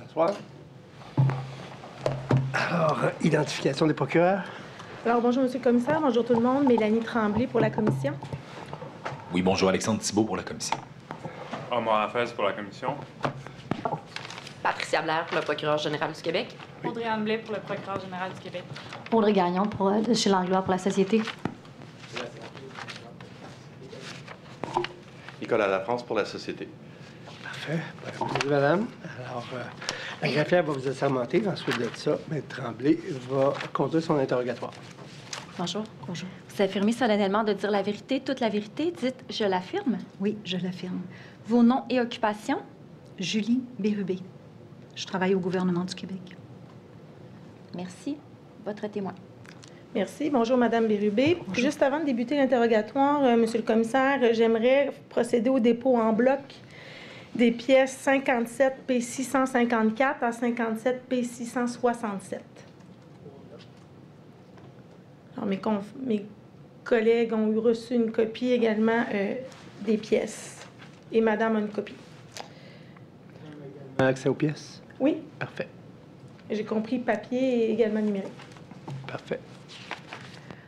Bonsoir. Alors, identification des procureurs. Alors, bonjour, Monsieur le Commissaire. Bonjour tout le monde. Mélanie Tremblay pour la Commission. Oui, bonjour, Alexandre Thibault pour la Commission. Omar Hafez pour la Commission. Patricia Blair pour le procureur général du Québec. Audrey-Anne Blais pour le procureur général du Québec. Audrey Gagnon de chez Langlois pour la Société. Nicolas Lafrance pour la Société. Parfait. Bonjour, madame. Alors, la greffière va vous assermenter. Ensuite de ça, Mme Tremblay va conduire son interrogatoire. Bonjour. Bonjour. Vous affirmez solennellement de dire la vérité, toute la vérité. Dites « je l'affirme ». Oui, je l'affirme. Vos noms et occupations? Julie Bérubé. Je travaille au gouvernement du Québec. Merci. Votre témoin. Merci. Bonjour, Madame Bérubé. Bonjour. Juste avant de débuter l'interrogatoire, Monsieur le Commissaire, j'aimerais procéder au dépôt en bloc des pièces 57 P654 à 57 P667. Alors, mes collègues ont reçu une copie également des pièces. Et Madame a une copie. Accès aux pièces? Oui, Parfait. j'ai compris papier et également numérique. Parfait.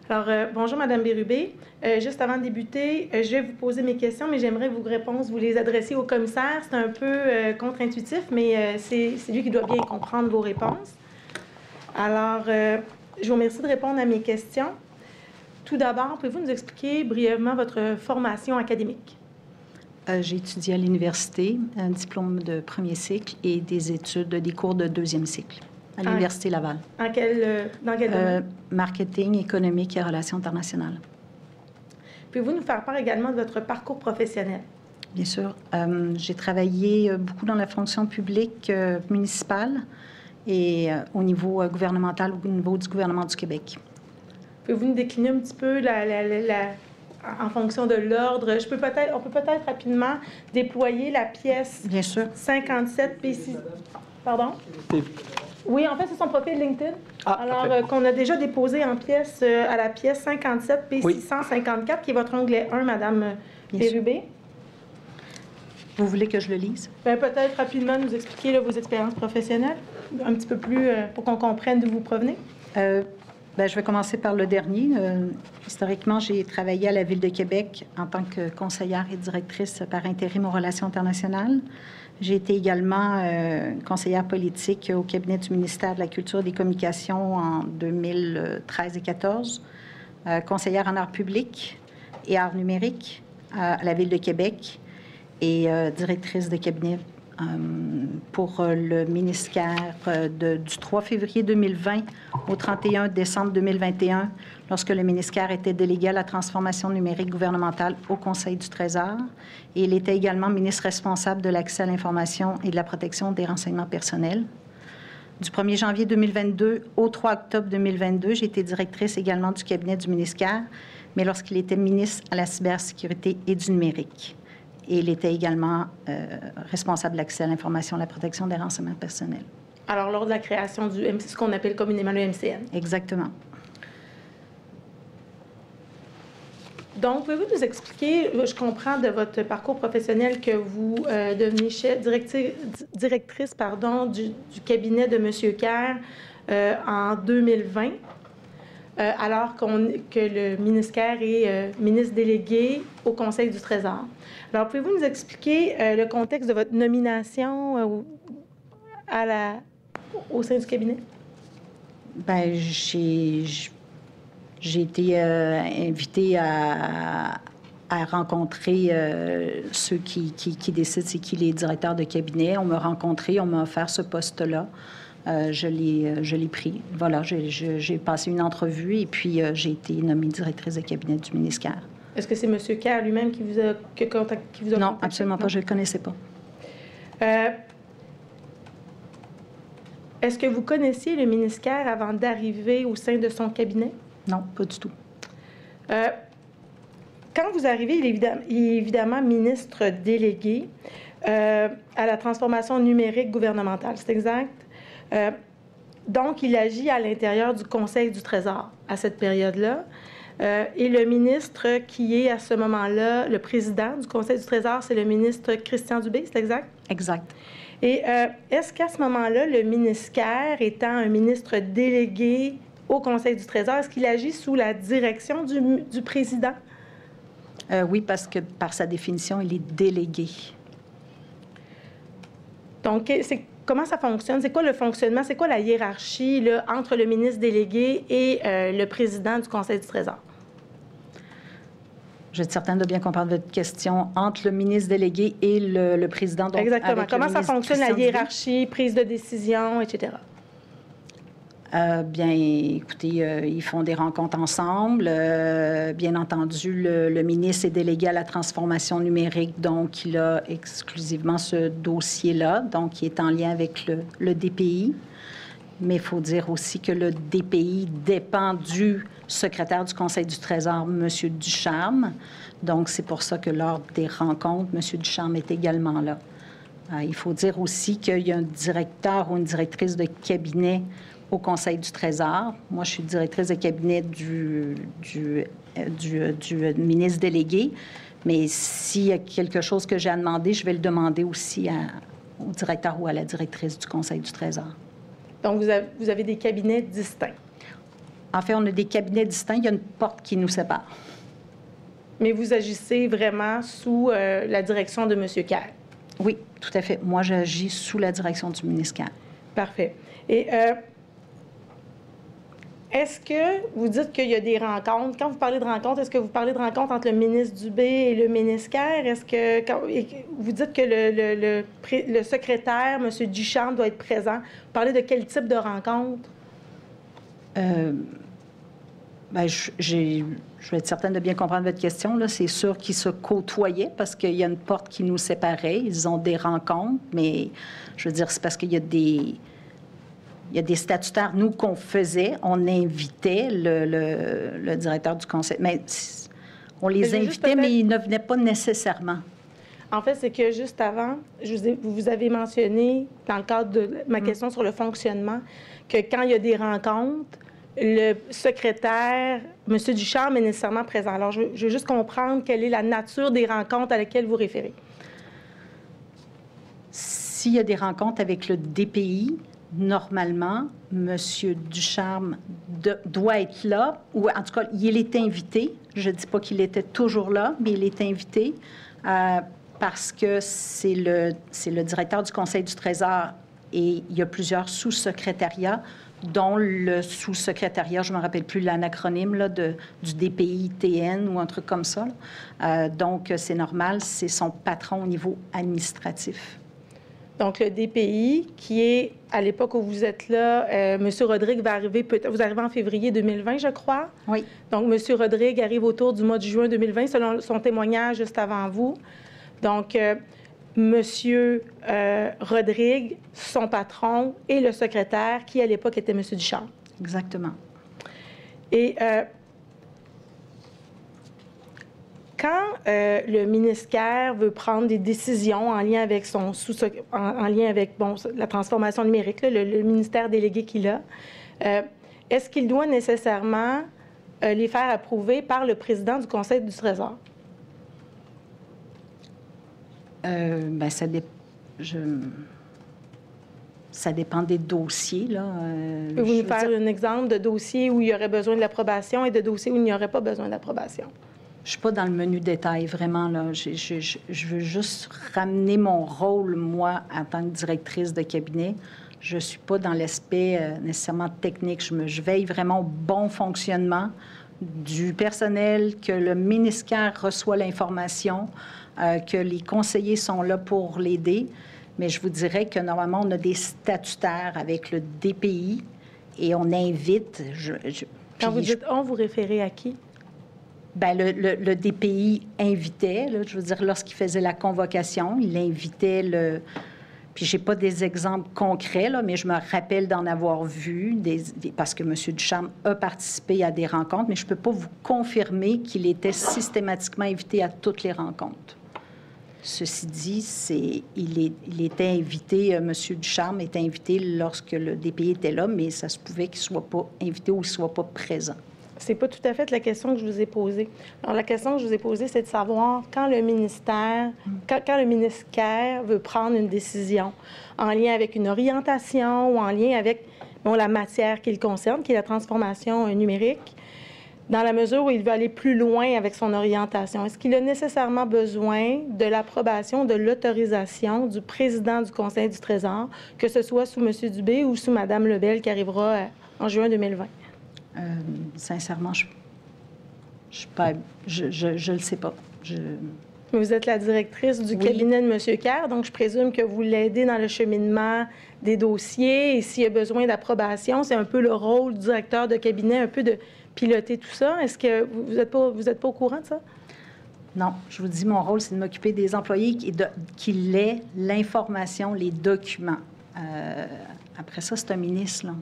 Alors, bonjour, Madame Bérubé. Juste avant de débuter, je vais vous poser mes questions, mais j'aimerais que vos réponses, vous les adressiez au commissaire. C'est un peu contre-intuitif, mais c'est lui qui doit bien comprendre vos réponses. Alors, je vous remercie de répondre à mes questions. Tout d'abord, pouvez-vous nous expliquer brièvement votre formation académique? J'ai étudié à l'université, un diplôme de premier cycle et des cours de deuxième cycle à l'Université Laval. Dans quel domaine? Marketing, économique et relations internationales. Pouvez-vous nous faire part également de votre parcours professionnel? Bien sûr. J'ai travaillé beaucoup dans la fonction publique municipale et au niveau gouvernemental, au niveau du gouvernement du Québec. Pouvez-vous nous décliner un petit peu en fonction de l'ordre? On peut peut-être rapidement déployer la pièce Bien sûr. 57 P6. Pardon? Oui, en fait, c'est son profil LinkedIn. Alors, qu'on a déjà déposé en pièce à la pièce 57 P654, qui est votre onglet 1, Madame Bérubé. Vous voulez que je le lise? Bien, peut-être rapidement nous expliquer vos expériences professionnelles, un petit peu plus pour qu'on comprenne d'où vous provenez. Je vais commencer par le dernier. Historiquement, j'ai travaillé à la Ville de Québec en tant que conseillère et directrice par intérim aux relations internationales. J'ai été également conseillère politique au cabinet du ministère de la Culture et des Communications en 2013 et 2014, conseillère en arts publics et arts numériques à la Ville de Québec et directrice de cabinet pour le ministère du 3 février 2020 au 31 décembre 2021, lorsque le ministère était délégué à la transformation numérique gouvernementale au Conseil du Trésor. Et il était également ministre responsable de l'accès à l'information et de la protection des renseignements personnels. Du 1er janvier 2022 au 3 octobre 2022, j'ai été directrice également du cabinet du ministère, mais lorsqu'il était ministre à la cybersécurité et du numérique. Et il était également responsable de l'accès à l'information et la protection des renseignements personnels. Alors, lors de la création du ce qu'on appelle communément le MCN. Exactement. Donc, pouvez-vous nous expliquer, je comprends de votre parcours professionnel que vous devenez directrice du cabinet de M. Kerr en 2020, alors que le ministère est ministre délégué au Conseil du Trésor. Alors, pouvez-vous nous expliquer le contexte de votre nomination au sein du cabinet? Bien, j'ai été invitée à rencontrer ceux qui décident c'est qui les directeurs de cabinet. On m'a rencontré, on m'a offert ce poste-là. Je l'ai pris. Voilà, j'ai passé une entrevue et puis j'ai été nommée directrice de cabinet du ministère. Est-ce que c'est M. Kerr lui-même qui vous a contacté? Non, absolument pas. Je ne le connaissais pas. Est-ce que vous connaissiez le ministère avant d'arriver au sein de son cabinet? Non, pas du tout. Quand vous arrivez, il est évidemment ministre délégué à la transformation numérique gouvernementale, c'est exact? Donc, il agit à l'intérieur du Conseil du Trésor à cette période-là. Et le ministre qui est à ce moment-là le président du Conseil du Trésor, c'est le ministre Christian Dubé, c'est exact? Exact. Et est-ce qu'à ce moment-là, le ministère étant un ministre délégué au Conseil du Trésor, est-ce qu'il agit sous la direction du président? Oui, parce que par sa définition, il est délégué. Donc, comment ça fonctionne? C'est quoi le fonctionnement? C'est quoi la hiérarchie là, entre le ministre délégué et le président du Conseil du Trésor? Je suis certaine de bien comprendre votre question. Entre le ministre délégué et le président. Donc, exactement. Comment ça fonctionne, la hiérarchie, prise de décision, etc.? Bien, écoutez, ils font des rencontres ensemble. Bien entendu, le ministre est délégué à la transformation numérique, donc il a exclusivement ce dossier-là, donc qui est en lien avec le DPI. Mais il faut dire aussi que le DPI dépend du secrétaire du Conseil du Trésor, M. Ducharme. Donc, c'est pour ça que lors des rencontres, M. Ducharme est également là. Il faut dire aussi qu'il y a un directeur ou une directrice de cabinet au Conseil du Trésor. Moi, je suis directrice de cabinet du ministre délégué, mais s'il y a quelque chose que j'ai à demander, je vais le demander aussi au directeur ou à la directrice du Conseil du Trésor. Donc, vous avez des cabinets distincts? En fait, on a des cabinets distincts. Il y a une porte qui nous sépare. Mais vous agissez vraiment sous la direction de M. Kerr? Oui, tout à fait. Moi, j'agis sous la direction du ministre Kerr. Parfait. Et est-ce que vous dites qu'il y a des rencontres? Quand vous parlez de rencontres, est-ce que vous parlez de rencontres entre le ministre Dubé et le ministre Kerr? Est-ce que vous dites que le secrétaire, M. Ducharme, doit être présent? Vous parlez de quel type de rencontre? Bien, je vais être certaine de bien comprendre votre question. Là, c'est sûr qu'ils se côtoyaient parce qu'il y a une porte qui nous séparait. Ils ont des rencontres, mais je veux dire, c'est parce qu'il y a des statutaires, nous, qu'on faisait. On invitait le directeur du conseil. Mais on les invitait, mais ils ne venaient pas nécessairement. En fait, c'est que juste avant, vous avez mentionné, dans le cadre de ma question sur le fonctionnement, que quand il y a des rencontres, le secrétaire, M. Ducharme, est nécessairement présent. Alors, je veux juste comprendre quelle est la nature des rencontres à laquelle vous référez. S'il y a des rencontres avec le DPI, normalement, M. Ducharme doit être là, ou en tout cas, il est invité. Je ne dis pas qu'il était toujours là, mais il est invité parce que c'est le directeur du Conseil du Trésor et il y a plusieurs sous-secrétariats, dont le sous-secrétariat, je ne me rappelle plus l'acronyme là, du DPI-TN ou un truc comme ça. Donc, c'est normal, c'est son patron au niveau administratif. Donc, le DPI, qui est, à l'époque où vous êtes là, M. Rodrigue va arriver, vous arrivez en février 2020, je crois. Oui. Donc, M. Rodrigue arrive autour du mois de juin 2020, selon son témoignage juste avant vous. Donc, M. Rodrigue, son patron, et le secrétaire, qui, à l'époque, était M. Ducharme. Exactement. Et quand le ministère veut prendre des décisions en lien avec la transformation numérique, là, le ministère délégué qu'il a, est-ce qu'il doit nécessairement les faire approuver par le président du Conseil du Trésor? Bien, ça dépend des dossiers, là. Pouvez-vous nous faire un exemple de dossier où il y aurait besoin de l'approbation et de dossier où il n'y aurait pas besoin d'approbation? Je ne suis pas dans le menu détail, vraiment, là. Je veux juste ramener mon rôle, moi, en tant que directrice de cabinet. Je ne suis pas dans l'aspect nécessairement technique. Je veille vraiment au bon fonctionnement du personnel, que le ministère reçoit l'information, que les conseillers sont là pour l'aider. Mais je vous dirais que normalement, on a des statutaires avec le DPI et on invite... Quand vous dites « on », vous référez à qui? Bien, le DPI invitait, là, je veux dire, lorsqu'il faisait la convocation, il invitait le... Puis je n'ai pas des exemples concrets, là, mais je me rappelle d'en avoir vu, parce que M. Ducharme a participé à des rencontres, mais je ne peux pas vous confirmer qu'il était systématiquement invité à toutes les rencontres. Ceci dit, il était invité, M. Ducharme était invité lorsque le DPI était là, mais ça se pouvait qu'il ne soit pas invité ou qu'il ne soit pas présent. c'est pas tout à fait la question que je vous ai posée. Alors, la question que je vous ai posée, c'est de savoir quand le ministère, quand le ministère veut prendre une décision en lien avec une orientation ou en lien avec la matière qui le concerne, qui est la transformation numérique, dans la mesure où il veut aller plus loin avec son orientation. Est-ce qu'il a nécessairement besoin de l'approbation, de l'autorisation du président du Conseil du Trésor, que ce soit sous M. Dubé ou sous Mme Lebel, qui arrivera en juin 2020? Sincèrement, je le sais pas. Mais vous êtes la directrice du cabinet de M. Kerr, donc je présume que vous l'aidez dans le cheminement des dossiers. Et s'il y a besoin d'approbation, c'est un peu le rôle du directeur de cabinet, un peu de piloter tout ça. Est-ce que vous n'êtes pas au courant de ça? Non, je vous dis, mon rôle, c'est de m'occuper des employés qui aient l'information, les documents. Après ça, c'est un ministre, là.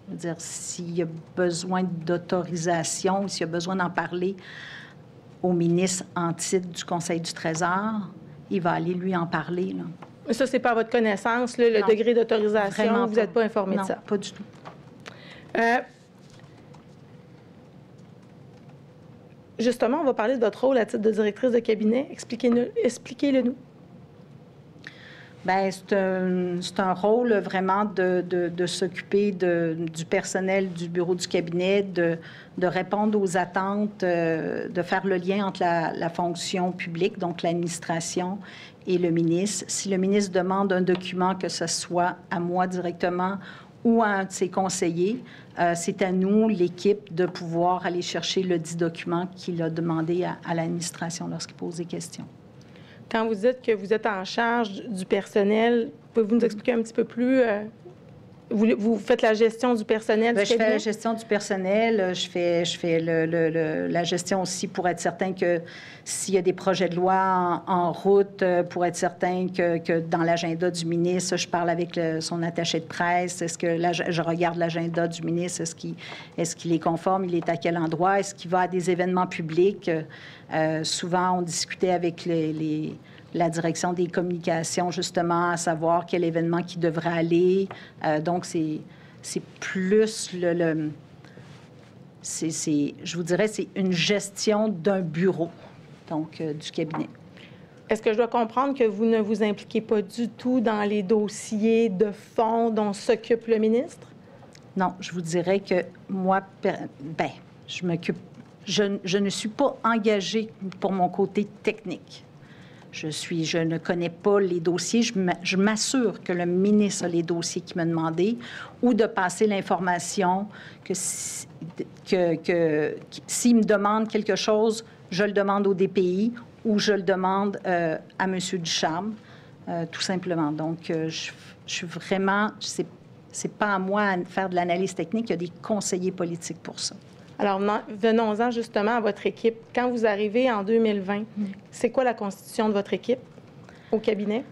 Je veux dire, s'il y a besoin d'autorisation, s'il y a besoin d'en parler au ministre en titre du Conseil du Trésor, il va aller lui en parler, là. Mais ça, c'est pas à votre connaissance, là, le Non, degré d'autorisation, vraiment vous n'êtes pas informé de ça? Non, pas du tout. Justement, on va parler de votre rôle à titre de directrice de cabinet. Expliquez-le-nous. Bien, c'est un rôle vraiment de s'occuper du personnel du bureau du cabinet, de répondre aux attentes, de faire le lien entre la fonction publique, donc l'administration, et le ministre. Si le ministre demande un document, que ce soit à moi directement ou à un de ses conseillers, c'est à nous, l'équipe, de pouvoir aller chercher le dit document qu'il a demandé à l'administration lorsqu'il pose des questions. Quand vous dites que vous êtes en charge du personnel, pouvez-vous nous expliquer un petit peu plus? Vous faites la gestion du personnel du cabinet? Je fais la gestion du personnel. Je fais la gestion aussi pour être certain que s'il y a des projets de loi en route, pour être certain que dans l'agenda du ministre, je parle avec son attaché de presse. Est-ce que je regarde l'agenda du ministre? Est-ce qu'il est conforme? Il est à quel endroit? Est-ce qu'il va à des événements publics? Souvent, on discutait avec la direction des communications, justement, à savoir quel événement qui devrait aller. Donc, c'est plus je vous dirais, c'est une gestion d'un bureau, donc du cabinet. Est-ce que je dois comprendre que vous ne vous impliquez pas du tout dans les dossiers de fond dont s'occupe le ministre? Non, je vous dirais que moi, je m'occupe. Je ne suis pas engagée pour mon côté technique. Je ne connais pas les dossiers. Je m'assure que le ministre a les dossiers qu'il m'a demandé ou de passer l'information que s'il me demande quelque chose, je le demande au DPI ou je le demande à M. Ducharme, tout simplement. Donc, je suis vraiment... C'est pas à moi de faire de l'analyse technique. Il y a des conseillers politiques pour ça. Alors, venons-en justement à votre équipe. Quand vous arrivez en 2020, c'est quoi la constitution de votre équipe au cabinet?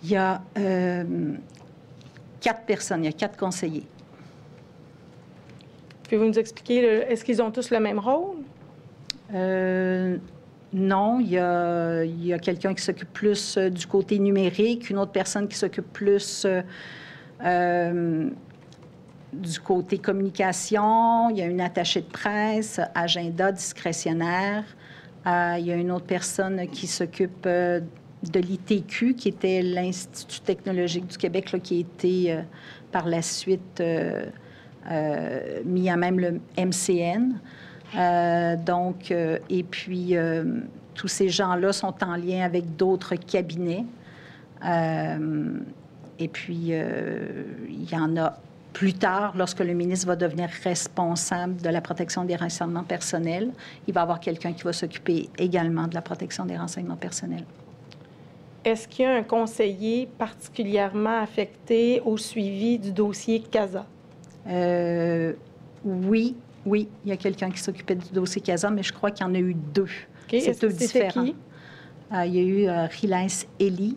Il y a 4 personnes, il y a 4 conseillers. Pouvez-vous nous expliquer, est-ce qu'ils ont tous le même rôle? Non, il y a quelqu'un qui s'occupe plus du côté numérique, une autre personne qui s'occupe plus... du côté communication, il y a une attachée de presse, agenda discrétionnaire. Il y a une autre personne qui s'occupe de l'ITQ, qui était l'Institut technologique du Québec, là, qui a été par la suite mis à même le MCN. Et puis, tous ces gens-là sont en lien avec d'autres cabinets. Et puis, il y en a plus tard, lorsque le ministre va devenir responsable de la protection des renseignements personnels, il va y avoir quelqu'un qui va s'occuper également de la protection des renseignements personnels. Est-ce qu'il y a un conseiller particulièrement affecté au suivi du dossier CASA? Oui, il y a quelqu'un qui s'occupait du dossier CASA, mais je crois qu'il y en a eu 2. Okay. C'est 2 différents. Qui? Il y a eu Rilens Elie.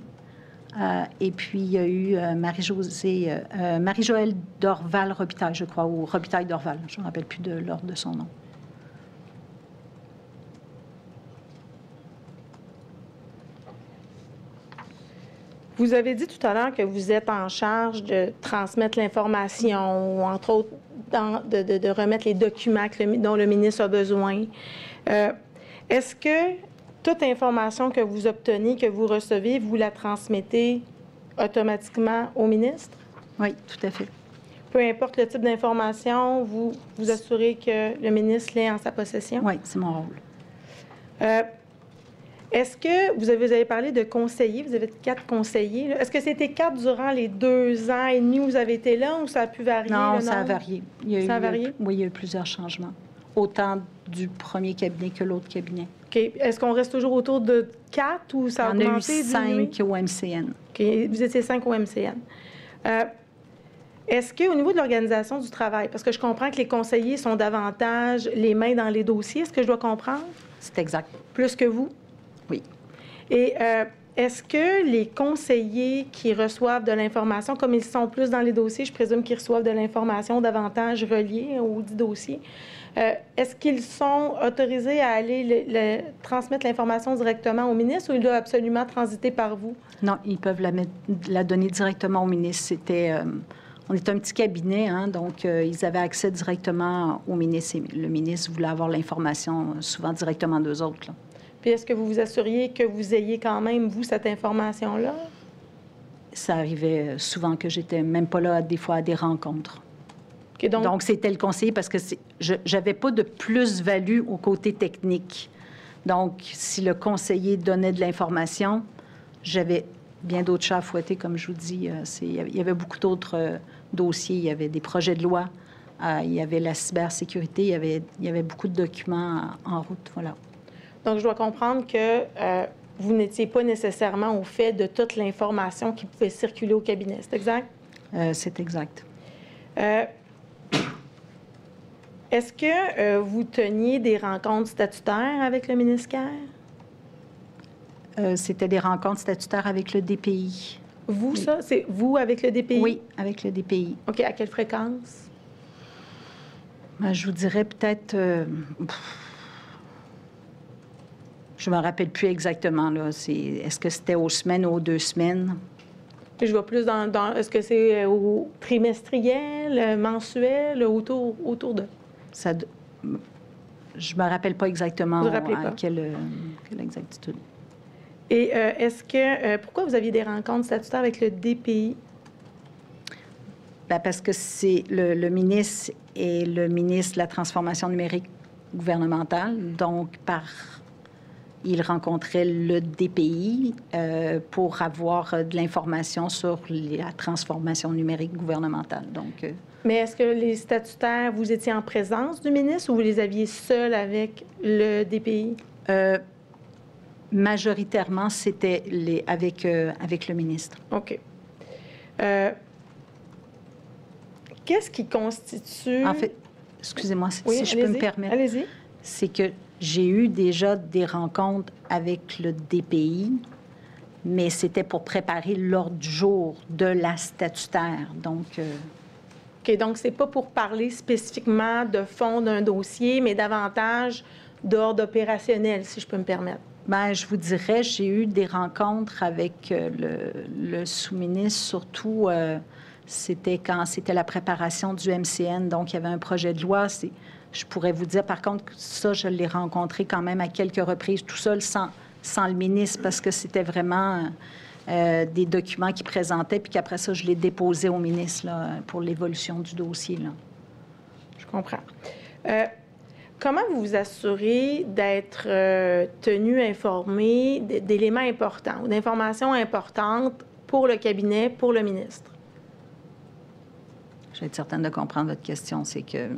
Et puis, il y a eu Marie-Joëlle Dorval-Robitaille, je crois, ou Robitaille-Dorval. Je ne me rappelle plus de l'ordre de son nom. Vous avez dit tout à l'heure que vous êtes en charge de transmettre l'information, entre autres, de remettre les documents dont le ministre a besoin. Est-ce que toute information que vous obtenez, que vous recevez, vous la transmettez automatiquement au ministre? Oui, tout à fait. Peu importe le type d'information, vous vous assurez que le ministre l'ait en sa possession? Oui, c'est mon rôle. Est-ce que vous avez parlé de conseillers, vous avez 4 conseillers. Est-ce que c'était 4 durant les 2 ans et demi où vous avez été là ou ça a pu varier? Non, ça a varié. Ça a varié? Oui, il y a eu plusieurs changements. Autant du premier cabinet que l'autre cabinet. OK. Est-ce qu'on reste toujours autour de 4 ou ça a Il y en a eu augmenté? 5 au MCN. OK. Vous étiez 5 au MCN. Est-ce qu'au niveau de l'organisation du travail, parce que je comprends que les conseillers sont davantage les mains dans les dossiers, est-ce que je dois comprendre? C'est exact. Plus que vous? Oui. Et est-ce que les conseillers qui reçoivent de l'information, comme ils sont plus dans les dossiers, je présume qu'ils reçoivent de l'information davantage reliée au dit dossier, est-ce qu'ils sont autorisés à aller transmettre l'information directement au ministre ou ils doivent absolument transiter par vous? Non, ils peuvent la donner directement au ministre. On est un petit cabinet, hein, donc ils avaient accès directement au ministre. Et le ministre voulait avoir l'information souvent directement d'eux autres, là. Puis est-ce que vous vous assuriez que vous ayez quand même, vous, cette information-là? Ça arrivait souvent que j'étais même pas là, des fois, à des rencontres. Okay, donc, c'était le conseiller parce que je n'avais pas de plus-value au côté technique. Donc, si le conseiller donnait de l'information, j'avais bien d'autres chats à fouetter, comme je vous dis. Il y avait beaucoup d'autres dossiers. Il y avait des projets de loi. Il y avait la cybersécurité. Il y avait beaucoup de documents en route. Voilà. Donc, je dois comprendre que vous n'étiez pas nécessairement au fait de toute l'information qui pouvait circuler au cabinet. C'est exact? C'est exact. Est-ce que vous teniez des rencontres statutaires avec le ministère? C'était des rencontres statutaires avec le DPI. Vous, oui. Ça? C'est vous avec le DPI? Oui, avec le DPI. OK. À quelle fréquence? Je vous dirais peut-être... je ne me rappelle plus exactement, là. Est-ce que c'était aux semaines ou aux 2 semaines? Je vois plus dans est-ce que c'est au trimestriel, mensuel, autour de... Ça, je ne me rappelle pas exactement à quelle exactitude. Et est-ce que... pourquoi vous aviez des rencontres statutaires avec le DPI? Bien, parce que c'est le ministre et le ministre de la Transformation numérique gouvernementale. Donc, il rencontrait le DPI pour avoir de l'information sur la transformation numérique gouvernementale. Donc, mais est-ce que les statutaires, vous étiez en présence du ministre ou vous les aviez seuls avec le DPI? Majoritairement, c'était avec le ministre. OK. Qu'est-ce qui constitue... En fait, excusez-moi, oui, si je peux me permettre. Allez-y. C'est que j'ai eu déjà des rencontres avec le DPI, mais c'était pour préparer l'ordre du jour de la statutaire. Donc... OK, donc c'est pas pour parler spécifiquement de fond d'un dossier, mais davantage d'ordre opérationnel, si je peux me permettre. Bien, je vous dirais, j'ai eu des rencontres avec le sous-ministre, surtout, c'était quand c'était la préparation du MCN, donc il y avait un projet de loi. Je pourrais vous dire, par contre, ça, je l'ai rencontré quand même à quelques reprises, tout seul, sans le ministre, parce que c'était vraiment des documents qu'il présentait, puis qu'après ça, je l'ai déposé au ministre là, pour l'évolution du dossier. Là. Je comprends. Comment vous vous assurez d'être tenu informé d'éléments importants ou d'informations importantes pour le cabinet, pour le ministre? Je vais être certaine de comprendre votre question. C'est que...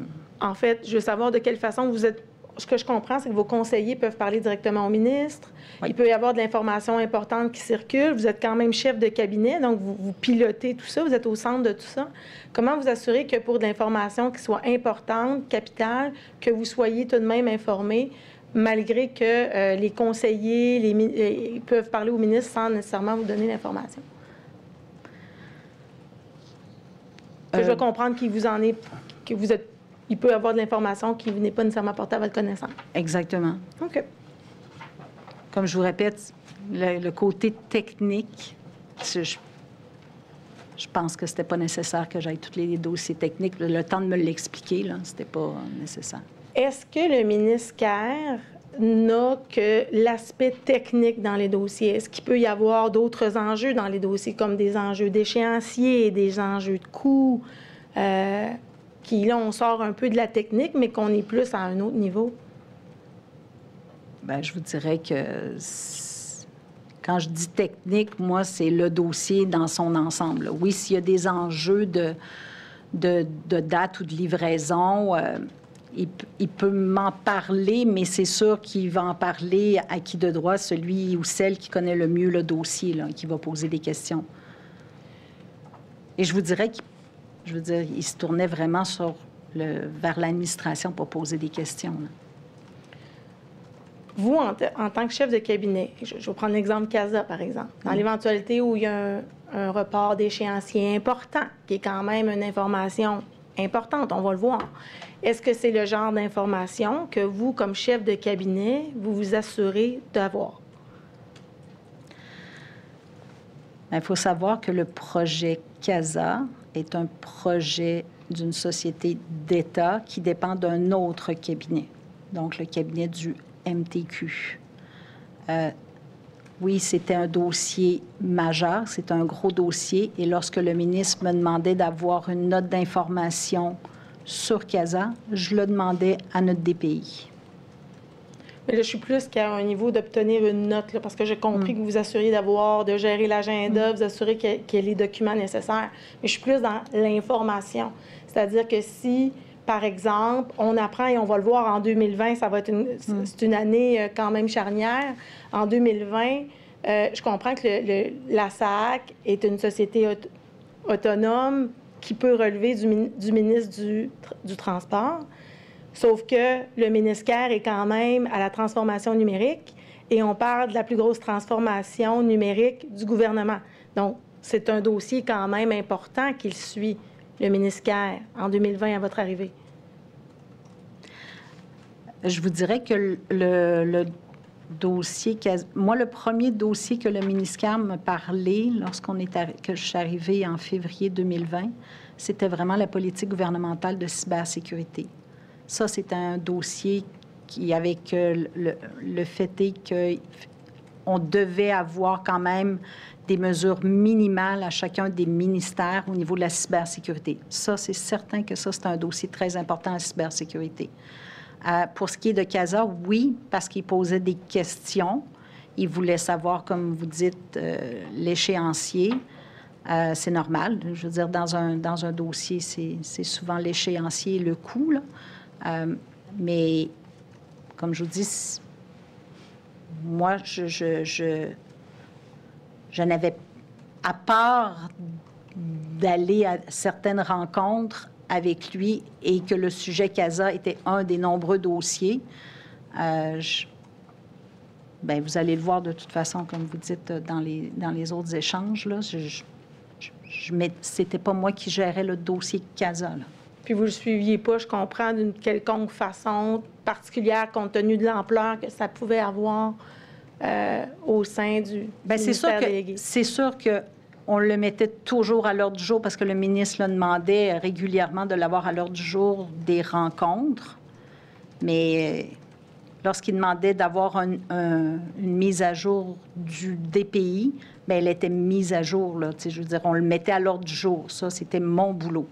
En fait, je veux savoir de quelle façon vous êtes... Ce que je comprends, c'est que vos conseillers peuvent parler directement au ministre. Oui. Il peut y avoir de l'information importante qui circule. Vous êtes quand même chef de cabinet, donc vous pilotez tout ça. Vous êtes au centre de tout ça. Comment vous assurez que pour de l'information qui soit importante, capitale, que vous soyez tout de même informé, malgré que les conseillers ils peuvent parler au ministre sans nécessairement vous donner l'information? Je dois comprendre qu'il vous en est... que vous êtes... Il peut y avoir de l'information qui n'est pas nécessairement portée à votre connaissance. Exactement. OK. Comme je vous répète, le côté technique, je je pense que c'était pas nécessaire que j'aille tous les dossiers techniques. Le temps de me l'expliquer, là, c'était pas nécessaire. Est-ce que le ministère n'a que l'aspect technique dans les dossiers? Est-ce qu'il peut y avoir d'autres enjeux dans les dossiers, comme des enjeux d'échéancier, des enjeux de coûts, qui, là, on sort un peu de la technique, mais qu'on est plus à un autre niveau? Bien, je vous dirais que quand je dis technique, moi, c'est le dossier dans son ensemble, là. Oui, s'il y a des enjeux de date ou de livraison, il peut m'en parler, mais c'est sûr qu'il va en parler à qui de droit, celui ou celle qui connaît le mieux le dossier, là, qui va poser des questions. Et je vous dirais qu'il se tournait vraiment vers l'administration pour poser des questions, là. Vous, en tant que chef de cabinet, je vais prendre l'exemple CASA, par exemple, dans l'éventualité où il y a un report d'échéancier important, qui est quand même une information importante, on va le voir. Est-ce que c'est le genre d'information que vous, comme chef de cabinet, vous vous assurez d'avoir? Il faut savoir que le projet CASA est un projet d'une société d'État qui dépend d'un autre cabinet, donc le cabinet du MTQ. Oui, c'était un dossier majeur, c'est un gros dossier, et lorsque le ministre me demandait d'avoir une note d'information sur CASA, je le demandais à notre DPI. Mais là, je suis plus qu'à un niveau d'obtenir une note, là, parce que j'ai compris que vous vous assuriez de gérer l'agenda, vous assurez qu'il y ait les documents nécessaires. Mais je suis plus dans l'information. C'est-à-dire que si, par exemple, on apprend, et on va le voir en 2020, ça va être c'est une année quand même charnière. En 2020, je comprends que la SAAC est une société autonome qui peut relever du ministre du Transport, sauf que le ministère est quand même à la transformation numérique et on parle de la plus grosse transformation numérique du gouvernement. Donc, c'est un dossier quand même important qu'il suit, le ministère, en 2020 à votre arrivée. Je vous dirais que le dossier... Moi, le premier dossier que le ministère me parlait que je suis arrivée en février 2020, c'était vraiment la politique gouvernementale de cybersécurité. Ça, c'est un dossier qui, avec le fait est qu'on devait avoir quand même des mesures minimales à chacun des ministères au niveau de la cybersécurité. Ça, c'est certain que ça, c'est un dossier très important, la cybersécurité. Pour ce qui est de CASA, oui, parce qu'il posait des questions. Il voulait savoir, comme vous dites, l'échéancier. C'est normal. Je veux dire, dans un dossier, c'est souvent l'échéancier et le coût, là. Mais, comme je vous dis, moi, je n'avais, à part d'aller à certaines rencontres avec lui et que le sujet CASA était un des nombreux dossiers, vous allez le voir de toute façon, comme vous dites, dans les autres échanges, là, c'était pas moi qui gérais le dossier CASA, là. Puis vous ne le suiviez pas, je comprends, d'une quelconque façon particulière compte tenu de l'ampleur que ça pouvait avoir au sein du ministère délégué. C'est sûr qu'on le mettait toujours à l'ordre du jour parce que le ministre le demandait régulièrement de l'avoir à l'ordre du jour des rencontres. Mais lorsqu'il demandait d'avoir une mise à jour du DPI, bien, elle était mise à jour, là. Je veux dire, on le mettait à l'ordre du jour. Ça, c'était mon boulot.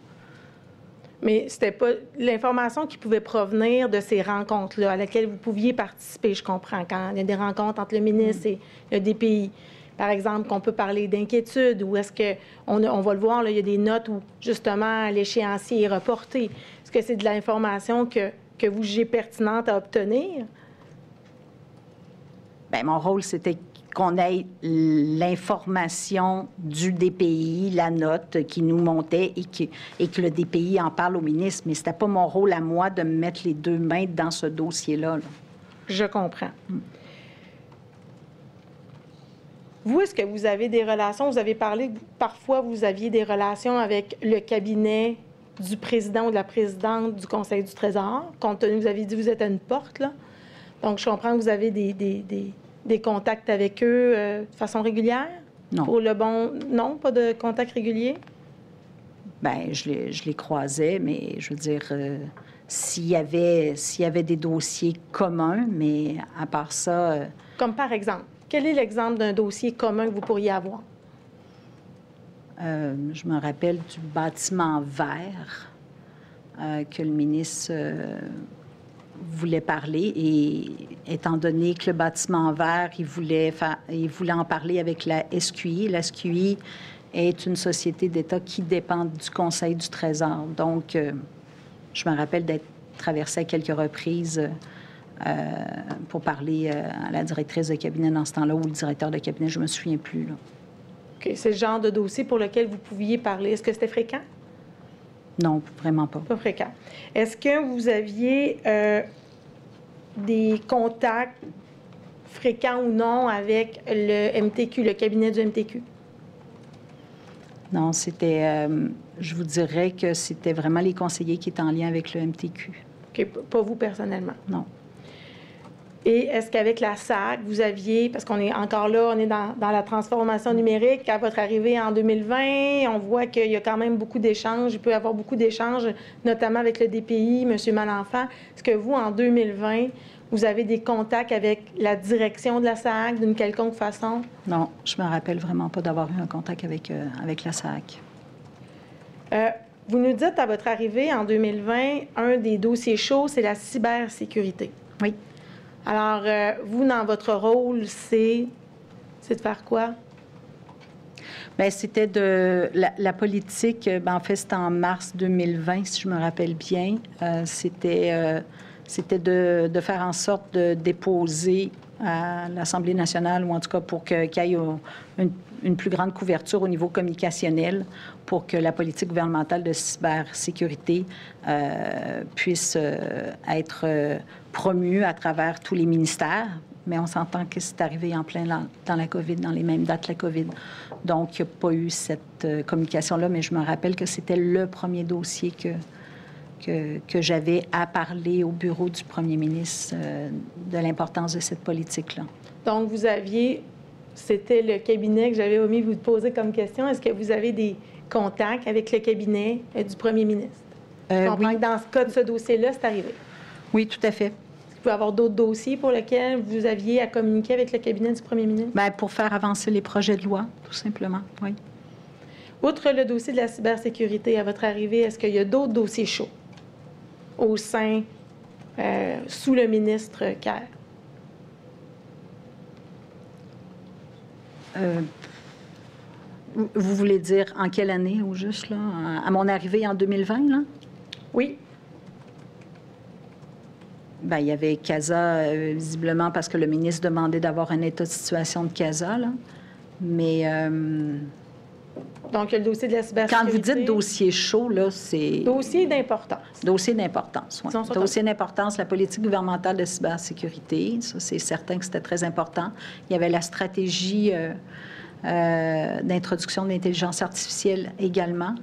Mais c'était pas l'information qui pouvait provenir de ces rencontres-là, à laquelle vous pouviez participer, je comprends, quand il y a des rencontres entre le ministre et le DPI. Par exemple, qu'on peut parler d'inquiétude, ou est-ce qu'on va le voir, là, il y a des notes où, justement, l'échéancier est reporté. Est-ce que c'est de l'information que vous jugez pertinente à obtenir? Bien, mon rôle, c'était qu'on ait l'information du DPI, la note qui nous montait et que le DPI en parle au ministre. Mais c'était pas mon rôle à moi de me mettre les deux mains dans ce dossier-là, là. Je comprends. Vous, est-ce que vous avez des relations? Vous avez parlé que parfois vous aviez des relations avec le cabinet du président ou de la présidente du Conseil du Trésor, compte tenu que vous avez dit que vous êtes à une porte, là. Donc, je comprends que vous avez des contacts avec eux de façon régulière? Non. Pour le bon... Non, pas de contact régulier? Bien, je les croisais, mais je veux dire, s'il y avait des dossiers communs, mais à part ça... Comme par exemple, quel est l'exemple d'un dossier commun que vous pourriez avoir? Je me rappelle du bâtiment vert que le ministre voulait parler. Et étant donné que le bâtiment vert, il voulait en parler avec la SQI. La SQI est une société d'État qui dépend du Conseil du Trésor. Donc, je me rappelle d'être traversée à quelques reprises pour parler à la directrice de cabinet dans ce temps-là ou le directeur de cabinet, je ne me souviens plus, là. OK. C'est le genre de dossier pour lequel vous pouviez parler. Est-ce que c'était fréquent? Non, vraiment pas. Pas fréquent. Est-ce que vous aviez des contacts fréquents ou non avec le MTQ, le cabinet du MTQ? Non, c'était... je vous dirais que c'était vraiment les conseillers qui étaient en lien avec le MTQ. OK. Pas vous personnellement? Non. Et est-ce qu'avec la SAC, vous aviez, parce qu'on est encore là, on est dans la transformation numérique, à votre arrivée en 2020, on voit qu'il y a quand même beaucoup d'échanges, il peut y avoir beaucoup d'échanges, notamment avec le DPI, M. Malenfant. Est-ce que vous, en 2020, vous avez des contacts avec la direction de la SAC d'une quelconque façon? Non, je me rappelle vraiment pas d'avoir eu un contact avec la SAC. Vous nous dites, à votre arrivée en 2020, un des dossiers chauds, c'est la cybersécurité. Oui. Alors, vous, dans votre rôle, c'est de faire quoi? Bien, c'était de la politique. Bien, en fait, c'était en mars 2020, si je me rappelle bien. C'était de faire en sorte de déposer à l'Assemblée nationale, ou en tout cas pour qu'il y ait une plus grande couverture au niveau communicationnel pour que la politique gouvernementale de cybersécurité puisse être promue à travers tous les ministères. Mais on s'entend que c'est arrivé en plein dans la COVID, dans les mêmes dates de la COVID. Donc, il n'y a pas eu cette communication-là, mais je me rappelle que c'était le premier dossier que j'avais à parler au bureau du premier ministre de l'importance de cette politique-là. Donc, c'était le cabinet que j'avais omis de vous poser comme question. Est-ce que vous avez des contacts avec le cabinet du premier ministre? Je comprends que dans ce cas de ce dossier-là, c'est arrivé. Oui, tout à fait. Est-ce qu'il peut y avoir d'autres dossiers pour lesquels vous aviez à communiquer avec le cabinet du premier ministre? Bien, pour faire avancer les projets de loi, tout simplement, oui. Outre le dossier de la cybersécurité, à votre arrivée, est-ce qu'il y a d'autres dossiers chauds au sein, sous le ministre Kerr? Vous voulez dire en quelle année, au juste, là? À mon arrivée en 2020, là? Oui. Bien, il y avait CASA, visiblement, parce que le ministre demandait d'avoir un état de situation de CASA, là. Mais... Donc, il y a le dossier de la cybersécurité. Quand vous dites dossier chaud, là, c'est... Dossier d'importance. Dossier d'importance, oui. Dossier d'importance, la politique gouvernementale de cybersécurité, ça, c'est certain que c'était très important. Il y avait la stratégie d'introduction de l'intelligence artificielle également,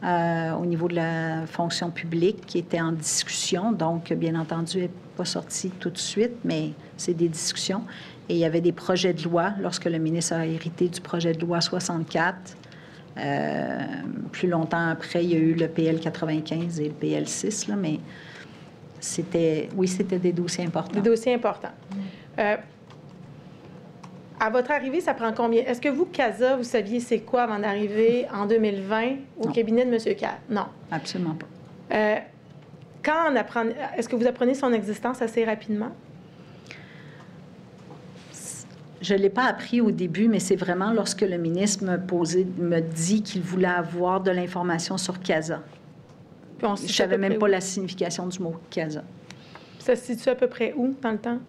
au niveau de la fonction publique, qui était en discussion. Donc, bien entendu, elle n'est pas sortie tout de suite, mais c'est des discussions. Et il y avait des projets de loi, lorsque le ministre a hérité du projet de loi 64. Plus longtemps après, il y a eu le PL 95 et le PL 6, là, mais c'était des dossiers importants. Des dossiers importants. À votre arrivée, ça prend combien? Est-ce que vous, CASA, vous saviez c'est quoi avant d'arriver en 2020 au cabinet de M. Kerr? Non. Absolument pas. Est-ce que vous apprenez son existence assez rapidement? Je ne l'ai pas appris au début, mais c'est vraiment lorsque le ministre me dit qu'il voulait avoir de l'information sur CASA. Je ne savais même pas la signification du mot CASA. Ça se situe à peu près où dans le temps?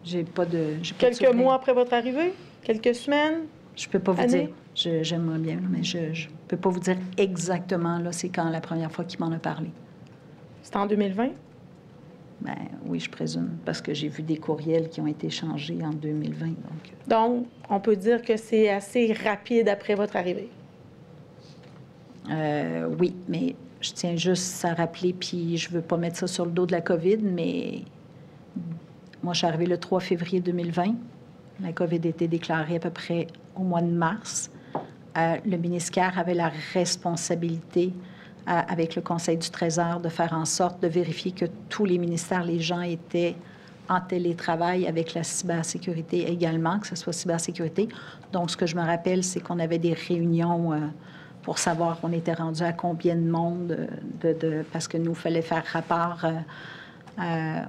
Quelques mois après votre arrivée? Quelques semaines? Je ne peux pas vous dire. J'aimerais bien, mais je ne peux pas vous dire exactement là, c'est quand la première fois qu'il m'en a parlé. C'était en 2020? Bien, oui, je présume, parce que j'ai vu des courriels qui ont été échangés en 2020. Donc, on peut dire que c'est assez rapide après votre arrivée? Oui, mais je tiens juste à rappeler, puis je ne veux pas mettre ça sur le dos de la COVID, mais moi, je suis arrivée le 3 février 2020. La COVID a été déclarée à peu près au mois de mars. Le ministère avait la responsabilité avec le Conseil du Trésor, de faire en sorte de vérifier que tous les ministères, les gens étaient en télétravail avec la cybersécurité également, que ce soit cybersécurité. Donc, ce que je me rappelle, c'est qu'on avait des réunions pour savoir on était rendu à combien de monde, parce que nous, il fallait faire rapport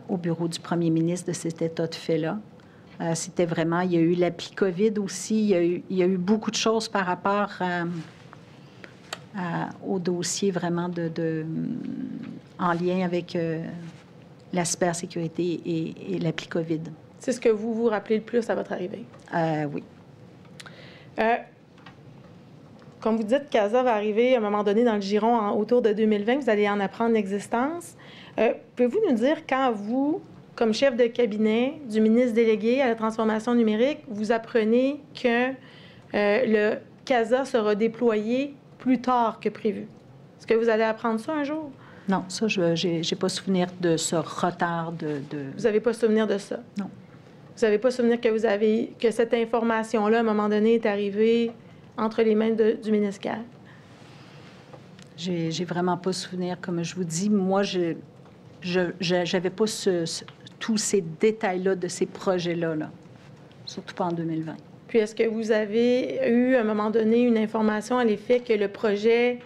au bureau du premier ministre de cet état de fait-là. C'était vraiment, il y a eu l'appli COVID aussi, il y a eu beaucoup de choses par rapport au dossier vraiment en lien avec la cybersécurité et l'appli COVID. C'est ce que vous vous rappelez le plus à votre arrivée? Oui. Comme vous dites, CASA va arriver à un moment donné dans le giron autour de 2020. Vous allez en apprendre l'existence. Pouvez-vous nous dire quand vous, comme chef de cabinet du ministre délégué à la transformation numérique, vous apprenez que le CASA sera déployé plus tard que prévu? Est-ce que vous allez apprendre ça un jour? Non, ça, je n'ai pas souvenir de ce retard Vous n'avez pas souvenir de ça? Non. Vous n'avez pas souvenir que cette information-là, à un moment donné, est arrivée entre les mains du ministère? J'ai vraiment pas souvenir. Comme je vous dis, moi, je n'avais pas tous ces détails-là de ces projets-là, là. Surtout pas en 2020. Puis, est-ce que vous avez eu, à un moment donné, une information à l'effet que le projet,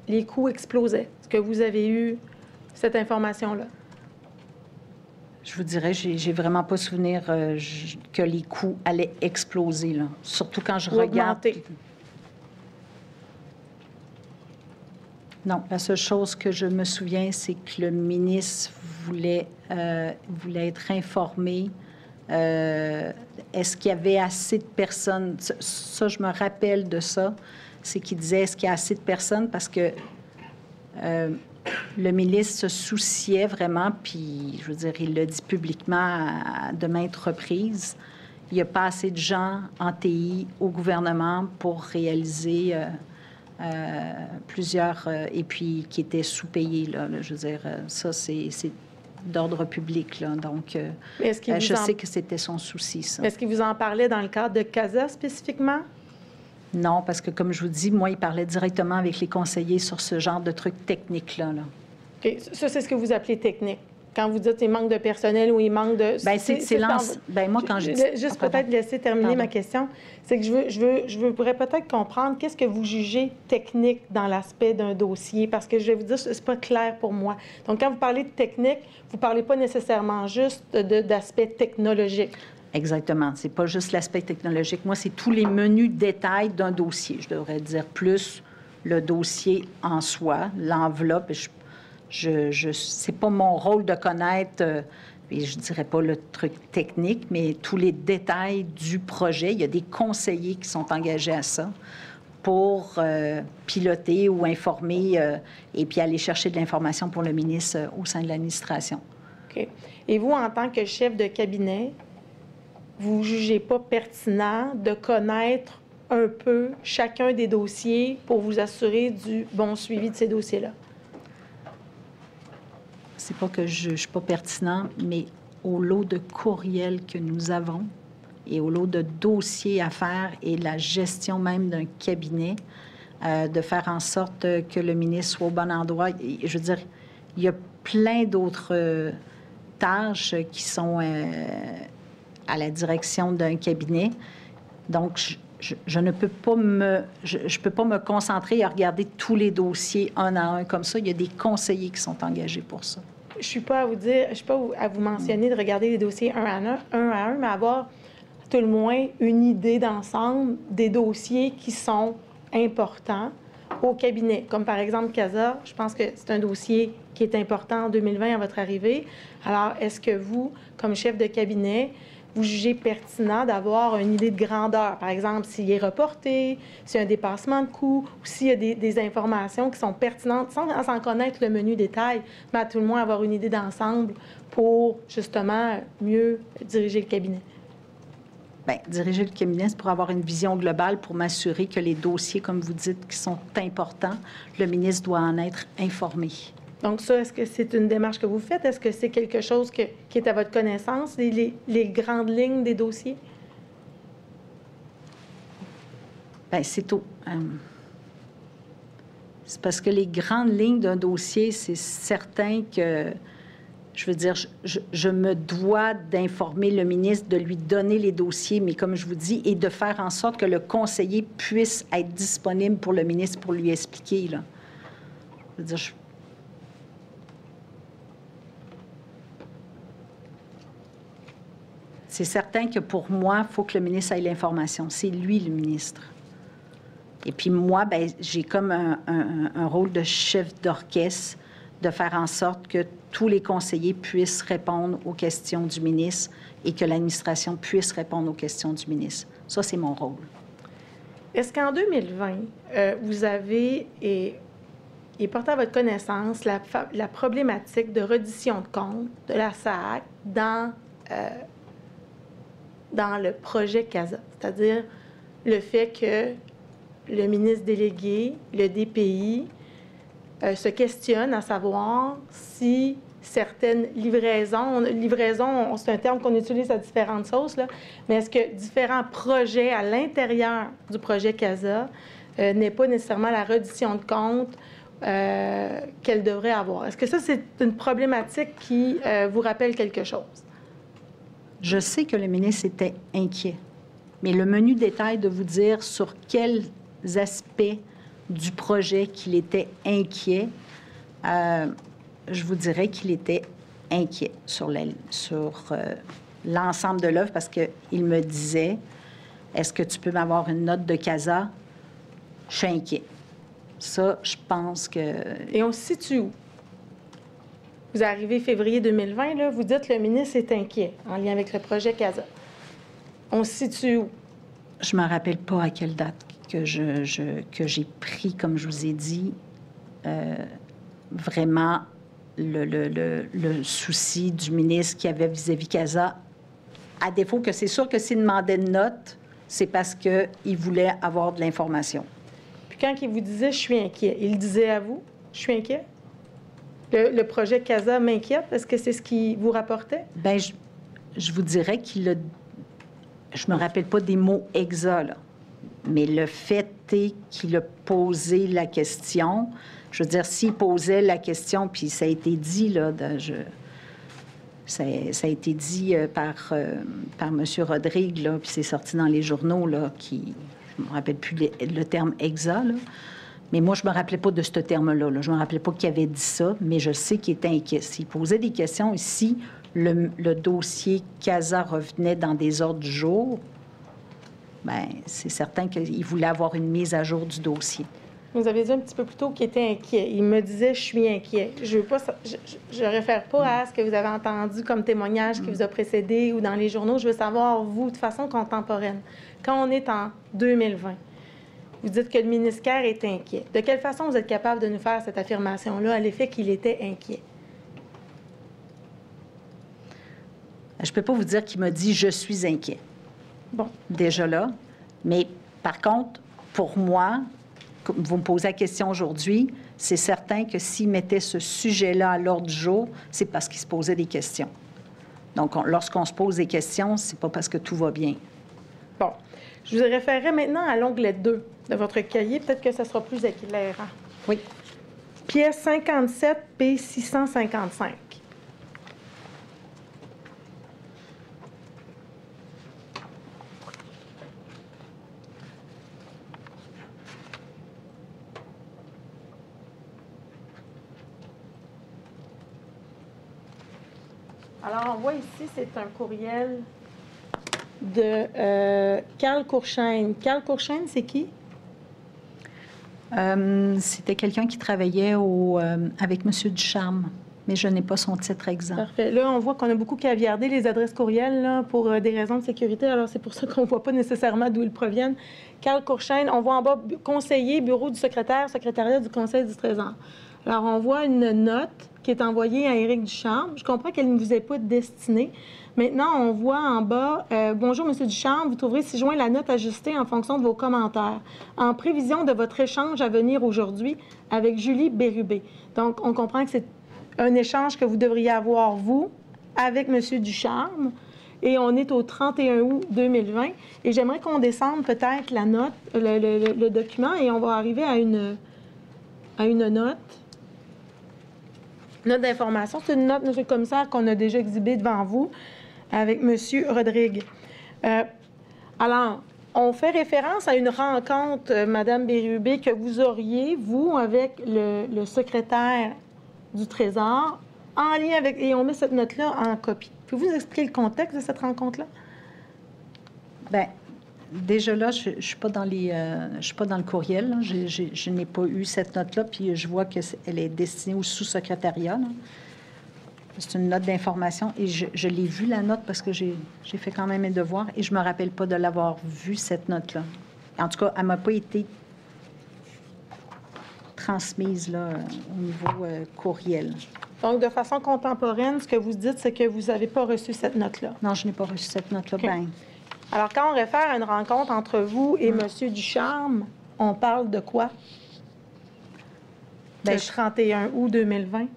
les coûts explosaient? Est-ce que vous avez eu cette information-là? Je vous dirais, j'ai vraiment pas souvenir que les coûts allaient exploser, là. Surtout quand je regarde... Augmenter. Non, la seule chose que je me souviens, c'est que le ministre voulait être informé. Est-ce qu'il y avait assez de personnes? Ça, je me rappelle de ça. C'est qu'il disait, est-ce qu'il y a assez de personnes? Parce que le ministre se souciait vraiment, puis, je veux dire, il l'a dit publiquement de maintes reprises. Il n'y a pas assez de gens en TI au gouvernement pour réaliser... plusieurs, et puis qui étaient sous-payés, là, je veux dire, ça, c'est d'ordre public, là, donc je sais que c'était son souci, ça. Est-ce qu'il vous en parlait dans le cadre de CASA spécifiquement? Non, parce que, comme je vous dis, moi, il parlait directement avec les conseillers sur ce genre de trucs techniques-là. Là. OK. Ça, c'est ce que vous appelez technique. Quand vous dites il manque de personnel ou il manque de... Moi, quand je dis... Juste peut-être laisser terminer ma question. C'est que je pourrais peut-être comprendre qu'est-ce que vous jugez technique dans l'aspect d'un dossier, parce que je vais vous dire, c'est pas clair pour moi. Donc, quand vous parlez de technique, vous parlez pas nécessairement juste d'aspect technologique. Exactement. C'est pas juste l'aspect technologique. Moi, c'est tous les menus détails d'un dossier. Je devrais dire plus le dossier en soi, l'enveloppe. C'est pas mon rôle de connaître, et je dirais pas le truc technique, mais tous les détails du projet. Il y a des conseillers qui sont engagés à ça pour piloter ou informer et puis aller chercher de l'information pour le ministre au sein de l'administration. OK. Et vous, en tant que chef de cabinet, vous jugez pas pertinent de connaître un peu chacun des dossiers pour vous assurer du bon suivi de ces dossiers-là? C'est pas que je ne suis pas pertinent, mais au lot de courriels que nous avons et au lot de dossiers à faire et la gestion même d'un cabinet, de faire en sorte que le ministre soit au bon endroit. Et, je veux dire, il y a plein d'autres tâches qui sont à la direction d'un cabinet. Donc, je ne peux pas je peux pas me concentrer à regarder tous les dossiers un à un comme ça. Il y a des conseillers qui sont engagés pour ça. Je suis pas à vous mentionner de regarder les dossiers un à un, mais avoir à tout le moins une idée d'ensemble des dossiers qui sont importants au cabinet. Comme par exemple CASA, je pense que c'est un dossier qui est important en 2020 à votre arrivée. Alors, est-ce que vous, comme chef de cabinet, vous jugez pertinent d'avoir une idée de grandeur? Par exemple, s'il est reporté, s'il y a un dépassement de coûts, ou s'il y a des informations qui sont pertinentes, sans connaître le menu détail, mais à tout le moins avoir une idée d'ensemble pour, justement, mieux diriger le cabinet. Bien, diriger le cabinet, c'est pour avoir une vision globale, pour m'assurer que les dossiers, comme vous dites, qui sont importants, le ministre doit en être informé. Donc ça, est-ce que c'est une démarche que vous faites? Est-ce que c'est quelque chose qui est à votre connaissance, les grandes lignes des dossiers? Bien, c'est C'est parce que les grandes lignes d'un dossier, c'est certain que, je veux dire, je me dois d'informer le ministre, de lui donner les dossiers, mais comme je vous dis, et de faire en sorte que le conseiller puisse être disponible pour le ministre pour lui expliquer, là. Je veux dire, c'est certain que pour moi, il faut que le ministre ait l'information. C'est lui, le ministre. Et puis moi, ben, j'ai comme un rôle de chef d'orchestre de faire en sorte que tous les conseillers puissent répondre aux questions du ministre et que l'administration puisse répondre aux questions du ministre. Ça, c'est mon rôle. Est-ce qu'en 2020, vous avez et porté à votre connaissance la problématique de reddition de comptes de la SAAC dans le projet CASA, c'est-à-dire le fait que le ministre délégué, le DPI, se questionne à savoir si certaines livraisons, c'est un terme qu'on utilise à différentes sauces, là, mais est-ce que différents projets à l'intérieur du projet CASA n'est pas nécessairement la reddition de comptes qu'elle devrait avoir? Est-ce que ça, c'est une problématique qui vous rappelle quelque chose? Je sais que le ministre était inquiet, mais le menu détail de vous dire sur quels aspects du projet qu'il était inquiet, je vous dirais qu'il était inquiet sur l'ensemble de l'œuvre parce qu'il me disait, est-ce que tu peux m'avoir une note de CASA? Je suis inquiet. Ça, je pense que... Et on se situe où? Vous arrivez février 2020, là, vous dites que le ministre est inquiet en lien avec le projet CASA. On se situe où? Je ne me rappelle pas à quelle date que j'ai pris, comme je vous ai dit, vraiment le souci du ministre qui avait vis-à-vis CASA. À défaut que c'est sûr que s'il demandait une note, c'est parce qu'il voulait avoir de l'information. Puis quand il vous disait « je suis inquiet », il disait à vous « je suis inquiet ». Le projet CASA m'inquiète. Est-ce que c'est ce qu'il vous rapportait? Bien, je vous dirais qu'il a... Je me rappelle pas des mots exacts, là. Mais le fait est qu'il a posé la question. Je veux dire, s'il posait la question, puis ça a été dit, là, ça a été dit par M. Rodrigue, là, puis c'est sorti dans les journaux, là, qui... Je ne me rappelle plus le terme exact, là. Mais moi, je ne me rappelais pas de ce terme-là. Là. Je ne me rappelais pas qu'il avait dit ça, mais je sais qu'il était inquiet. S'il posait des questions ici, le dossier CASA revenait dans des ordres du jour, bien, c'est certain qu'il voulait avoir une mise à jour du dossier. Vous avez dit un petit peu plus tôt qu'il était inquiet. Il me disait « je suis inquiet ». Je ne réfère pas à ce que vous avez entendu comme témoignage qui vous a précédé ou dans les journaux. Je veux savoir, vous, de façon contemporaine, quand on est en 2020, vous dites que le ministère est inquiet. De quelle façon vous êtes capable de nous faire cette affirmation-là à l'effet qu'il était inquiet? Je ne peux pas vous dire qu'il m'a dit « je suis inquiet ». Bon. Déjà là. Mais par contre, pour moi, comme vous me posez la question aujourd'hui, c'est certain que s'il mettait ce sujet-là à l'ordre du jour, c'est parce qu'il se posait des questions. Donc, lorsqu'on se pose des questions, c'est pas parce que tout va bien. Bon. Je vous référerai maintenant à l'onglet 2 de votre cahier. Peut-être que ça sera plus éclairant. Oui. Pièce 57, P655. Alors, on voit ici, c'est un courriel de Carl Courchaine. Carl Courchaine, c'est qui? C'était quelqu'un qui travaillait avec M. Ducharme, mais je n'ai pas son titre exact. Parfait. Là, on voit qu'on a beaucoup caviardé les adresses courriels là, pour des raisons de sécurité. Alors, c'est pour ça qu'on ne voit pas nécessairement d'où ils proviennent. Carl Courchaine, on voit en bas conseiller, bureau du secrétaire, secrétariat du Conseil du Trésor. Alors, on voit une note qui est envoyée à Éric Ducharme. Je comprends qu'elle ne vous est pas destinée. Maintenant, on voit en bas « Bonjour, M. Ducharme, vous trouverez ci-joint la note ajustée en fonction de vos commentaires, en prévision de votre échange à venir aujourd'hui avec Julie Bérubé. » Donc, on comprend que c'est un échange que vous devriez avoir, vous, avec M. Ducharme, et on est au 31 août 2020. Et j'aimerais qu'on descende peut-être la note, le document, et on va arriver à à une note. Note d'information, c'est une note, M. le commissaire, qu'on a déjà exhibée devant vous avec M. Rodrigue. Alors, on fait référence à une rencontre, Mme Bérubé, que vous auriez, vous, avec le secrétaire du Trésor, en lien avec... Et on met cette note-là en copie. Pouvez-vous nous expliquer le contexte de cette rencontre-là? Bien, déjà là, je ne suis pas dans le courriel. Là. Je n'ai pas eu cette note-là, puis je vois qu'elle est destinée au sous-secrétariat. Là. C'est une note d'information et je l'ai vue, la note, parce que j'ai fait quand même mes devoirs et je ne me rappelle pas de l'avoir vue, cette note-là. En tout cas, elle ne m'a pas été transmise là, au niveau courriel. Donc, de façon contemporaine, ce que vous dites, c'est que vous n'avez pas reçu cette note-là. Non, je n'ai pas reçu cette note-là. OK. Ben, Alors, quand on réfère à une rencontre entre vous et M. Ducharme, on parle de quoi? Ben, Le 31 août 2020.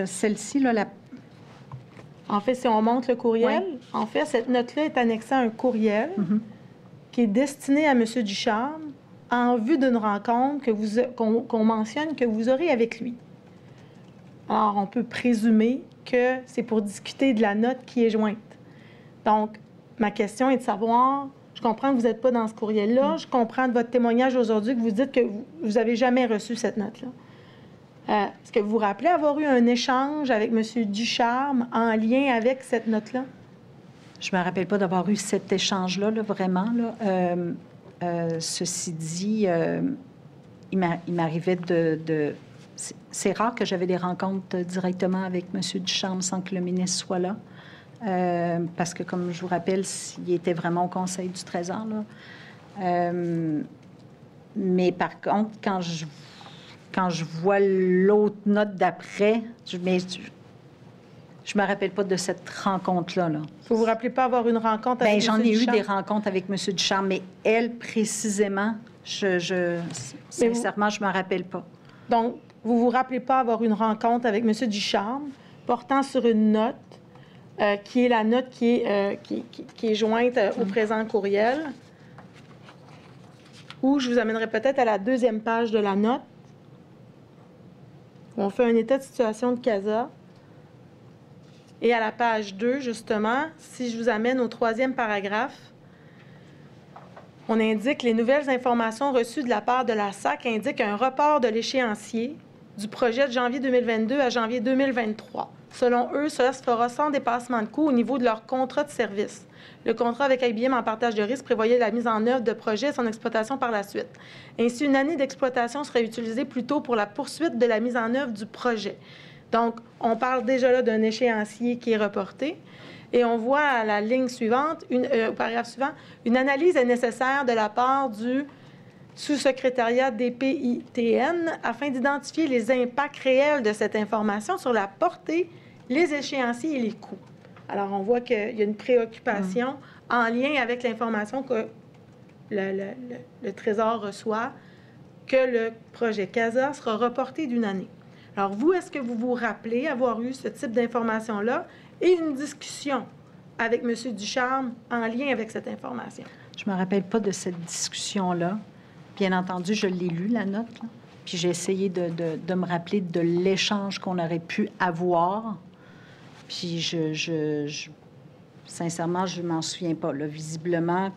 celle-ci, là, En fait, si on monte le courriel, Oui. en fait, cette note-là est annexée à un courriel qui est destiné à M. Ducharme en vue d'une rencontre qu'on mentionne que vous aurez avec lui. Alors, on peut présumer que c'est pour discuter de la note qui est jointe. Donc, ma question est de savoir, je comprends que vous n'êtes pas dans ce courriel-là, je comprends de votre témoignage aujourd'hui que vous dites que vous n'avez jamais reçu cette note-là. Est-ce que vous vous rappelez avoir eu un échange avec M. Ducharme en lien avec cette note-là? je ne me rappelle pas d'avoir eu cet échange-là, là, vraiment. Là. Ceci dit, il m'arrivait de... C'est rare que j'avais des rencontres directement avec M. Ducharme sans que le ministre soit là. Parce que, comme je vous rappelle, il était vraiment au Conseil du Trésor. Là. Mais par contre, quand je vois l'autre note d'après, je me rappelle pas de cette rencontre-là. Là. Vous vous rappelez pas avoir une rencontre avec Bien, M. j'en ai eu Ducharme? des rencontres avec M. Ducharme, mais elle, précisément, sincèrement, je me rappelle pas. Donc, vous vous rappelez pas avoir une rencontre avec M. Ducharme portant sur une note qui est la note qui est jointe au présent courriel, où je vous amènerai peut-être à la deuxième page de la note, où on fait un état de situation de CASA. Et à la page 2, justement, si je vous amène au troisième paragraphe, on indique les nouvelles informations reçues de la part de la SAC indiquent un report de l'échéancier du projet de janvier 2022 à janvier 2023. Selon eux, cela se fera sans dépassement de coûts au niveau de leur contrat de service. Le contrat avec IBM en partage de risque prévoyait la mise en œuvre de projets et son exploitation par la suite. Ainsi, une année d'exploitation serait utilisée plutôt pour la poursuite de la mise en œuvre du projet. Donc, on parle déjà là d'un échéancier qui est reporté. Et on voit à la ligne suivante, au paragraphe suivant, une analyse est nécessaire de la part du sous-secrétariat DPITN afin d'identifier les impacts réels de cette information sur la portée, les échéanciers et les coûts. Alors, on voit qu'il y a une préoccupation en lien avec l'information que le Trésor reçoit, que le projet CASA sera reporté d'une année. Alors, vous, est-ce que vous vous rappelez avoir eu ce type d'information-là et une discussion avec M. Ducharme en lien avec cette information? Je me rappelle pas de cette discussion-là. Bien entendu, je l'ai lu, la note, là. Puis j'ai essayé de me rappeler de l'échange qu'on aurait pu avoir. Puis sincèrement, je ne m'en souviens pas. Là. Visiblement,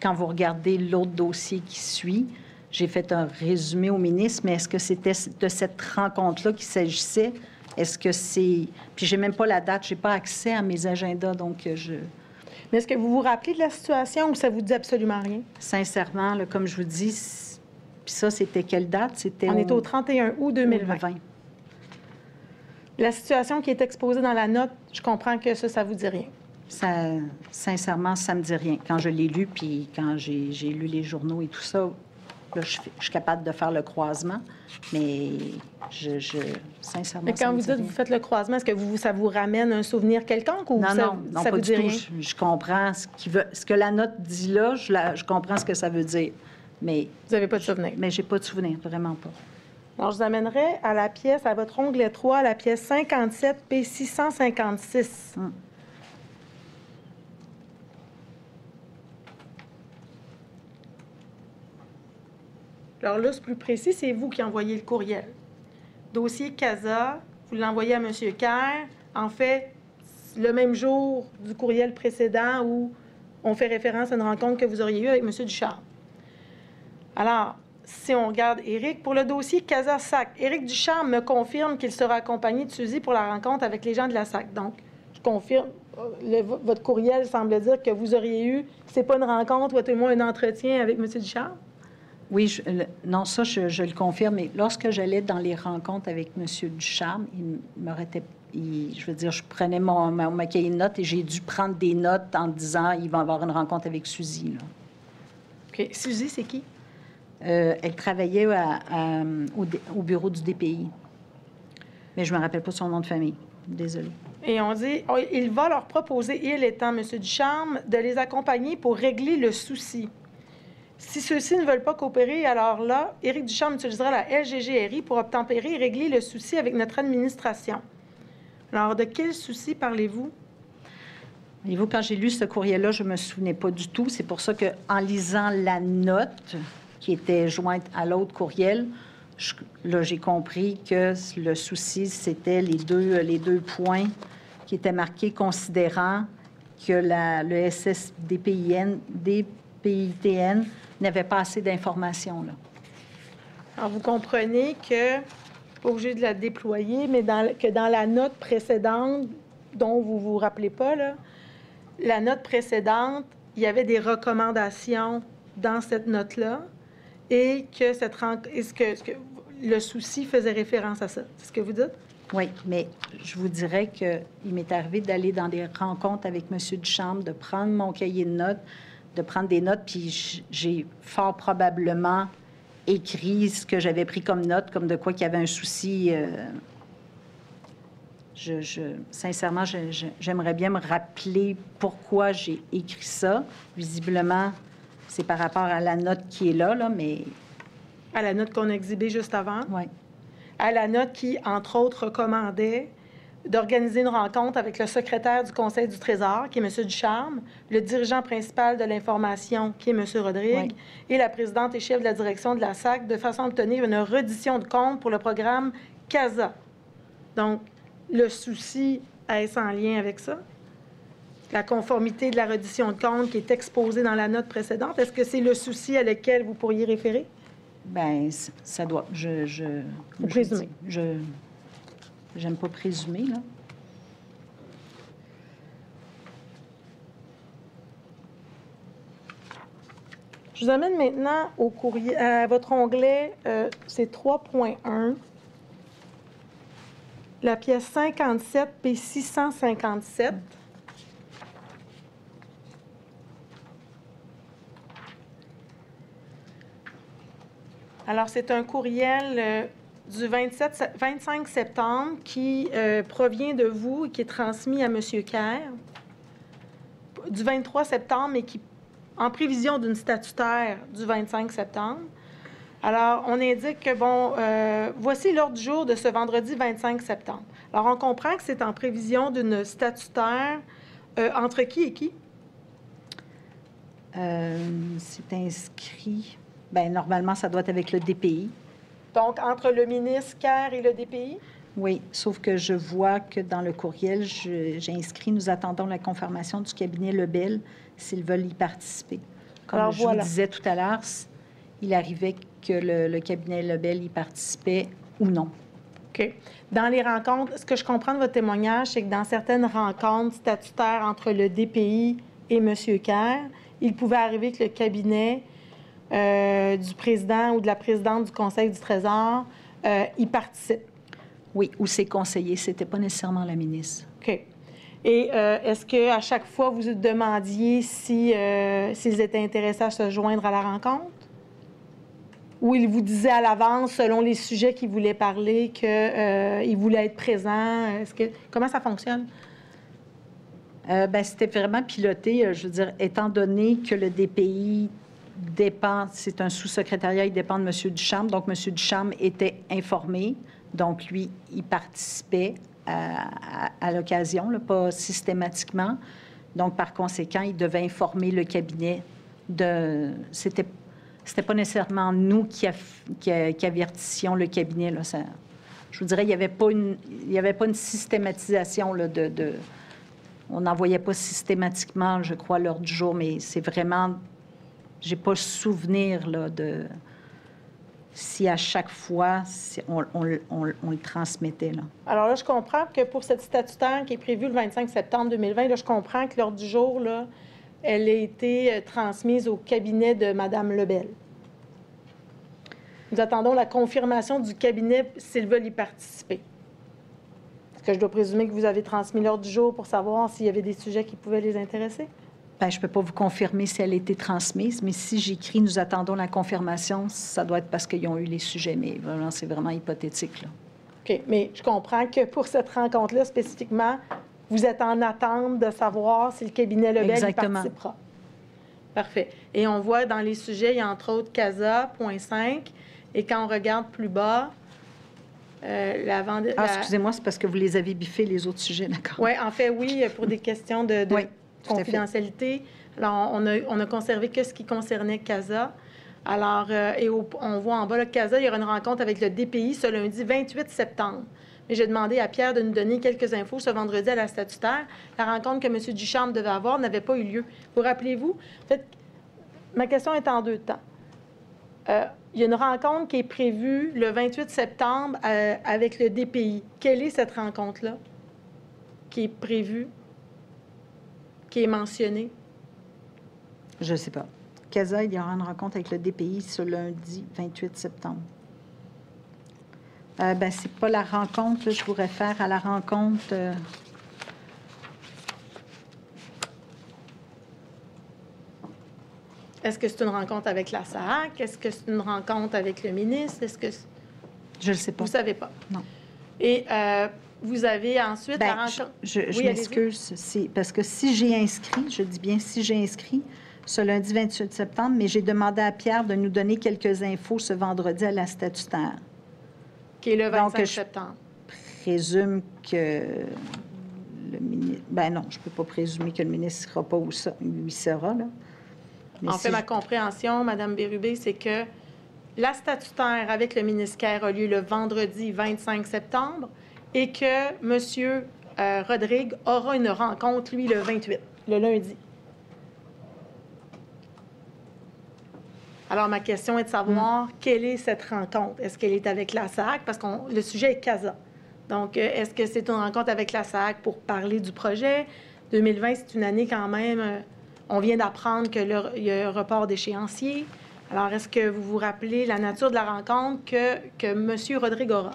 quand vous regardez l'autre dossier qui suit, j'ai fait un résumé au ministre, mais est-ce que c'était de cette rencontre-là qu'il s'agissait? Est-ce que c'est... Puis j'ai même pas la date, j'ai pas accès à mes agendas, donc je... Mais est-ce que vous vous rappelez de la situation ou ça vous dit absolument rien? Sincèrement, là, comme je vous dis, puis ça, c'était quelle date? C'était On est au 31 août 2020. La situation qui est exposée dans la note, je comprends que ça vous dit rien. Ça, sincèrement, ça me dit rien. Quand je l'ai lu, puis quand j'ai lu les journaux et tout ça, là, je suis capable de faire le croisement, mais sincèrement, Mais quand vous dites vous faites le croisement, est-ce que ça vous ramène un souvenir quelconque ou non, ça pas vous du dit tout. rien? Je comprends ce que la note dit là, je comprends ce que ça veut dire, mais... Vous n'avez pas de souvenir? Mais j'ai pas de souvenir, vraiment pas. Alors, je vous amènerai à la pièce, à votre onglet 3, la pièce 57, P656. Alors là, c'est plus précis, c'est vous qui envoyez le courriel. Dossier CASA, vous l'envoyez à M. Kerr, en fait, le même jour du courriel précédent où on fait référence à une rencontre que vous auriez eue avec M. Ducharme. Alors, si on regarde Éric, pour le dossier CASA-SAC, Éric Ducharme me confirme qu'il sera accompagné de Suzy pour la rencontre avec les gens de la SAC. Donc, je confirme, votre courriel semble dire que vous auriez eu, c'est pas une rencontre ou à tout le moins un entretien avec M. Ducharme? Oui, non, ça, je le confirme. Mais lorsque j'allais dans les rencontres avec M. Ducharme, je veux dire, je prenais ma cahier de notes et j'ai dû prendre des notes en disant il va y avoir une rencontre avec Suzy. Là. OK. Suzy, c'est qui? Elle travaillait au bureau du DPI. Mais je ne me rappelle pas son nom de famille. Désolée. Et on dit, il va leur proposer, il étant M. Ducharme, de les accompagner pour régler le souci. Si ceux-ci ne veulent pas coopérer, alors là, Éric Ducharme utilisera la LGGRI pour obtempérer et régler le souci avec notre administration. Alors, de quel souci parlez-vous? Voyez-vous, quand j'ai lu ce courriel-là, je ne me souvenais pas du tout. C'est pour ça qu'en lisant la note qui était jointe à l'autre courriel, là, j'ai compris que le souci, c'était les deux points qui étaient marqués considérant que le SSDPITN n'avait pas assez d'informations. Là. Alors, vous comprenez que, pas obligé de la déployer, mais que dans la note précédente, dont vous ne vous rappelez pas, là, la note précédente, il y avait des recommandations dans cette note-là et que, le souci faisait référence à ça. C'est ce que vous dites? Oui, mais je vous dirais qu'il m'est arrivé d'aller dans des rencontres avec M. Ducharme, de prendre mon cahier de notes, de prendre des notes, puis j'ai fort probablement écrit ce que j'avais pris comme note, comme de quoi qu'il y avait un souci. Sincèrement, j'aimerais bien me rappeler pourquoi j'ai écrit ça. Visiblement, c'est par rapport à la note qui est là, mais... À la note qu'on a exhibée juste avant? Oui. À la note qui, entre autres, recommandait d'organiser une rencontre avec le secrétaire du Conseil du Trésor, qui est M. Ducharme, le dirigeant principal de l'information, qui est M. Rodrigue, et la présidente et chef de la direction de la SAC, de façon à obtenir une reddition de compte pour le programme CASA. Donc, le souci, est-ce en lien avec ça? La conformité de la reddition de compte qui est exposée dans la note précédente, est-ce que c'est le souci à lequel vous pourriez référer? Bien, ça doit... Vous présumez? J'aime pas présumer, là. Je vous amène maintenant au courrier, à votre onglet, c'est 3.1. La pièce 57, P657. Alors, c'est un courriel du 25 septembre qui provient de vous et qui est transmis à M. Kerr. Du 23 septembre, mais qui, en prévision d'une statutaire du 25 septembre. Alors, on indique que, voici l'ordre du jour de ce vendredi 25 septembre. Alors, on comprend que c'est en prévision d'une statutaire entre qui et qui? C'est inscrit... Bien, normalement, ça doit être avec le DPI. Donc, entre le ministre Kerr et le DPI? Oui, sauf que je vois que dans le courriel, j'ai inscrit « Nous attendons la confirmation du cabinet Lebel s'ils veulent y participer ». Comme alors, je vous disais tout à l'heure, il arrivait que le cabinet Lebel y participait ou non. OK. Dans les rencontres, ce que je comprends de votre témoignage, c'est que dans certaines rencontres statutaires entre le DPI et M. Kerr, il pouvait arriver que le cabinet du président ou de la présidente du Conseil du Trésor y participe. Oui, ou ses conseillers. C'était pas nécessairement la ministre. OK. Et est-ce qu'à chaque fois, vous demandiez s'ils étaient intéressés à se joindre à la rencontre? Ou ils vous disaient à l'avance, selon les sujets qu'ils voulaient parler, qu'ils voulaient être présents? Comment ça fonctionne? Bien, c'était vraiment piloté. Je veux dire, étant donné que le DPI dépend, c'est un sous-secrétariat, il dépend de M. Ducharme. Donc, M. Ducharme était informé. Donc, lui, il participait à l'occasion, pas systématiquement. Donc, par conséquent, il devait informer le cabinet de... c'était pas nécessairement nous qui avertissions le cabinet. Là, ça, je vous dirais, il n'y avait pas une systématisation là, on n'envoyait pas systématiquement, je crois, l'ordre du jour, mais c'est vraiment... J'ai pas le souvenir là, de... Si à chaque fois, on le transmettait. Là. Alors là, je comprends que pour cette statutaire qui est prévue le 25 septembre 2020, là, je comprends que l'ordre du jour, là, elle a été transmise au cabinet de Mme Lebel. Nous attendons la confirmation du cabinet s'ils veulent y participer. Est-ce que je dois présumer que vous avez transmis l'ordre du jour pour savoir s'il y avait des sujets qui pouvaient les intéresser? Bien, je ne peux pas vous confirmer si elle a été transmise, mais si j'écris « Nous attendons la confirmation », ça doit être parce qu'ils ont eu les sujets, mais vraiment, c'est vraiment hypothétique. Là. OK, mais je comprends que pour cette rencontre-là, spécifiquement, vous êtes en attente de savoir si le cabinet Lebel y participera. Parfait. Et on voit dans les sujets, il y a entre autres CASA, point 5, et quand on regarde plus bas, excusez-moi, c'est parce que vous les avez biffés, les autres sujets, d'accord? Oui, en fait, oui, pour des questions de oui, confidentialité. Alors, on a conservé que ce qui concernait CASA. Alors, on voit en bas, le CASA, il y aura une rencontre avec le DPI ce lundi 28 septembre. Mais j'ai demandé à Pierre de nous donner quelques infos ce vendredi à la statutaire. La rencontre que M. Ducharme devait avoir n'avait pas eu lieu. Vous rappelez-vous? En fait, ma question est en deux temps. Il y a une rencontre qui est prévue le 28 septembre avec le DPI. Quelle est cette rencontre-là qui est prévue, qui est mentionnée? Je ne sais pas. CASA, il y aura une rencontre avec le DPI ce lundi 28 septembre. Bien, ce n'est pas la rencontre. Là, je vous réfère à la rencontre... Est-ce que c'est une rencontre avec la SAAC? Est-ce que c'est une rencontre avec le ministre? Est-ce que... Je ne le sais pas. Vous ne savez pas? Non. Et vous avez ensuite la rencontre... Je m'excuse, parce que si j'ai inscrit, je dis bien si j'ai inscrit, ce lundi 28 septembre, mais j'ai demandé à Pierre de nous donner quelques infos ce vendredi à la statutaire. Qui est le 25 Donc, septembre. Je présume que le ministre... Ben non, je ne peux pas présumer que le ministre ne sera pas où il sera, là. Mais en fait, ma compréhension, Mme Bérubé, c'est que la statutaire avec le ministère a lieu le vendredi 25 septembre et que M. Rodrigue aura une rencontre, lui, le 28, le lundi. Alors, ma question est de savoir quelle est cette rencontre. Est-ce qu'elle est avec la SAAC? Parce que le sujet est CASA. Donc, est-ce que c'est une rencontre avec la SAAC pour parler du projet? 2020, c'est une année quand même... on vient d'apprendre qu'il y a un report d'échéancier. Alors, est-ce que vous vous rappelez la nature de la rencontre que M. Rodrigue aura?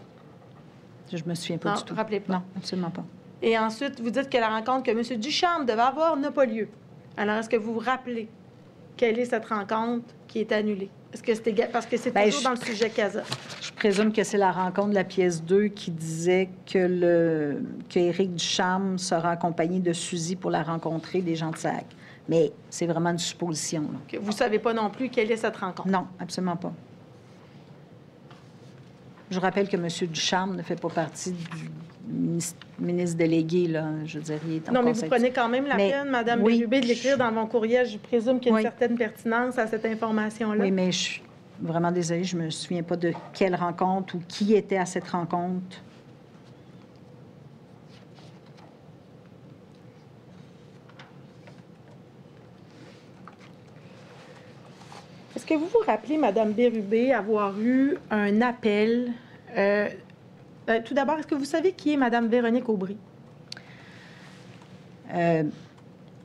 Je ne me souviens pas du tout. Non, rappelez pas. Non, absolument pas. Et ensuite, vous dites que la rencontre que M. Ducharme devait avoir n'a pas lieu. Alors, est-ce que vous vous rappelez quelle est cette rencontre qui est annulée? Est-ce que c'était... Parce que c'est toujours dans le sujet CASA. Je présume que c'est la rencontre de la pièce 2 qui disait que Éric Ducharme sera accompagné de Suzy pour la rencontrer des gens de SAAC. Mais c'est vraiment une supposition. Là. Okay. Vous ne savez pas non plus quelle est cette rencontre? Non, absolument pas. Je rappelle que M. Ducharme ne fait pas partie du ministre délégué. Là. Je veux dire, il est en Non, mais conseil. vous prenez quand même la peine, Mme Bérubé, de l'écrire dans mon courriel. Je présume qu'il y a une certaine pertinence à cette information-là. Oui, mais je suis vraiment désolée, je ne me souviens pas de quelle rencontre ou qui était à cette rencontre. Est-ce que vous vous rappelez, Mme Bérubé, avoir eu un appel? Tout d'abord, est-ce que vous savez qui est Mme Véronique Aubry?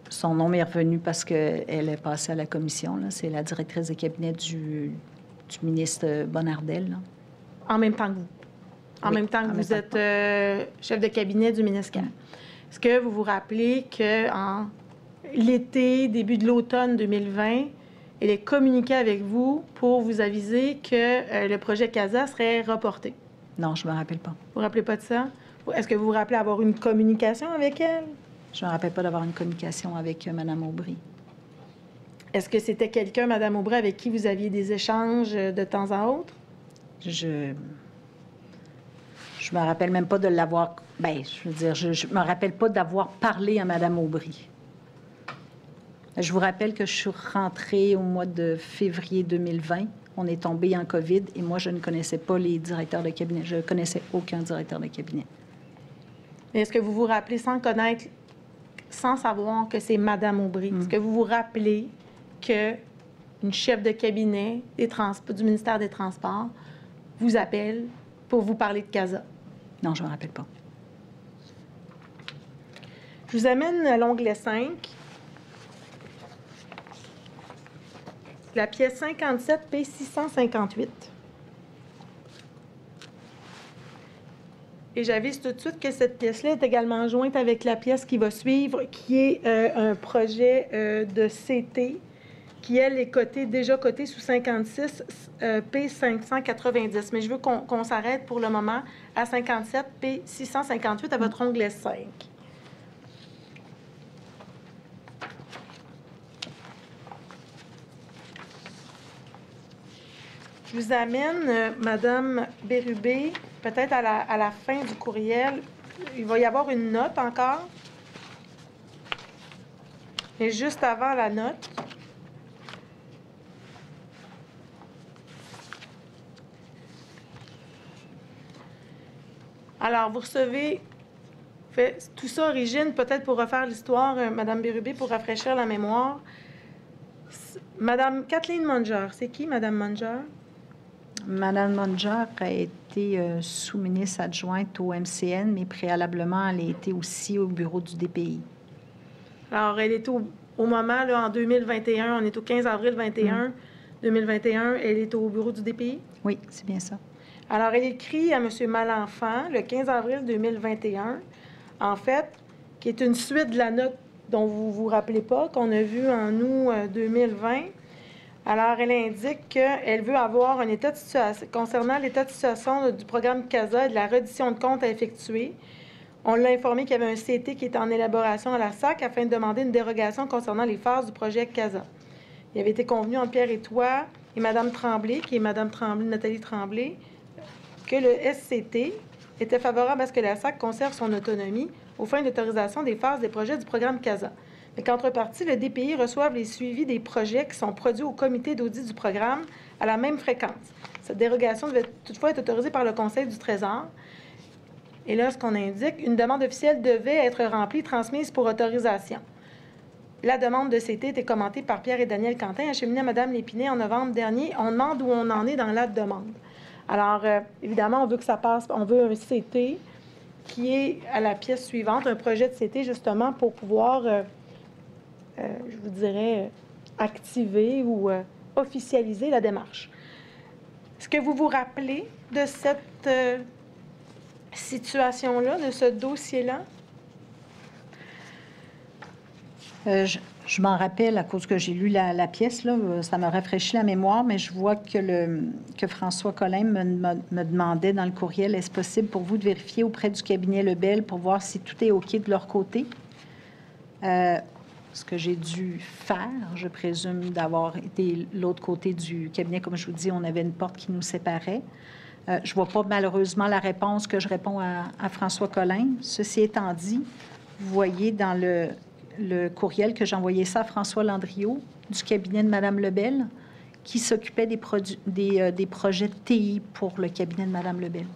Son nom m'est revenu parce qu'elle est passée à la commission. C'est la directrice de cabinet du ministre Bonnardel. Là. En même temps que vous? En même temps que vous êtes chef de cabinet du ministre. Est-ce que vous vous rappelez qu'en l'été, début de l'automne 2020, elle est communiquée avec vous pour vous aviser que le projet CASA serait reporté? Non, je ne me rappelle pas. Vous ne vous rappelez pas de ça? Est-ce que vous vous rappelez avoir une communication avec elle? Je ne me rappelle pas d'avoir une communication avec Mme Aubry. Est-ce que c'était quelqu'un, Mme Aubry, avec qui vous aviez des échanges de temps à autre? Je me rappelle même pas de l'avoir... Bien, je veux dire, je me rappelle pas d'avoir parlé à Mme Aubry. Je vous rappelle que je suis rentrée au mois de février 2020. On est tombé en COVID et moi, je ne connaissais pas les directeurs de cabinet. Je ne connaissais aucun directeur de cabinet. Mais est-ce que vous vous rappelez, sans connaître, sans savoir que c'est Mme Aubry, est-ce que vous vous rappelez qu'une chef de cabinet du ministère des Transports vous appelle pour vous parler de CASA? Non, je ne me rappelle pas. Je vous amène à l'onglet 5. La pièce 57, P658. Et j'avise tout de suite que cette pièce-là est également jointe avec la pièce qui va suivre, qui est un projet de CT, qui, elle, est déjà cotée sous 56 P590. Mais je veux qu'on s'arrête pour le moment à 57 P658 à votre onglet 5. Je vous amène, Madame Bérubé, peut-être à la fin du courriel. Il va y avoir une note encore. Et juste avant la note, alors, vous recevez... Tout ça origine, peut-être pour refaire l'histoire, Madame Bérubé, pour rafraîchir la mémoire. Madame Kathleen Munger, c'est qui, Madame Munger? Madame Munger a été sous-ministre adjointe au MCN, mais préalablement, elle a été aussi au bureau du DPI. Alors, elle est au moment, là, en 2021, on est au 15 avril 2021, elle est au bureau du DPI? Oui, c'est bien ça. Alors, elle écrit à M. Malenfant, le 15 avril 2021, en fait, qui est une suite de la note dont vous ne vous rappelez pas, qu'on a vue en août 2020. Alors, elle indique qu'elle veut avoir un état de situation concernant l'état de situation du programme CASA et de la reddition de comptes à effectuer. On l'a informé qu'il y avait un CT qui était en élaboration à la SAC afin de demander une dérogation concernant les phases du projet CASA. Il avait été convenu entre Pierre et toi et Mme Tremblay, qui est Mme Tremblay, Nathalie Tremblay, que le SCT était favorable à ce que la SAC conserve son autonomie aux fins d'autorisation des phases des projets du programme CASA. Mais qu'entrepartie, le DPI reçoive les suivis des projets qui sont produits au comité d'audit du programme à la même fréquence. Cette dérogation devait toutefois être autorisée par le Conseil du Trésor. Et là, ce qu'on indique, une demande officielle devait être remplie, transmise pour autorisation. La demande de CT était commentée par Pierre et Daniel Quentin, acheminée à Mme Lépinay en novembre dernier. On demande où on en est dans la demande. Alors, évidemment, on veut que ça passe. On veut un CT qui est à la pièce suivante, un projet de CT, justement, pour pouvoir, je vous dirais, activer ou officialiser la démarche. Est-ce que vous vous rappelez de cette situation-là, de ce dossier-là? Je m'en rappelle à cause que j'ai lu la pièce, là, ça m'a rafraîchi la mémoire, mais je vois que François Collin me demandait dans le courriel, est-ce possible pour vous de vérifier auprès du cabinet Lebel pour voir si tout est OK de leur côté? Ce que j'ai dû faire, je présume d'avoir été l'autre côté du cabinet. Comme je vous dis, on avait une porte qui nous séparait. Je ne vois pas malheureusement la réponse que je réponds à François Collin. Ceci étant dit, vous voyez dans le courriel que j'ai envoyé ça à François Landriot du cabinet de Mme Lebel, qui s'occupait des projets de TI pour le cabinet de Mme Lebel.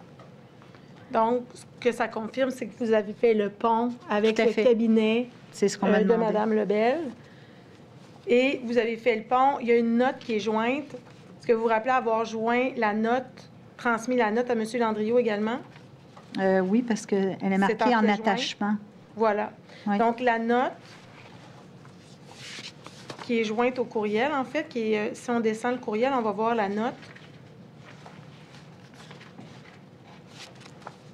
Donc, ce que ça confirme, c'est que vous avez fait le pont avec le cabinet de Mme Lebel. Et vous avez fait le pont. Il y a une note qui est jointe. Est-ce que vous vous rappelez avoir joint la note, transmis la note à M. Landriot également? Oui, parce qu'elle est marquée en attachement. Voilà. Oui. Donc, la note qui est jointe au courriel, en fait, si on descend le courriel, on va voir la note.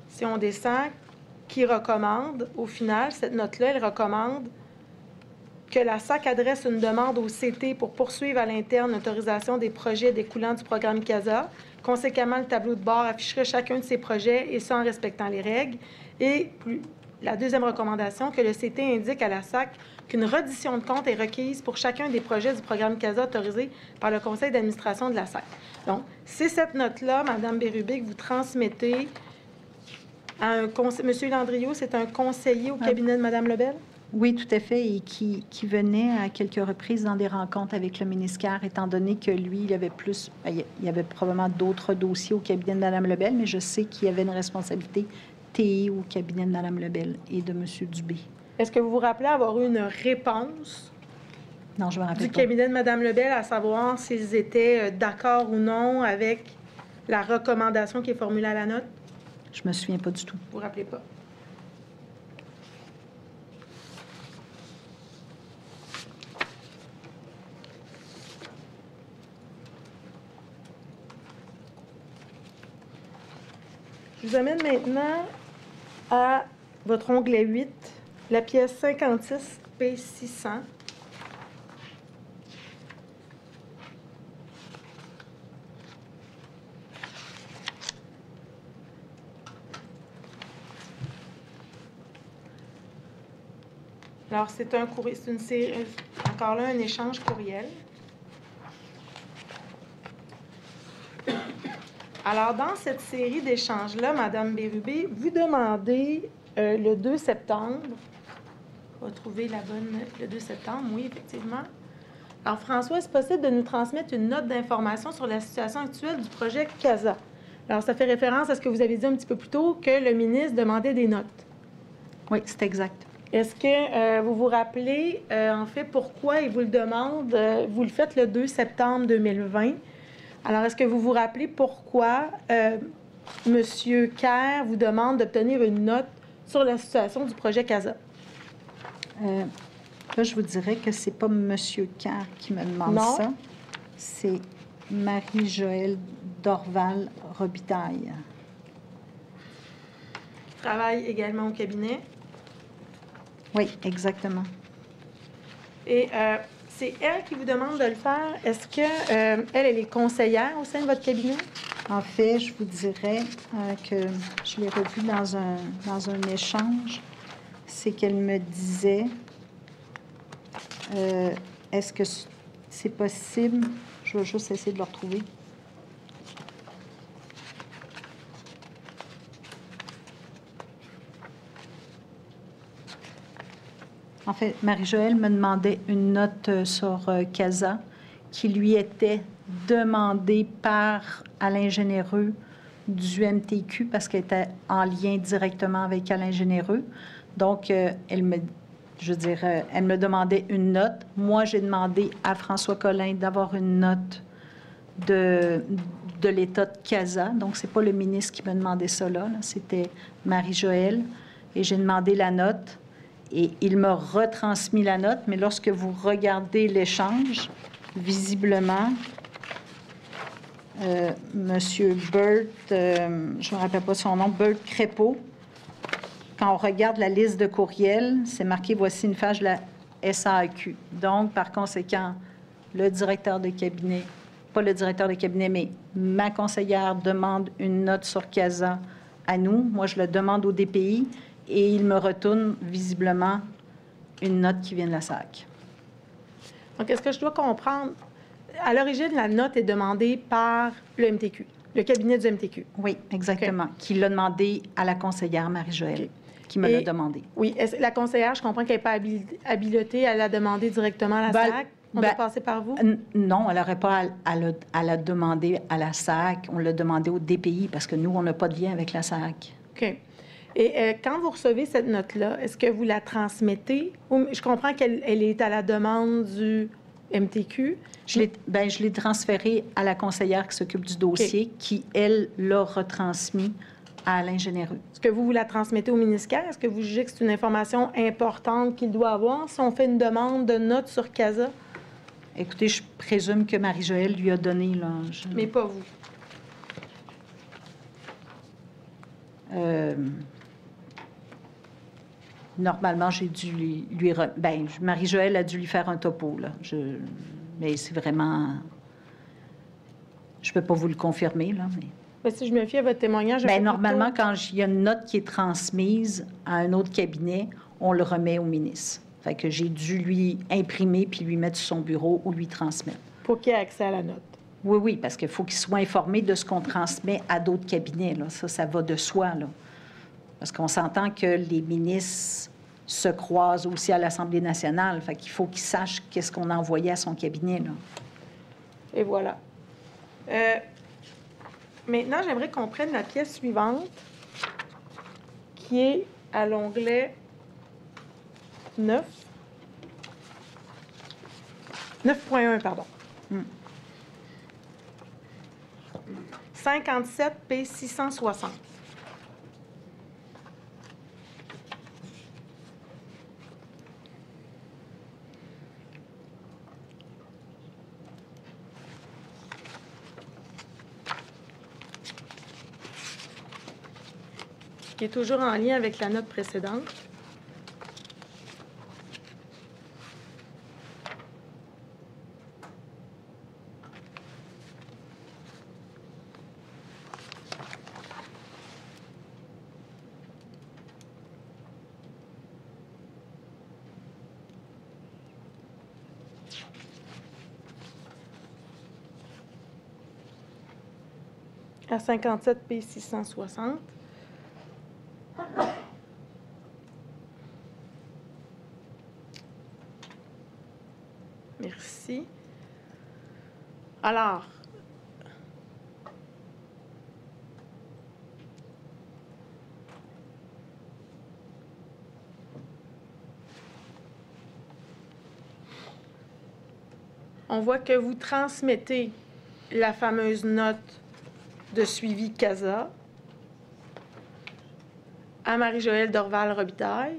Si on descend, qui recommande, au final, cette note-là, elle recommande que la SAC adresse une demande au CT pour poursuivre à l'interne l'autorisation des projets découlant du programme CASA. Conséquemment, le tableau de bord afficherait chacun de ces projets, et ça en respectant les règles. Et la deuxième recommandation, que le CT indique à la SAC qu'une reddition de compte est requise pour chacun des projets du programme CASA autorisé par le conseil d'administration de la SAC. Donc, c'est cette note-là, Mme Bérubé, que vous transmettez à un conseiller. M. Landriot, c'est un conseiller au cabinet de Mme Lebel? Oui, tout à fait, et qui venait à quelques reprises dans des rencontres avec le ministre Kerr, étant donné que lui, il avait plus... il y avait probablement d'autres dossiers au cabinet de Mme Lebel, mais je sais qu'il y avait une responsabilité TI au cabinet de Mme Lebel et de M. Dubé. Est-ce que vous vous rappelez avoir eu une réponse Non, je me rappelle du pas. cabinet de Mme Lebel à savoir s'ils étaient d'accord ou non avec la recommandation qui est formulée à la note? Je me souviens pas du tout. Vous vous rappelez pas? Je vous amène maintenant à votre onglet 8, la pièce 56, P600. Alors, c'est un courrier, c'est une série, encore là, un échange courriel. Alors, dans cette série d'échanges-là, Mme Bérubé, vous demandez le 2 septembre, on va trouver la bonne, le 2 septembre, oui, effectivement. Alors, François, est-ce possible de nous transmettre une note d'information sur la situation actuelle du projet CASA? Alors, ça fait référence à ce que vous avez dit un petit peu plus tôt, que le ministre demandait des notes. Oui, c'est exact. Est-ce que vous vous rappelez, en fait, pourquoi il vous le demande? Vous le faites le 2 septembre 2020. Alors, est-ce que vous vous rappelez pourquoi M. Kerr vous demande d'obtenir une note sur la situation du projet CASA? Là, je vous dirais que c'est pas M. Kerr qui me demande Non. ça. C'est Marie-Joëlle Dorval-Robitaille. Qui travaille également au cabinet. Oui, exactement. Et c'est elle qui vous demande de le faire. Est-ce que elle est conseillère au sein de votre cabinet? En fait, je vous dirais que je l'ai revu dans un échange. C'est qu'elle me disait, est-ce que c'est possible? Je vais juste essayer de le retrouver. En fait, Marie-Joëlle me demandait une note sur CASA qui lui était demandée par Alain Généreux du MTQ parce qu'elle était en lien directement avec Alain Généreux. Donc, elle me demandait une note. Moi, j'ai demandé à François Collin d'avoir une note de l'État de CASA. Donc, c'est pas le ministre qui me demandait ça là. C'était Marie-Joëlle. Et j'ai demandé la note. Et il m'a retransmis la note, mais lorsque vous regardez l'échange, visiblement, Monsieur Bert, je ne me rappelle pas son nom, Bert Crépeau, quand on regarde la liste de courriels, c'est marqué « Voici une page de la SAQ ». Donc, par conséquent, le directeur de cabinet, pas le directeur de cabinet, mais ma conseillère demande une note sur CASA à nous. Moi, je le demande au DPI. Et il me retourne visiblement une note qui vient de la SAC. Donc, est-ce que je dois comprendre? À l'origine, la note est demandée par le MTQ, le cabinet du MTQ. Oui, exactement. Okay. Qui l'a demandé à la conseillère Marie-Joëlle, qui me l'a demandé. Oui. La conseillère, je comprends qu'elle n'est pas habilitée à la demander directement à la SAC. On doit passer par vous? Non, elle n'aurait pas à la demander à la SAC. On l'a demandé au DPI parce que nous, on n'a pas de lien avec la SAC. OK. Et quand vous recevez cette note-là, est-ce que vous la transmettez? Je comprends qu'elle est à la demande du MTQ. Je l'ai transférée à la conseillère qui s'occupe du dossier, qui, elle, l'a retransmis à Alain Généreux. Est-ce que vous la transmettez au ministère? Est-ce que vous jugez que c'est une information importante qu'il doit avoir si on fait une demande de note sur CASA? Écoutez, je présume que Marie-Joëlle lui a donné... Là, Mais pas vous. Normalement, j'ai dû lui Marie-Joëlle a dû lui faire un topo, là. Mais c'est vraiment... Je ne peux pas vous le confirmer, là, mais... Mais si je me fie à votre témoignage... normalement, quand il y a une note qui est transmise à un autre cabinet, on le remet au ministre. Fait que j'ai dû lui imprimer puis lui mettre sur son bureau ou lui transmettre. Pour qu'il ait accès à la note. Oui, parce qu'il faut qu'il soit informé de ce qu'on transmet à d'autres cabinets, là. Ça va de soi, là. Parce qu'on s'entend que les ministres se croisent aussi à l'Assemblée nationale. Fait qu'il faut qu'il sache qu'est-ce qu'on a envoyé à son cabinet, là. Et voilà. Maintenant, j'aimerais qu'on prenne la pièce suivante, qui est à l'onglet 9. 9.1, pardon. 57 P 660. Qui est toujours en lien avec la note précédente. À 57 P 660. Merci. Alors, on voit que vous transmettez la fameuse note de suivi CASA à Marie-Joëlle Dorval-Robitaille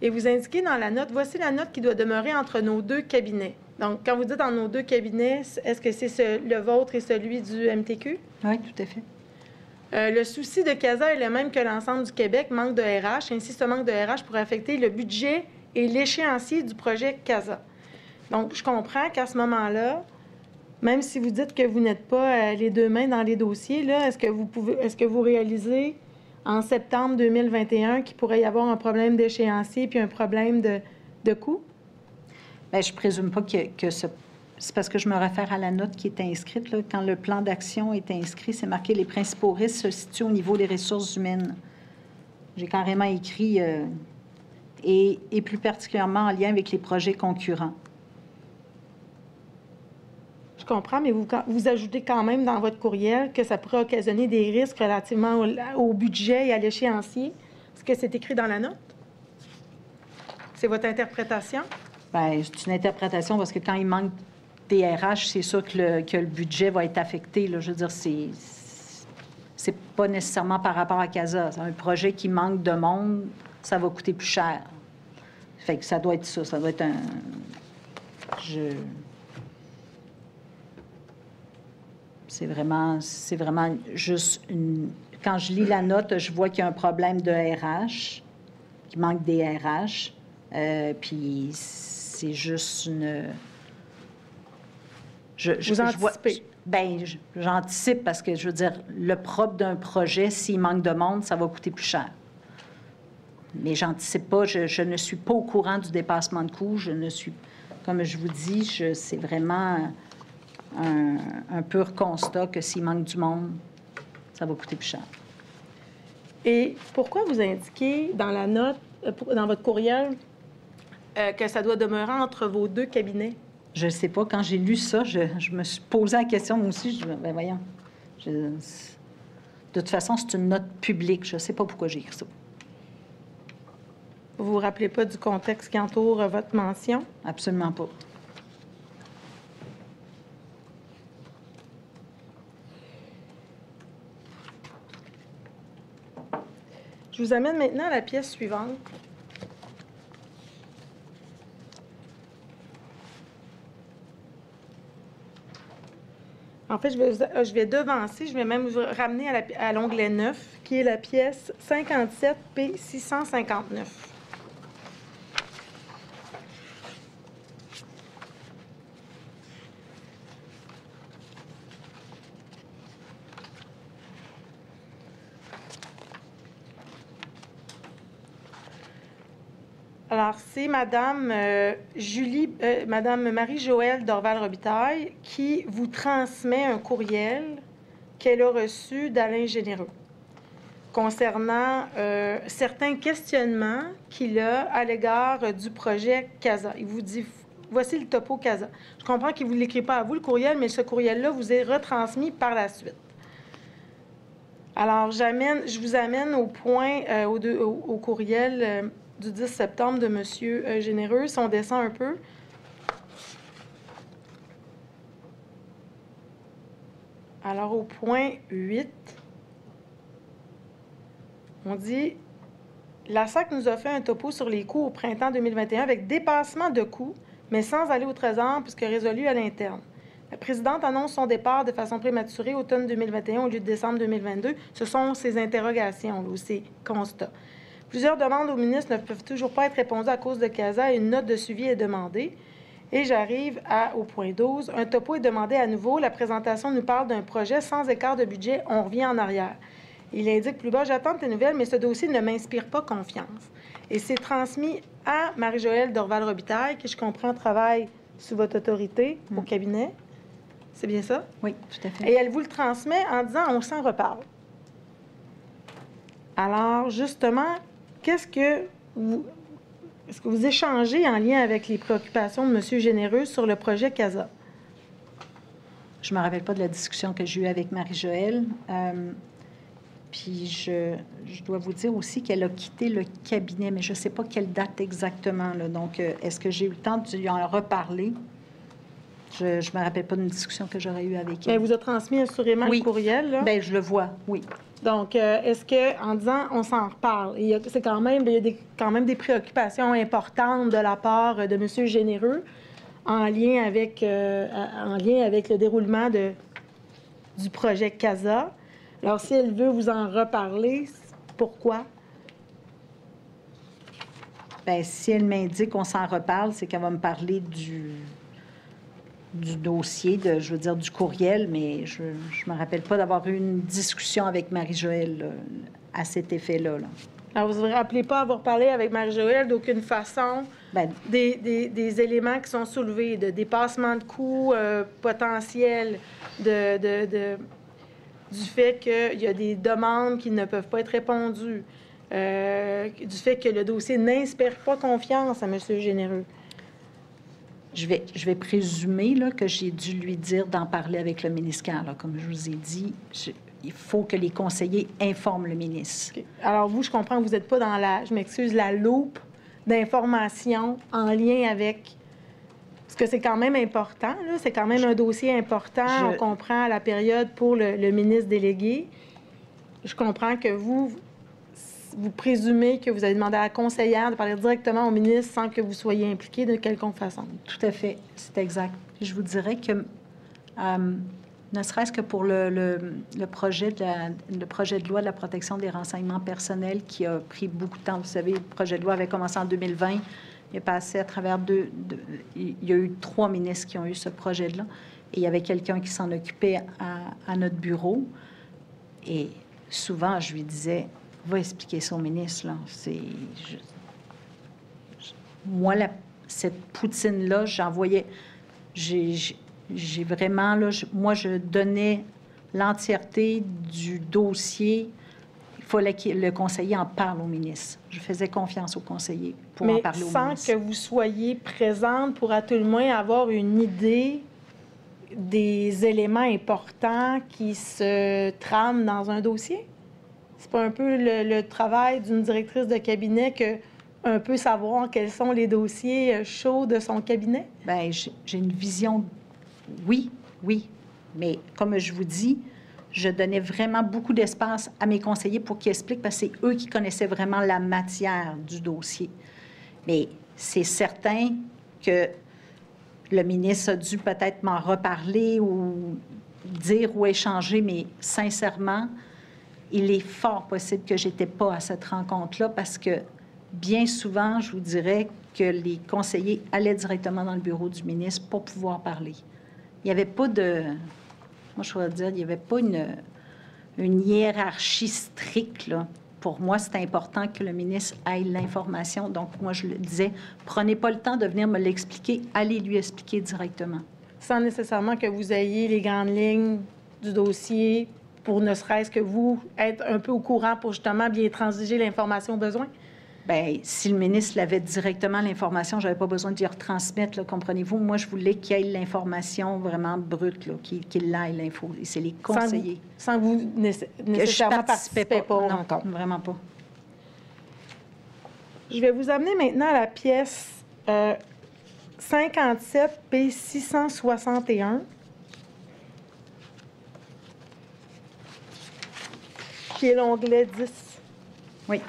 et vous indiquez dans la note, voici la note qui doit demeurer entre nos deux cabinets. Donc, quand vous dites dans nos deux cabinets, est-ce que c'est le vôtre et celui du MTQ? Oui, tout à fait. Le souci de CASA est le même que l'ensemble du Québec, manque de RH. Ainsi, ce manque de RH pourrait affecter le budget et l'échéancier du projet CASA. Donc, je comprends qu'à ce moment-là, même si vous dites que vous n'êtes pas les deux mains dans les dossiers, là, est-ce que vous réalisez en septembre 2021 qu'il pourrait y avoir un problème d'échéancier puis un problème de coût? Bien, je ne présume pas que c'est parce que je me réfère à la note qui est inscrite. Là. Quand le plan d'action est inscrit, c'est marqué « Les principaux risques se situent au niveau des ressources humaines ». J'ai carrément écrit et plus particulièrement en lien avec les projets concurrents. Je comprends, mais vous ajoutez quand même dans votre courriel que ça pourrait occasionner des risques relativement au budget et à l'échéancier. Est-ce que c'est écrit dans la note? C'est votre interprétation? Bien, c'est une interprétation parce que quand il manque des RH, c'est sûr que le budget va être affecté. Là. Je veux dire, c'est pas nécessairement par rapport à CASA. C'est un projet qui manque de monde, ça va coûter plus cher. Fait que ça doit être ça. Ça doit être un... C'est vraiment juste une... Quand je lis la note, je vois qu'il y a un problème de RH, qu'il manque des RH, puis c'est juste une... Vous anticipez? Bien, j'anticipe parce que, je veux dire, le propre d'un projet, s'il manque de monde, ça va coûter plus cher. Mais j'anticipe pas, je ne suis pas au courant du dépassement de coûts, je ne suis... Comme je vous dis, c'est vraiment... Un pur constat que s'il manque du monde, ça va coûter plus cher. Et pourquoi vous indiquez dans la note, dans votre courriel, que ça doit demeurer entre vos deux cabinets? Je ne sais pas. Quand j'ai lu ça, je me suis posé la question, moi aussi. Ben voyons. De toute façon, c'est une note publique. Je ne sais pas pourquoi j'ai écrit ça. Vous ne vous rappelez pas du contexte qui entoure votre mention? Absolument pas. Je vous amène maintenant à la pièce suivante. En fait, je vais devancer, je vais même vous ramener à l'onglet 9, qui est la pièce 57 P 659. Alors, c'est Madame Madame Marie-Joëlle Dorval-Robitaille qui vous transmet un courriel qu'elle a reçu d'Alain Généreux. concernant certains questionnements qu'il a à l'égard du projet CASA. Il vous dit, voici le topo CASA. Je comprends qu'il ne vous l'écrit pas à vous, le courriel, mais ce courriel-là vous est retransmis par la suite. Alors, je vous amène au point, au courriel du 10 septembre de M. Généreux. Si on descend un peu. Alors, au point 8, on dit « La SAC nous a fait un topo sur les coûts au printemps 2021 avec dépassement de coûts, mais sans aller au Trésor puisque résolu à l'interne. La présidente annonce son départ de façon prématurée automne 2021 au lieu de décembre 2022. Ce sont ces interrogations ou ces constats. Plusieurs demandes au ministre ne peuvent toujours pas être répondues à cause de CASA et une note de suivi est demandée. Et j'arrive au point 12. Un topo est demandé à nouveau. La présentation nous parle d'un projet sans écart de budget. On revient en arrière. Il indique plus bas, j'attends tes nouvelles, mais ce dossier ne m'inspire pas confiance. Et c'est transmis à Marie-Joëlle Dorval-Robitaille, qui, je comprends, travaille sous votre autorité au cabinet. C'est bien ça? Oui, tout à fait. Et elle vous le transmet en disant, on s'en reparle. Alors, justement, est-ce que vous échangez en lien avec les préoccupations de M. Généreux sur le projet CASA? Je ne me rappelle pas de la discussion que j'ai eue avec Marie-Joëlle. Puis je dois vous dire aussi qu'elle a quitté le cabinet, mais je ne sais pas quelle date exactement, là. Donc, est-ce que j'ai eu le temps de lui en reparler? Je ne me rappelle pas d'une discussion que j'aurais eue avec elle. Elle vous a transmis assurément le courriel, là? Bien, je le vois, oui. Donc, est-ce qu'en disant on s'en reparle, il y a quand même des préoccupations importantes de la part de M. Généreux en lien avec le déroulement du projet CASA. Alors, si elle veut vous en reparler, pourquoi? Bien, si elle m'indique qu'on s'en reparle, c'est qu'elle va me parler du dossier, je veux dire, du courriel, mais je ne me rappelle pas d'avoir eu une discussion avec Marie-Joëlle à cet effet-là. Là. Alors, vous ne vous rappelez pas avoir parlé avec Marie-Joëlle d'aucune façon des éléments qui sont soulevés, de dépassement de coûts potentiels, du fait qu'il y a des demandes qui ne peuvent pas être répondues, du fait que le dossier n'inspire pas confiance à M. Généreux. Je vais présumer là, que j'ai dû lui dire d'en parler avec le ministère. Là. Comme je vous ai dit, il faut que les conseillers informent le ministre. Okay. Alors, vous, je comprends que vous n'êtes pas dans la loupe d'informations en lien avec... Parce que c'est quand même important, là. C'est quand même un dossier important. On comprend la période pour le ministre délégué. Je comprends que vous présumez que vous avez demandé à la conseillère de parler directement au ministre sans que vous soyez impliqué de quelconque façon. Tout à fait, c'est exact. Je vous dirais que, ne serait-ce que pour le projet de loi de la protection des renseignements personnels qui a pris beaucoup de temps. Vous savez, le projet de loi avait commencé en 2020. Il est passé à travers il y a eu 3 ministres qui ont eu ce projet-là. Et il y avait quelqu'un qui s'en occupait à notre bureau. Et souvent, je lui disais... va expliquer ça au ministre, là. Moi, cette poutine-là, j'envoyais... J'ai vraiment, là... Moi, je donnais l'entièreté du dossier. Il fallait que le conseiller en parle au ministre. Je faisais confiance au conseiller pour en parler au ministre. Mais sans que vous soyez présente pour, à tout le moins, avoir une idée des éléments importants qui se trament dans un dossier? C'est pas un peu le travail d'une directrice de cabinet que un peu savoir quels sont les dossiers chauds de son cabinet? Bien, j'ai une vision... Oui. Mais comme je vous dis, je donnais vraiment beaucoup d'espace à mes conseillers pour qu'ils expliquent, parce que c'est eux qui connaissaient vraiment la matière du dossier. Mais c'est certain que le ministre a dû peut-être m'en reparler ou dire ou échanger, mais sincèrement... il est fort possible que je n'étais pas à cette rencontre-là parce que bien souvent, je vous dirais que les conseillers allaient directement dans le bureau du ministre pour pouvoir parler. Il n'y avait pas de... Moi, je dois dire, il n'y avait pas une hiérarchie stricte, là. Pour moi, c'est important que le ministre ait l'information. Donc, moi, je le disais, prenez pas le temps de venir me l'expliquer, allez lui expliquer directement. Sans nécessairement que vous ayez les grandes lignes du dossier pour ne serait-ce que vous être un peu au courant pour justement bien transiger l'information au besoin? Bien, si le ministre l'avait directement, l'information, je n'avais pas besoin d'y retransmettre, là, comprenez-vous. Moi, je voulais qu'il y ait l'information vraiment brute, qu'il l'aille, l'info. Et c'est les conseillers. Sans que vous nécessairement participez pas aux non, rencontres. vraiment pas. Je vais vous amener maintenant à la pièce 57 P661. Qui est l'onglet 10. Oui.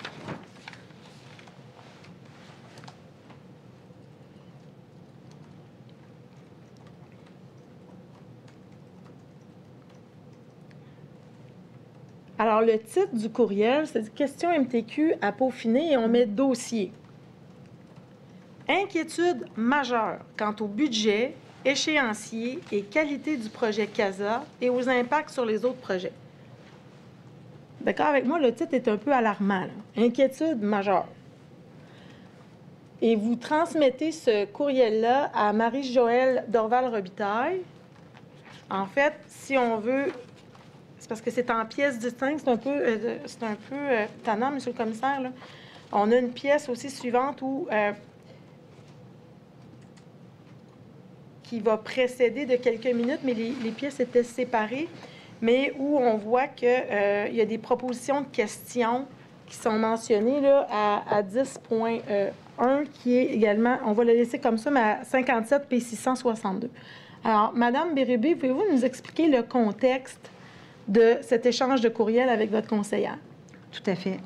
Alors, le titre du courriel, c'est « Question MTQ à peaufiner » et on met « Dossier ». Inquiétude majeure quant au budget, échéancier et qualité du projet CASA et aux impacts sur les autres projets. D'accord avec moi, le titre est un peu alarmant. Là. Inquiétude majeure. Et vous transmettez ce courriel-là à Marie-Joëlle Dorval-Robitaille. En fait, si on veut... C'est parce que c'est en pièces distinctes, c'est un peu tannant, monsieur le commissaire. Là. On a une pièce aussi suivante où... qui va précéder de quelques minutes, mais les pièces étaient séparées, mais où on voit qu'il y a des propositions de questions qui sont mentionnées là, à 10.1, qui est également, on va le laisser comme ça, mais à 57 P662. Alors, Madame Bérubé, pouvez-vous nous expliquer le contexte de cet échange de courriel avec votre conseillère? Tout à fait.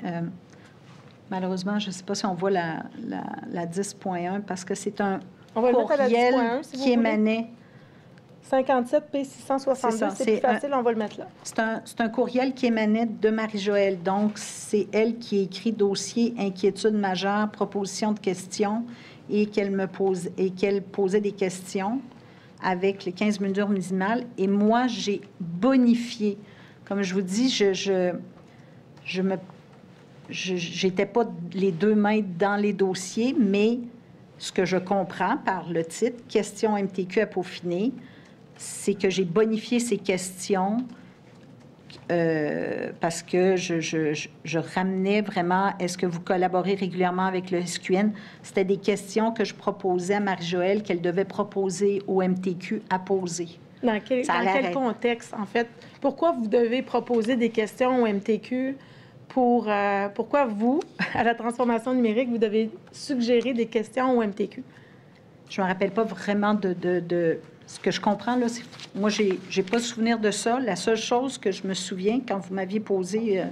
Malheureusement, je ne sais pas si on voit la 10.1 parce que c'est un courriel qui émanait. 57 P662, c'est plus facile, on va le mettre là. C'est un courriel qui émanait de Marie-Joëlle. Donc, c'est elle qui écrit dossier, inquiétude majeure, proposition de questions et qu'elle posait des questions avec les 15 mesures minimales. Et moi, j'ai bonifié. Comme je vous dis, j'étais pas les deux mains dans les dossiers, mais ce que je comprends par le titre, « Questions MTQ à peaufiner », c'est que j'ai bonifié ces questions parce que je ramenais vraiment, est-ce que vous collaborez régulièrement avec le SQN? C'était des questions que je proposais à Marie-Joëlle qu'elle devait proposer au MTQ à poser. Dans quel contexte, en fait? Pourquoi vous devez proposer des questions au MTQ? Pourquoi vous, à la transformation numérique, vous devez suggérer des questions au MTQ? Je ne me rappelle pas vraiment de ce que je comprends, là. Moi, je n'ai pas souvenir de ça. La seule chose que je me souviens, quand vous m'aviez posé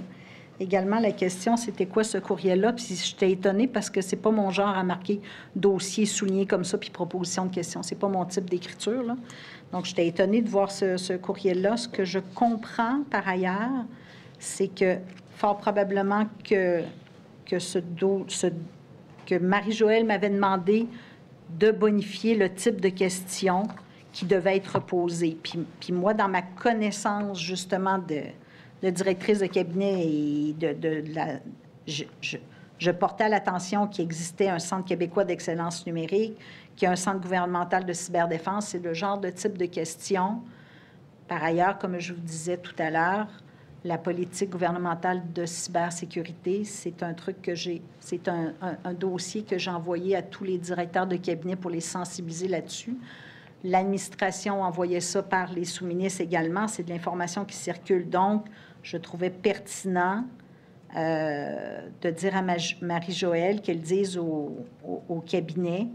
également la question, c'était quoi ce courriel-là? Puis j'étais étonnée parce que c'est pas mon genre à marquer dossier souligné comme ça, puis proposition de questions. C'est pas mon type d'écriture, là. Donc, j'étais étonnée de voir ce courriel-là. Ce que je comprends, par ailleurs, c'est que fort probablement que Marie-Joëlle m'avait demandé de bonifier le type de questions qui devaient être posées. Puis moi, dans ma connaissance, justement, de directrice de cabinet et je portais à l'attention qu'il existait un Centre québécois d'excellence numérique, qu'il y a un Centre gouvernemental de cyberdéfense. C'est le genre de type de questions. Par ailleurs, comme je vous disais tout à l'heure, la politique gouvernementale de cybersécurité, c'est un truc c'est un dossier que j'ai envoyé à tous les directeurs de cabinet pour les sensibiliser là-dessus. L'administration envoyait ça par les sous-ministres également. C'est de l'information qui circule. Donc, je trouvais pertinent de dire à Marie-Joëlle qu'elle dise au cabinet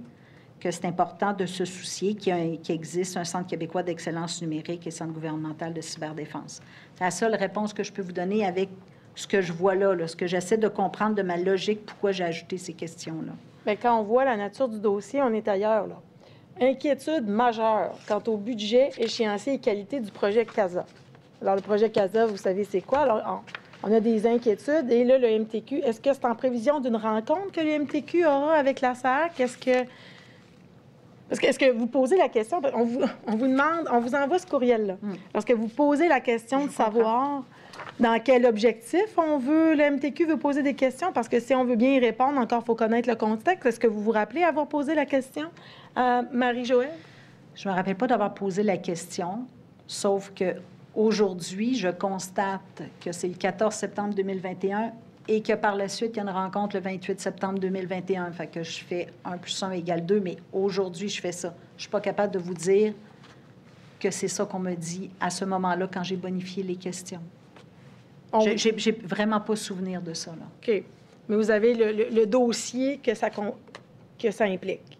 que c'est important de se soucier qu'il existe un Centre québécois d'excellence numérique et Centre gouvernemental de cyberdéfense. C'est la seule réponse que je peux vous donner avec ce que je vois là, ce que j'essaie de comprendre de ma logique, pourquoi j'ai ajouté ces questions-là. Bien, quand on voit la nature du dossier, on est ailleurs, là. Inquiétude majeure quant au budget, échéancier et qualité du projet CASA. Alors, le projet CASA, vous savez c'est quoi? Alors, on a des inquiétudes. Et là, le MTQ, est-ce que c'est en prévision d'une rencontre que le MTQ aura avec la SAC? Est-ce que vous posez la question, on vous demande, on vous envoie ce courriel-là. Parce que vous posez la question de savoir dans quel objectif le MTQ veut poser des questions, parce que si on veut bien y répondre, encore, il faut connaître le contexte. Est-ce que vous vous rappelez avoir posé la question à Marie-Joëlle? Je ne me rappelle pas d'avoir posé la question, sauf que Aujourd'hui, je constate que c'est le 14 septembre 2021 et que par la suite, il y a une rencontre le 28 septembre 2021. Fait que je fais 1 + 1 = 2, mais aujourd'hui, je fais ça. Je ne suis pas capable de vous dire que c'est ça qu'on me dit à ce moment-là quand j'ai bonifié les questions. J'ai vraiment pas souvenir de ça, là. OK. Mais vous avez le dossier que ça implique.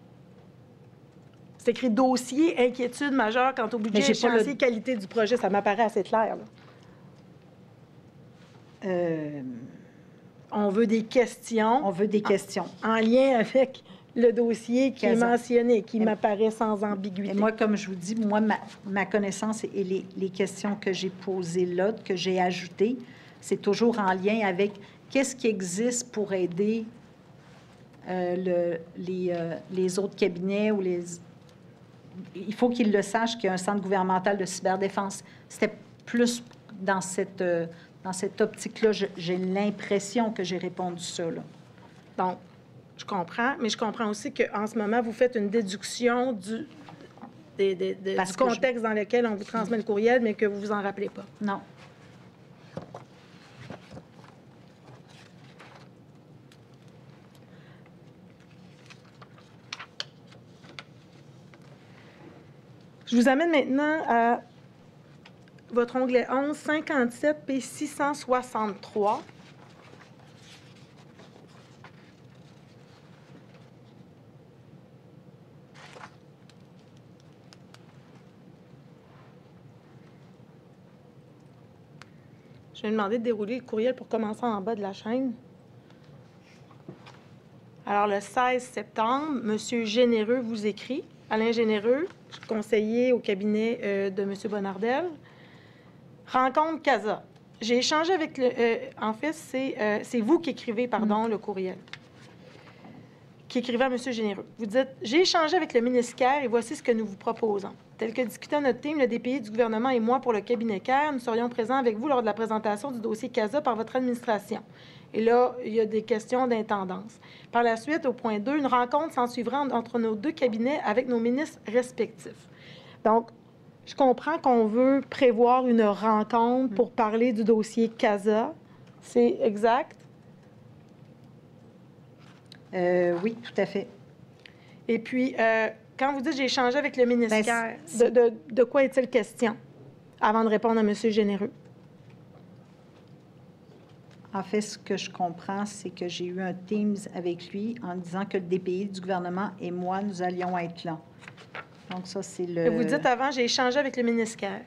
C'est écrit « Dossier, inquiétude majeure quant au budget, Mais j'ai pas échéancier, qualité du projet ». Ça m'apparaît assez clair, là. On veut des questions. On veut des questions. En lien avec le dossier qui est Casa. mentionné, qui m'apparaît sans ambiguïté. Et moi, comme je vous dis, moi, ma connaissance et les questions que j'ai posées là, que j'ai ajoutées, c'est toujours en lien avec qu'est-ce qui existe pour aider les autres cabinets ou les... Il faut qu'ils le sachent qu'il y a un centre gouvernemental de cyberdéfense. C'était plus dans cette optique-là. J'ai l'impression que j'ai répondu ça, là. Donc, je comprends, mais je comprends aussi qu'en ce moment, vous faites une déduction du contexte dans lequel on vous transmet le courriel, mais que vous vous en rappelez pas. Non. Je vous amène maintenant à votre onglet 11, 57 p 663. Je vais demander de dérouler le courriel pour commencer en bas de la chaîne. Alors, le 16 septembre, M. Généreux vous écrit. Alain Généreux, conseiller au cabinet de M. Bonnardel. Rencontre CASA. J'ai échangé avec le... en fait, c'est vous qui écrivez, le courriel. Qui écrivait à M. Généreux. Vous dites « J'ai échangé avec le ministère et voici ce que nous vous proposons. Tel que discuté à notre team, le DPI du gouvernement et moi pour le cabinet CAIR, nous serions présents avec vous lors de la présentation du dossier CASA par votre administration. » Et là, il y a des questions d'intendance. Par la suite, au point 2, une rencontre s'ensuivra entre nos deux cabinets avec nos ministres respectifs. Donc, je comprends qu'on veut prévoir une rencontre pour parler du dossier CASA. C'est exact? Oui, tout à fait. Et puis, quand vous dites « j'ai échangé avec le ministère Ben, », de quoi est-il question? Avant de répondre à M. Généreux. En fait, ce que je comprends, c'est que j'ai eu un Teams avec lui en disant que le DPI du gouvernement et moi, nous allions être là. Donc, ça, c'est le... Vous dites avant « j'ai échangé avec le ministère ».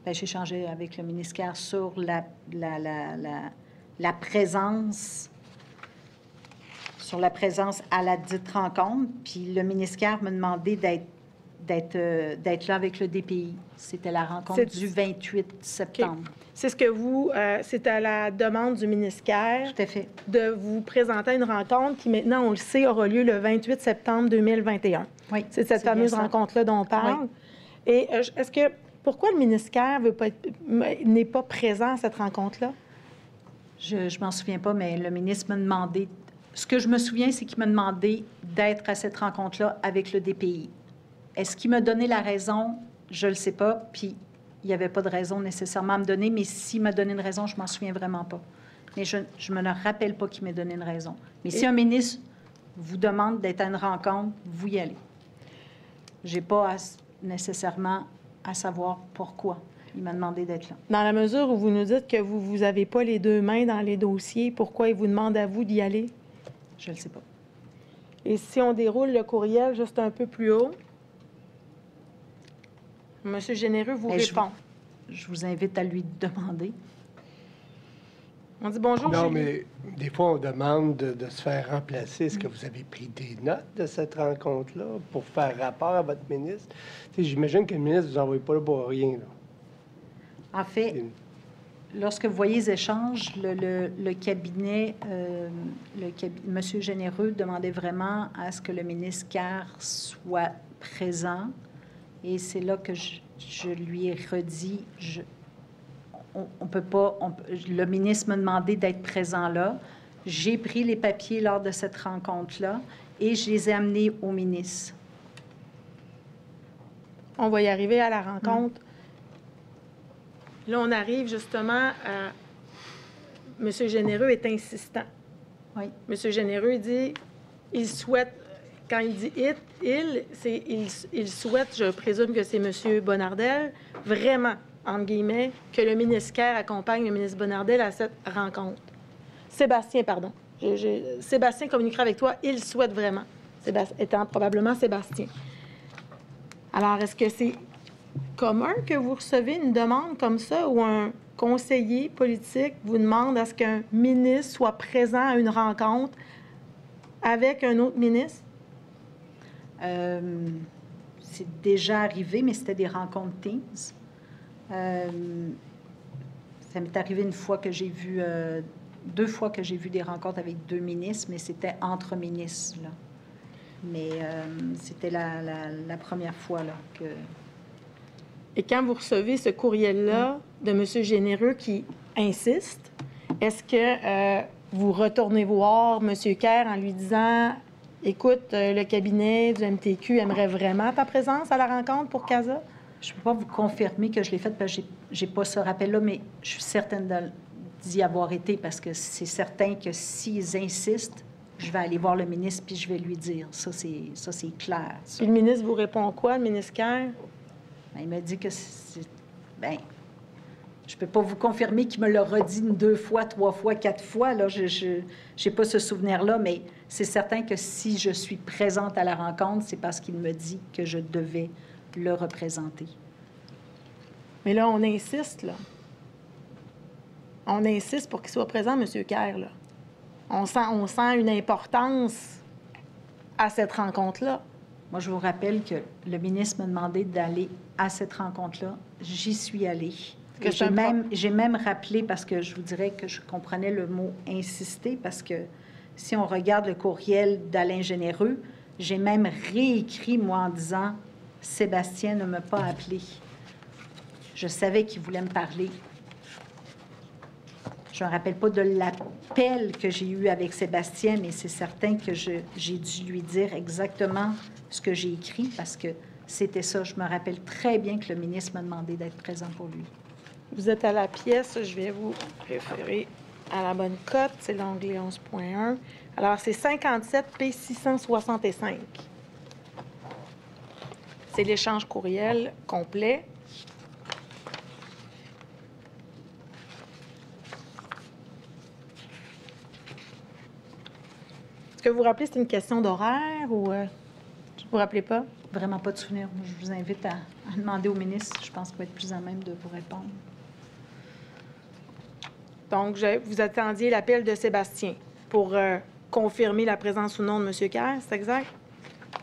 Bien, j'ai échangé avec le ministère sur la présence, sur la présence à la dite rencontre, puis le ministère m'a demandé d'être là avec le DPI. C'était la rencontre du 28 septembre. Okay. C'est ce que vous... c'est à la demande du ministère... Tout à fait. ...de vous présenter une rencontre qui, maintenant, on le sait, aura lieu le 28 septembre 2021. Oui. C'est cette fameuse rencontre-là dont on parle. Oui. Et est-ce que... Pourquoi le ministère n'est pas présent à cette rencontre-là? Je ne m'en souviens pas, mais le ministre m'a demandé... Ce que je me souviens, c'est qu'il m'a demandé d'être à cette rencontre-là avec le DPI. Est-ce qu'il m'a donné la raison? Je ne le sais pas, puis il n'y avait pas de raison nécessairement à me donner, mais s'il m'a donné une raison, je ne m'en souviens vraiment pas. Mais je ne me rappelle pas qu'il m'ait donné une raison. Mais si un ministre vous demande d'être à une rencontre, vous y allez. Je n'ai pas nécessairement à savoir pourquoi il m'a demandé d'être là. Dans la mesure où vous nous dites que vous n'avez pas les deux mains dans les dossiers, pourquoi il vous demande à vous d'y aller? Je ne le sais pas. Et si on déroule le courriel juste un peu plus haut, M. Généreux vous répond. Je vous invite à lui demander. On dit bonjour, Non, Julie. mais des fois, on demande de se faire remplacer. Est-ce que vous avez pris des notes de cette rencontre-là pour faire rapport à votre ministre? J'imagine que le ministre ne vous envoie pas là pour rien. Là. En fait, lorsque vous voyez les échanges, le cabinet, M. Généreux demandait vraiment à ce que le ministre Carr soit présent. Et c'est là que je lui ai redit, on peut pas... le ministre m'a demandé d'être présent là. J'ai pris les papiers lors de cette rencontre-là et je les ai amenés au ministre. On va y arriver à la rencontre. Là, on arrive justement à... M. Généreux est insistant. Oui. M. Généreux dit, il souhaite, quand il dit il souhaite, je présume que c'est M. Bonnardel, vraiment, entre guillemets, que le ministre Kerr accompagne le ministre Bonnardel à cette rencontre. Sébastien, pardon. Sébastien communiquera avec toi, il souhaite vraiment, étant probablement Sébastien. Alors, est-ce que c'est commun que vous recevez une demande comme ça ou un conseiller politique vous demande à ce qu'un ministre soit présent à une rencontre avec un autre ministre? C'est déjà arrivé, mais c'était des rencontres Teams. Ça m'est arrivé une fois que j'ai vu, 2 fois que j'ai vu des rencontres avec 2 ministres, mais c'était entre ministres, là. Mais c'était la première fois, là, que... Et quand vous recevez ce courriel-là de M. Généreux qui insiste, est-ce que vous retournez voir M. Kerr en lui disant « Écoute, le cabinet du MTQ aimerait vraiment ta présence à la rencontre pour CASA? » Je ne peux pas vous confirmer que je l'ai fait parce que je n'ai pas ce rappel-là, mais je suis certaine d'y avoir été parce que c'est certain que s'ils insistent, je vais aller voir le ministre puis je vais lui dire. Ça, c'est clair. Ça. Puis le ministre vous répond quoi, le ministre Kerr? Ben, il m'a dit que ben, je ne peux pas vous confirmer qu'il me l'a redit 2 fois, 3 fois, 4 fois. Là, je n'ai pas ce souvenir-là, mais c'est certain que si je suis présente à la rencontre, c'est parce qu'il me dit que je devais le représenter. Mais là, on insiste, là. On insiste pour qu'il soit présent, M. Kerr, là. On sent une importance à cette rencontre-là. Moi, je vous rappelle que le ministre m'a demandé d'aller à cette rencontre-là. J'y suis allée. J'ai même rappelé, parce que je vous dirais que je comprenais le mot « insister », parce que si on regarde le courriel d'Alain Généreux, j'ai même réécrit, moi, en disant « Sébastien ne m'a pas appelé. » Je savais qu'il voulait me parler. Je ne me rappelle pas de l'appel que j'ai eu avec Sébastien, mais c'est certain que j'ai dû lui dire exactement ce que j'ai écrit, parce que c'était ça. Je me rappelle très bien que le ministre m'a demandé d'être présent pour lui. Vous êtes à la pièce, je vais vous référer à la bonne cote, c'est l'onglet 11.1. Alors, c'est 57 P665. C'est l'échange courriel complet. Est-ce que vous vous rappelez, c'est une question d'horaire ou vous ne vous rappelez pas? Vraiment pas de souvenir. Je vous invite à demander au ministre. Je pense qu'il va être plus à même de vous répondre. Donc, vous attendiez l'appel de Sébastien pour confirmer la présence ou non de M. Kerr, c'est exact?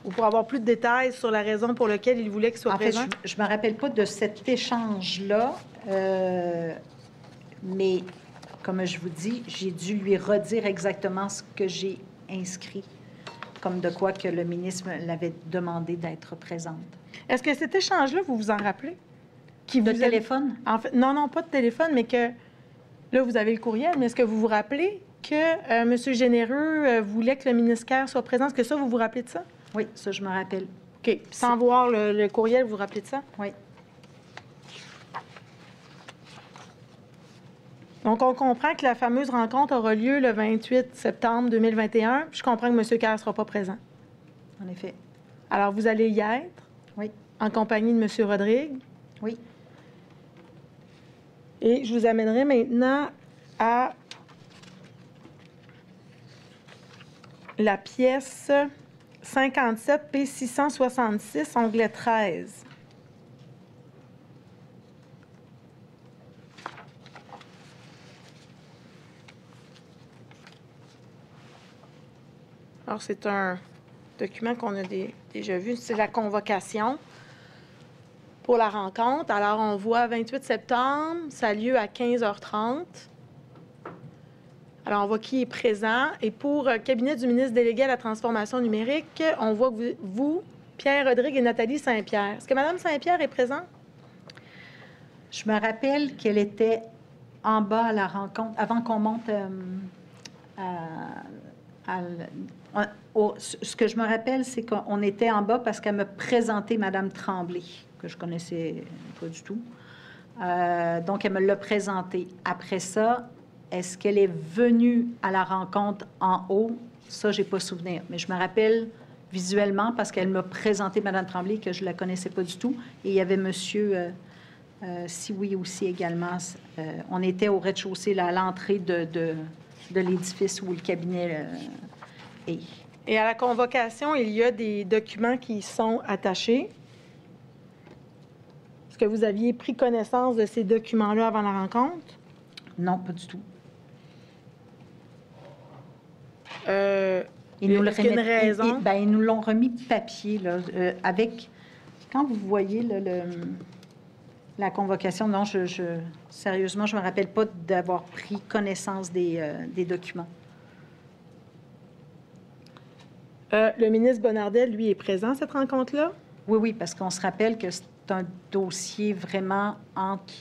Ou pour avoir plus de détails sur la raison pour laquelle il voulait qu'il soit présent? En fait, je ne me rappelle pas de cet échange-là, mais comme je vous dis, j'ai dû lui redire exactement ce que j'ai inscrit, comme de quoi que le ministre l'avait demandé d'être présente. Est-ce que cet échange-là, vous vous en rappelez? De téléphone? En fait, non, pas de téléphone, mais que là, vous avez le courriel, mais est-ce que vous vous rappelez que M. Généreux voulait que le ministre Kerr soit présent? Est-ce que ça, vous vous rappelez de ça? Oui, ça, je me rappelle. OK. Puis sans voir le courriel, vous vous rappelez de ça? Oui. Donc, on comprend que la fameuse rencontre aura lieu le 28 septembre 2021. Puis je comprends que M. Kerr ne sera pas présent. En effet. Alors, vous allez y être? Oui. En compagnie de M. Rodrigue? Oui. Et je vous amènerai maintenant à la pièce 57 P666, onglet 13. Alors, c'est un document qu'on a déjà vu. C'est la convocation pour la rencontre. Alors, on voit 28 septembre, ça a lieu à 15h30. Alors, on voit qui est présent. Et pour le cabinet du ministre délégué à la transformation numérique, on voit que vous, Pierre Rodrigue et Nathalie Saint-Pierre. Est-ce que Mme Saint-Pierre est présente? Je me rappelle qu'elle était en bas à la rencontre, avant qu'on monte ce que je me rappelle, c'est qu'on était en bas parce qu'elle me présentait Mme Tremblay que je connaissais pas du tout. Donc, elle me l'a présenté. Après ça, est-ce qu'elle est venue à la rencontre en haut? Ça, j'ai pas souvenir. Mais je me rappelle visuellement parce qu'elle m'a présenté Mme Tremblay, que je la connaissais pas du tout. Et il y avait Monsieur Sioui aussi également. On était au rez-de-chaussée, là, à l'entrée de l'édifice où le cabinet est. Et à la convocation, il y a des documents qui y sont attachés. Est-ce que vous aviez pris connaissance de ces documents-là avant la rencontre? Non, pas du tout. Ils nous ils nous l'ont remis papier, là, avec... Quand vous voyez là, la convocation, non, sérieusement, je ne me rappelle pas d'avoir pris connaissance des documents. Le ministre Bonnardel, lui, est présent à cette rencontre-là? Oui, oui, parce qu'on se rappelle que c'est un dossier vraiment entre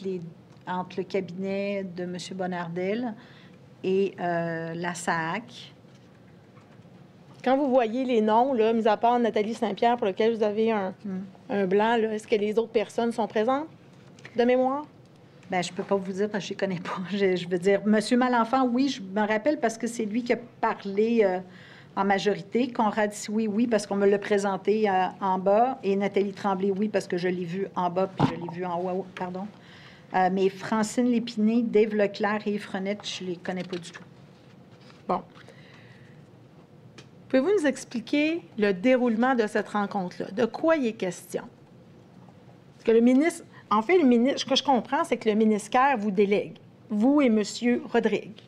le cabinet de M. Bonnardel et la SAAC. Quand vous voyez les noms, là, mis à part Nathalie Saint-Pierre, pour lequel vous avez un blanc, là, est-ce que les autres personnes sont présentes de mémoire? Bien, je ne peux pas vous dire parce que je ne connais pas. Je veux dire, M. Malenfant, oui, je me rappelle parce que c'est lui qui a parlé en majorité. Conrad Sioui, oui, parce qu'on me l'a présenté en bas. Et Nathalie Tremblay, oui, parce que je l'ai vu en bas puis je l'ai vu en haut, pardon. Mais Francine Lépiné, Dave Leclerc et Yves Frenette, je ne les connais pas du tout. Bon. Pouvez-vous nous expliquer le déroulement de cette rencontre-là? De quoi il est question? Parce que le ministre... En fait, le ministre, ce que je comprends, c'est que le ministre Kerr vous délègue, vous et M. Rodrigue,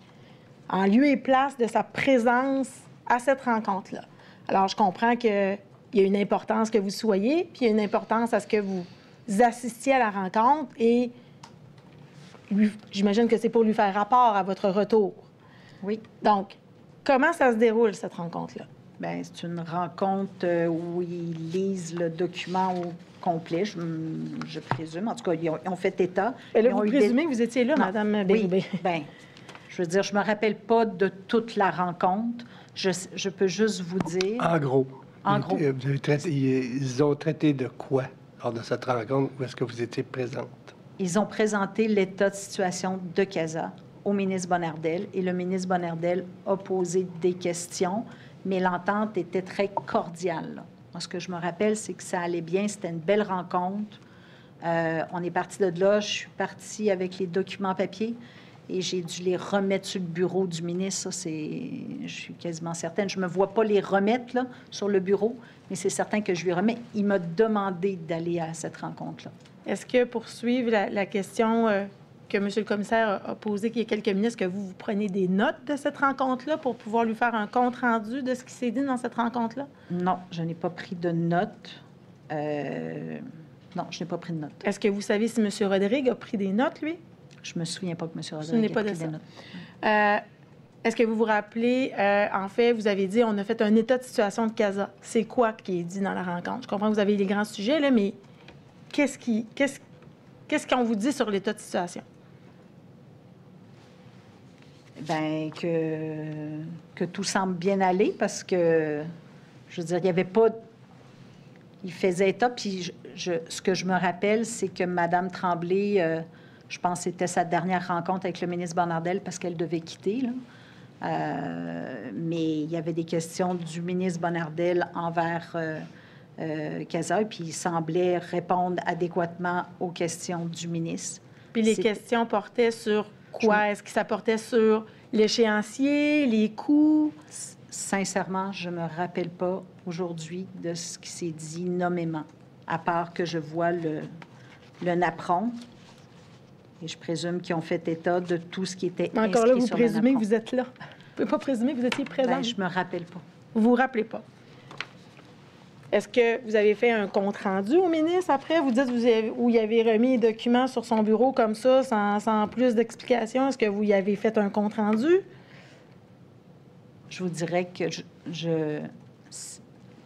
en lieu et place de sa présence à cette rencontre-là. Alors, je comprends qu'il y a une importance que vous soyez, puis il y a une importance à ce que vous assistiez à la rencontre, et j'imagine que c'est pour lui faire rapport à votre retour. Oui. Donc, comment ça se déroule, cette rencontre-là? Bien, c'est une rencontre où ils lisent le document au complet, je présume. En tout cas, ils ont fait état. Et là, vous présumez que vous étiez là, Mme Bérubé. Oui, bien, je veux dire, je ne me rappelle pas de toute la rencontre. Je peux juste vous dire... En gros. En gros. Ils ont traité de quoi lors de cette rencontre où est-ce que vous étiez présente? Ils ont présenté l'état de situation de CASA au ministre Bonnardel et le ministre Bonnardel a posé des questions, mais l'entente était très cordiale. Moi, ce que je me rappelle, c'est que ça allait bien, c'était une belle rencontre. On est parti de là, je suis partie avec les documents papier et j'ai dû les remettre sur le bureau du ministre. Ça, je suis quasiment certaine. Je ne me vois pas les remettre là, sur le bureau, mais c'est certain que je lui remets. Il m'a demandé d'aller à cette rencontre-là. Est-ce que, pour suivre la question que M. le commissaire a posée, qu'il y a quelques minutes, que vous prenez des notes de cette rencontre-là pour pouvoir lui faire un compte-rendu de ce qui s'est dit dans cette rencontre-là? Non, je n'ai pas pris de notes. Non, je n'ai pas pris de notes. Est-ce que vous savez si M. Rodrigue a pris des notes, lui? Je ne me souviens pas que M. Rodrigue ait pris des notes. Est-ce que vous vous rappelez, en fait, vous avez dit, on a fait un état de situation de CASA. C'est quoi qui est dit dans la rencontre? Je comprends que vous avez les grands sujets, là, mais qu'est-ce qu'on vous dit sur l'état de situation? Bien, que tout semble bien aller parce que, je veux dire, il n'y avait pas... Il faisait état, puis ce que je me rappelle, c'est que Mme Tremblay, je pense que c'était sa dernière rencontre avec le ministre Bonnardel parce qu'elle devait quitter, là. Mais il y avait des questions du ministre Bonnardel envers CASA, et puis il semblait répondre adéquatement aux questions du ministre. Puis les questions portaient sur quoi? Est-ce que ça portait sur l'échéancier, les coûts? Sincèrement, je ne me rappelle pas aujourd'hui de ce qui s'est dit nommément, à part que je vois le napperon. Et je présume qu'ils ont fait état de tout ce qui était inscrit sur le napperon. Encore là, vous présumez que vous êtes là. Vous ne pouvez pas présumer que vous étiez présent. Bien, je ne me rappelle pas. Vous ne vous rappelez pas. Est-ce que vous avez fait un compte-rendu au ministre après? Vous dites où il avait remis les documents sur son bureau comme ça, sans plus d'explications. Est-ce que vous y avez fait un compte-rendu? Je vous dirais que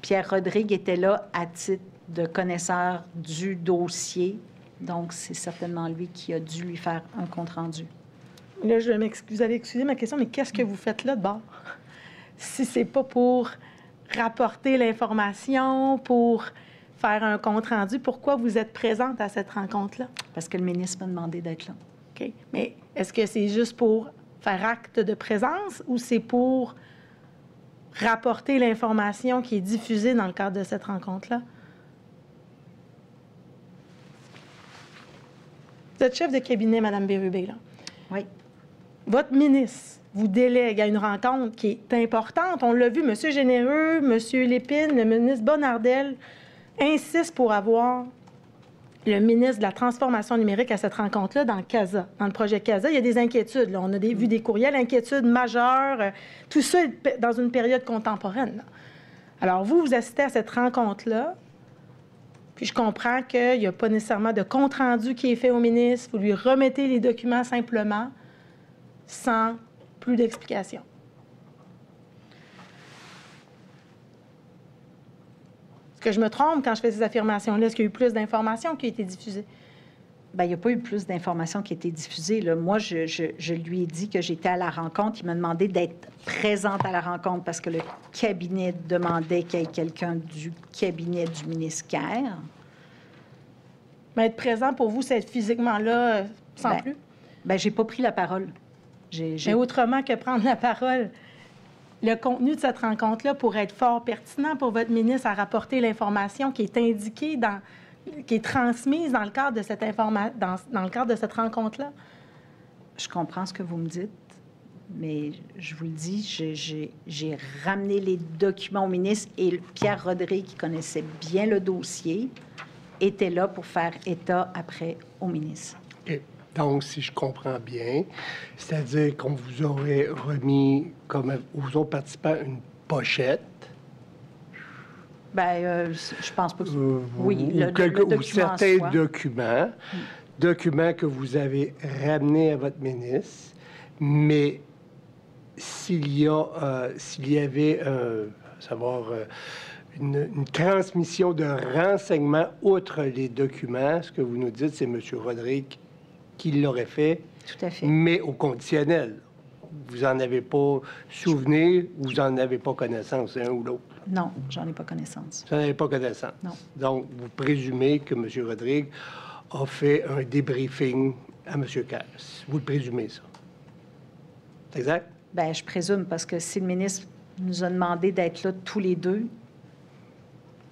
Pierre Rodrigue était là à titre de connaisseur du dossier. Donc, c'est certainement lui qui a dû lui faire un compte-rendu. Là, vous allez excuser ma question, mais qu'est-ce que vous faites là de bord? Si c'est pas pour rapporter l'information, pour faire un compte-rendu. Pourquoi vous êtes présente à cette rencontre-là? Parce que le ministre m'a demandé d'être là. OK. Mais est-ce que c'est juste pour faire acte de présence ou c'est pour rapporter l'information qui est diffusée dans le cadre de cette rencontre-là? Vous êtes chef de cabinet, Mme Bérubé, là. Oui. Votre ministre vous délègue à une rencontre qui est importante. On l'a vu, M. Généreux, M. Lépine, le ministre Bonnardel insistent pour avoir le ministre de la Transformation numérique à cette rencontre-là dans le CASA, dans le projet CASA. Il y a des inquiétudes. Là. On a vu des courriels, inquiétudes majeures, tout ça dans une période contemporaine. Là. Alors, vous assistez à cette rencontre-là, puis je comprends qu'il n'y a pas nécessairement de compte-rendu qui est fait au ministre. Vous lui remettez les documents simplement, sans plus d'explications. Est-ce que je me trompe quand je fais ces affirmations-là? Est-ce qu'il y a eu plus d'informations qui ont été diffusées? Bien, il n'y a pas eu plus d'informations qui ont été diffusées. Là. Moi, je lui ai dit que j'étais à la rencontre. Il m'a demandé d'être présente à la rencontre parce que le cabinet demandait qu'il y ait quelqu'un du cabinet du ministre Kerr. Mais être présent pour vous, c'est être physiquement là sans plus? Bien, je n'ai pas pris la parole. Mais autrement que prendre la parole, le contenu de cette rencontre-là pourrait être fort pertinent pour votre ministre à rapporter l'information qui est indiquée, qui est transmise dans le cadre de cette dans le cadre de cette rencontre-là. Je comprends ce que vous me dites, mais je vous le dis, j'ai ramené les documents au ministre et Pierre Rodrigue, qui connaissait bien le dossier, était là pour faire état après au ministre. OK. Donc, si je comprends bien, c'est-à-dire qu'on vous aurait remis, comme aux autres participants, une pochette. Bien, je pense pas que... oui, ou certains documents que vous avez ramenés à votre ministre, mais s'il y avait, une transmission de renseignements outre les documents, ce que vous nous dites, c'est M. Rodrigue qui l'aurait fait, tout à fait, mais au conditionnel. Vous n'en avez pas souvenir ou vous n'en avez pas connaissance, un ou l'autre? Non, j'en ai pas connaissance. Vous n'en avez pas connaissance? Non. Donc, vous présumez que M. Rodrigue a fait un débriefing à M. Kerr. Vous le présumez, ça? C'est exact? Bien, je présume, parce que si le ministre nous a demandé d'être là tous les deux,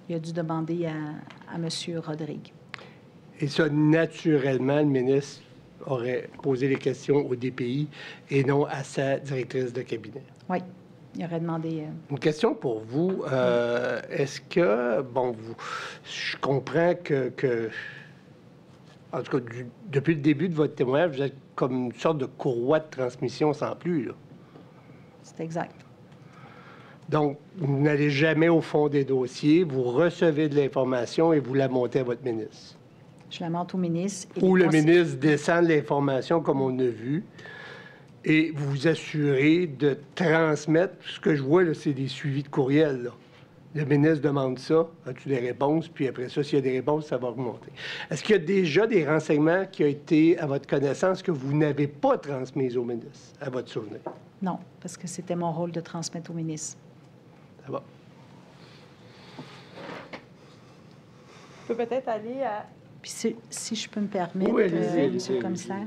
il a dû demander à M. Rodrigue. Et ça, naturellement, le ministre aurait posé les questions au DPI et non à sa directrice de cabinet. Oui, il aurait demandé... Une question pour vous. Est-ce que, je comprends que en tout cas, depuis le début de votre témoignage, vous êtes comme une sorte de courroie de transmission sans plus, là. C'est exact. Donc, vous n'allez jamais au fond des dossiers, vous recevez de l'information et vous la montez à votre ministre. Je la monte au ministre. Ou le ministre descend l'information, comme on a vu, et vous vous assurez de transmettre. Ce que je vois, là, c'est des suivis de courriel, là. Le ministre demande ça, as-tu des réponses? Puis après ça, s'il y a des réponses, ça va remonter. Est-ce qu'il y a déjà des renseignements qui ont été à votre connaissance que vous n'avez pas transmis au ministre, à votre souvenir? Non, parce que c'était mon rôle de transmettre au ministre. Ça va. Je peux peut-être aller à... Puis si je peux me permettre, Oui, allez-y, Monsieur le commissaire,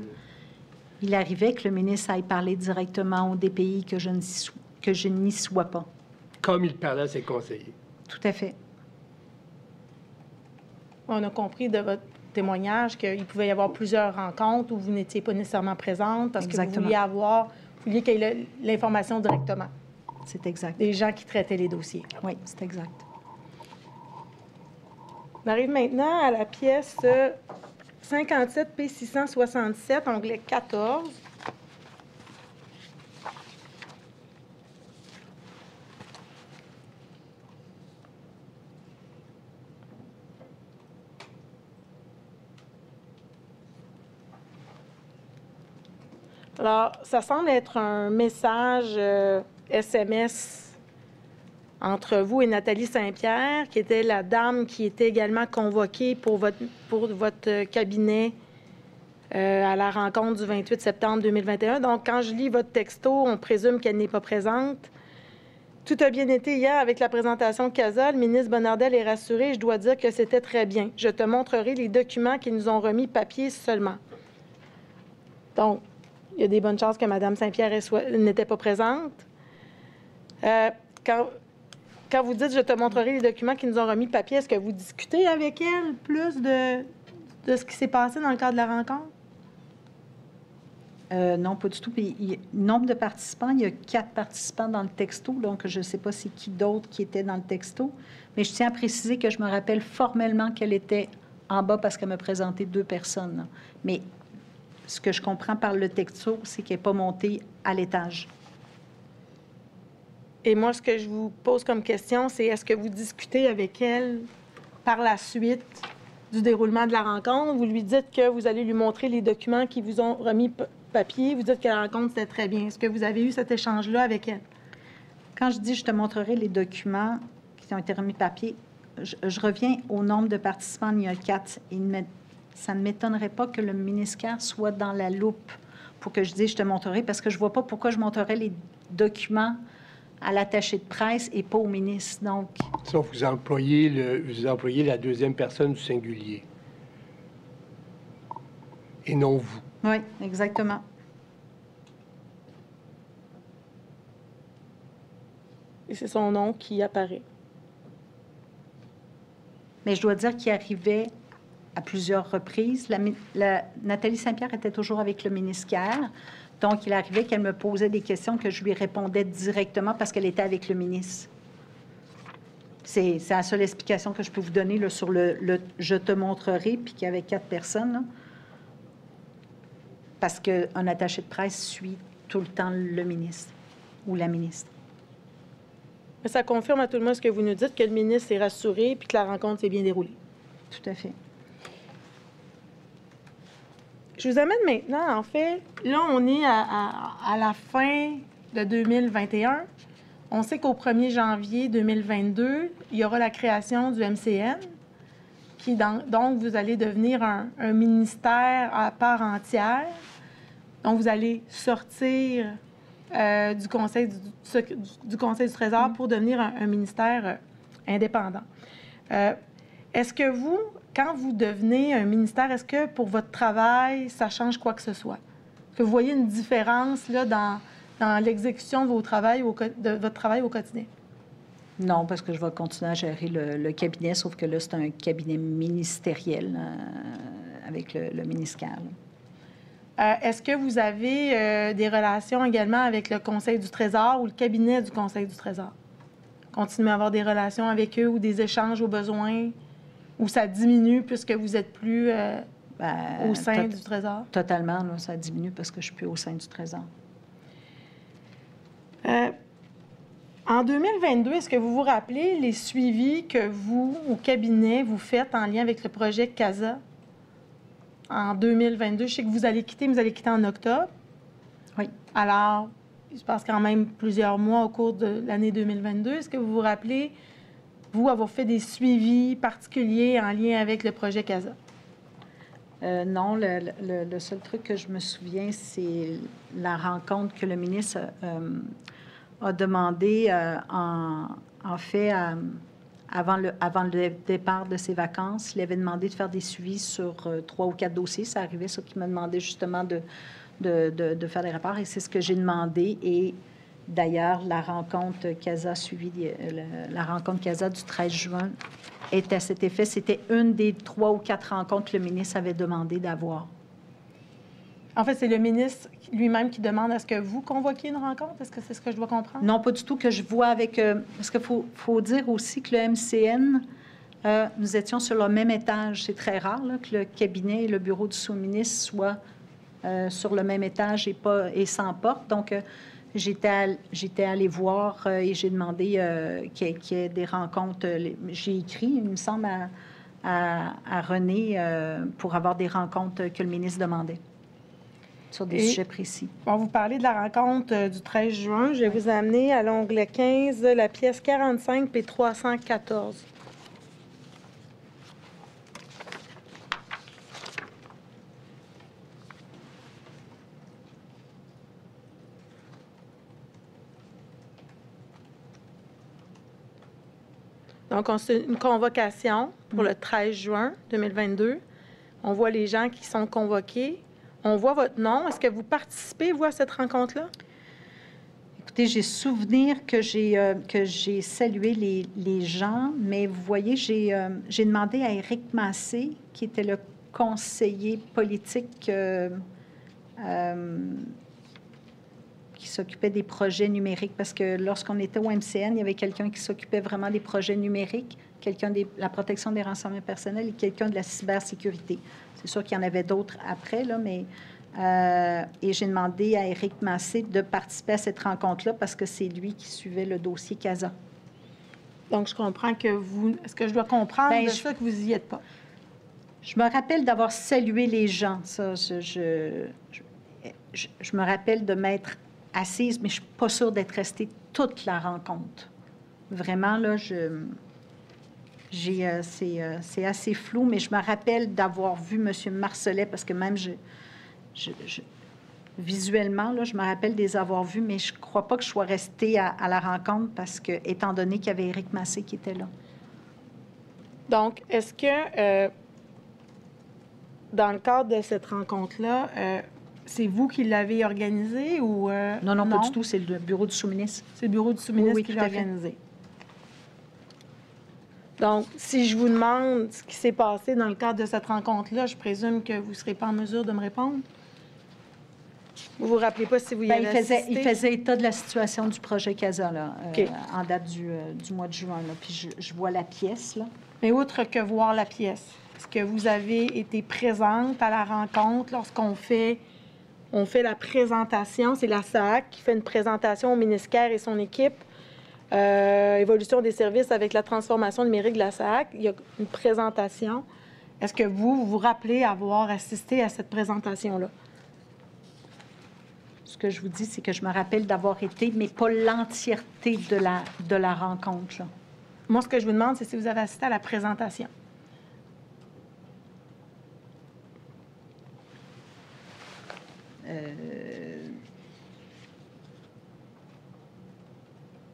il arrivait que le ministre aille parler directement au DPI, que je n'y sois pas. Comme il parlait à ses conseillers. Tout à fait. On a compris de votre témoignage qu'il pouvait y avoir plusieurs rencontres où vous n'étiez pas nécessairement présente parce Exactement. que vous vouliez qu'il y ait l'information directement. C'est exact. Des gens qui traitaient les dossiers. Oui, c'est exact. On arrive maintenant à la pièce 57 P667, onglet 14. Alors, ça semble être un message SMS entre vous et Nathalie Saint-Pierre, qui était la dame qui était également convoquée pour votre cabinet à la rencontre du 28 septembre 2021. Donc, quand je lis votre texto, on présume qu'elle n'est pas présente. Tout a bien été hier avec la présentation de CASA. Le ministre Bonnardel est rassuré. Je dois dire que c'était très bien. Je te montrerai les documents qu'ils nous ont remis papier seulement. Donc, il y a des bonnes chances que Mme Saint-Pierre n'était pas présente. Quand vous dites « je te montrerai les documents qu'ils nous ont remis papier », est-ce que vous discutez avec elle plus de ce qui s'est passé dans le cadre de la rencontre? Non, pas du tout. Puis, nombre de participants, il y a 4 participants dans le texto, donc je ne sais pas c'est qui d'autre qui était dans le texto. Mais je tiens à préciser que je me rappelle formellement qu'elle était en bas parce qu'elle m'a présenté 2 personnes. Mais ce que je comprends par le texto, c'est qu'elle n'est pas montée à l'étage. Et moi, ce que je vous pose comme question, c'est est-ce que vous discutez avec elle par la suite du déroulement de la rencontre? Vous lui dites que vous allez lui montrer les documents qui vous ont remis papier. Vous dites que la rencontre, c'était très bien. Est-ce que vous avez eu cet échange-là avec elle? Quand je dis « je te montrerai les documents qui ont été remis papier », je reviens au nombre de participants. Il y a 4. Ça ne m'étonnerait pas que le ministère soit dans la loupe pour que je dise « je te montrerai », parce que je ne vois pas pourquoi je montrerais les documents à l'attaché de presse et pas au ministre. Donc, sauf que vous employez la deuxième personne du singulier. Et non vous. oui, exactement. Et c'est son nom qui apparaît. Mais je dois dire qu'il arrivait à plusieurs reprises. Nathalie Saint-Pierre était toujours avec le ministère. Donc, il arrivait qu'elle me posait des questions que je lui répondais directement parce qu'elle était avec le ministre. C'est la seule explication que je peux vous donner là, sur le « je te montrerai », puis qu'il y avait 4 personnes. Là. Parce qu'un attaché de presse suit tout le temps le ministre ou la ministre. Mais ça confirme à tout le monde ce que vous nous dites, que le ministre est rassuré puis que la rencontre s'est bien déroulée. Tout à fait. Je vous amène maintenant, en fait, là, on est à la fin de 2021. On sait qu'au 1er janvier 2022, il y aura la création du MCN, qui, donc, vous allez devenir un ministère à part entière. Donc, vous allez sortir du Conseil du Trésor pour devenir un ministère indépendant. Est-ce que vous, quand vous devenez un ministère, est-ce que pour votre travail, ça change quoi que ce soit? Est-ce que vous voyez une différence là, dans l'exécution de votre travail au quotidien? Non, parce que je vais continuer à gérer le cabinet, sauf que là, c'est un cabinet ministériel avec le ministère. Est-ce que vous avez des relations également avec le Conseil du Trésor ou le cabinet du Conseil du Trésor? Continuez à avoir des relations avec eux ou des échanges aux besoins? Ou ça diminue puisque vous n'êtes plus au sein du Trésor? Totalement, là, ça diminue parce que je ne suis plus au sein du Trésor. En 2022, est-ce que vous vous rappelez les suivis que vous, au cabinet, vous faites en lien avec le projet CASA en 2022? Je sais que vous allez quitter en octobre. Oui. Alors, il se passe quand même plusieurs mois au cours de l'année 2022. Est-ce que vous vous rappelez, vous, avoir fait des suivis particuliers en lien avec le projet CASA? Non, le seul truc que je me souviens, c'est la rencontre que le ministre a demandé, en fait, avant le départ de ses vacances. Il avait demandé de faire des suivis sur 3 ou 4 dossiers. Ça arrivait, ça qui m'a demandé justement de faire des rapports. Et c'est ce que j'ai demandé. Et d'ailleurs, la rencontre CASA la rencontre CASA du 13 juin est à cet effet. C'était une des 3 ou 4 rencontres que le ministre avait demandé d'avoir. En fait, c'est le ministre lui-même qui demande à ce que vous convoquiez une rencontre? Est-ce que c'est ce que je dois comprendre? Non, pas du tout, que je vois avec... parce qu'il faut dire aussi que le MCN, nous étions sur le même étage. C'est très rare là, que le cabinet et le bureau du sous-ministre soient sur le même étage et sans porte. Donc, j'étais allée voir et j'ai demandé qu'il y ait des rencontres. J'ai écrit, il me semble, à René pour avoir des rencontres que le ministre demandait sur des sujets précis. Bon, vous parlez de la rencontre du 13 juin. Je vais vous amener à l'onglet 15, la pièce 45 p 314. Donc, c'est une convocation pour le 13 juin 2022. On voit les gens qui sont convoqués. On voit votre nom. Est-ce que vous participez, vous, à cette rencontre-là? Écoutez, j'ai souvenir que j'ai salué les gens, mais vous voyez, j'ai demandé à Éric Massé, qui était le conseiller politique qui s'occupait des projets numériques, parce que lorsqu'on était au MCN, il y avait quelqu'un qui s'occupait vraiment des projets numériques, quelqu'un de la protection des renseignements personnels et quelqu'un de la cybersécurité. C'est sûr qu'il y en avait d'autres après, là, mais... et j'ai demandé à Éric Massé de participer à cette rencontre-là parce que c'est lui qui suivait le dossier CASA. Donc, je comprends que vous... Est-ce que je dois comprendre ça que vous n'y êtes pas? Je me rappelle d'avoir salué les gens. Ça, je me rappelle de m'être assise, mais je ne suis pas sûre d'être restée toute la rencontre. Vraiment, là, c'est assez flou, mais je me rappelle d'avoir vu M. Marcellet, parce que même visuellement, là, je me rappelle des avoir vus, mais je ne crois pas que je sois restée à la rencontre parce que, étant donné qu'il y avait Éric Massé qui était là. Donc, est-ce que, dans le cadre de cette rencontre-là, c'est vous qui l'avez organisée ou... Non, pas du tout. C'est le bureau du sous-ministre. C'est le bureau du sous-ministre qui l'a organisé. Donc, si je vous demande ce qui s'est passé dans le cadre de cette rencontre-là, je présume que vous ne serez pas en mesure de me répondre? Vous ne vous rappelez pas si vous y avez assisté? Il faisait état de la situation du projet CASA, là, en date du mois de juin. Là. Puis je vois la pièce, là. Mais outre que voir la pièce, est-ce que vous avez été présente à la rencontre lorsqu'on fait la présentation? C'est la SAAC qui fait une présentation au ministère et son équipe. Évolution des services avec la transformation numérique de la SAAC. Il y a une présentation. Est-ce que vous vous rappelez avoir assisté à cette présentation-là? Ce que je vous dis, c'est que je me rappelle d'avoir été, mais pas l'entièreté de la rencontre, là. Moi, ce que je vous demande, c'est si vous avez assisté à la présentation.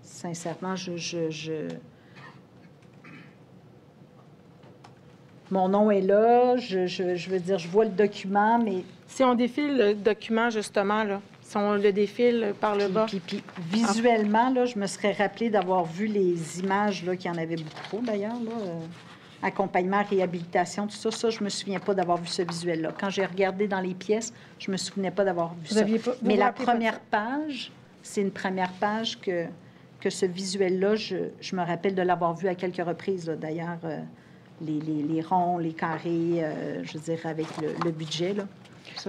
Sincèrement, mon nom est là, je veux dire, je vois le document, mais... Si on défile le document, justement, là, si on le défile par le bas... Puis visuellement, là, je me serais rappelé d'avoir vu les images, là, qu'il y en avait beaucoup trop, d'ailleurs, là, accompagnement, réhabilitation, tout ça. Ça, je me souviens pas d'avoir vu ce visuel-là. Quand j'ai regardé dans les pièces, je me souvenais pas d'avoir vu ça. Mais la première page, c'est une première page que ce visuel-là, je me rappelle de l'avoir vu à quelques reprises, là. D'ailleurs, les ronds, les carrés, je veux dire, avec le budget, là.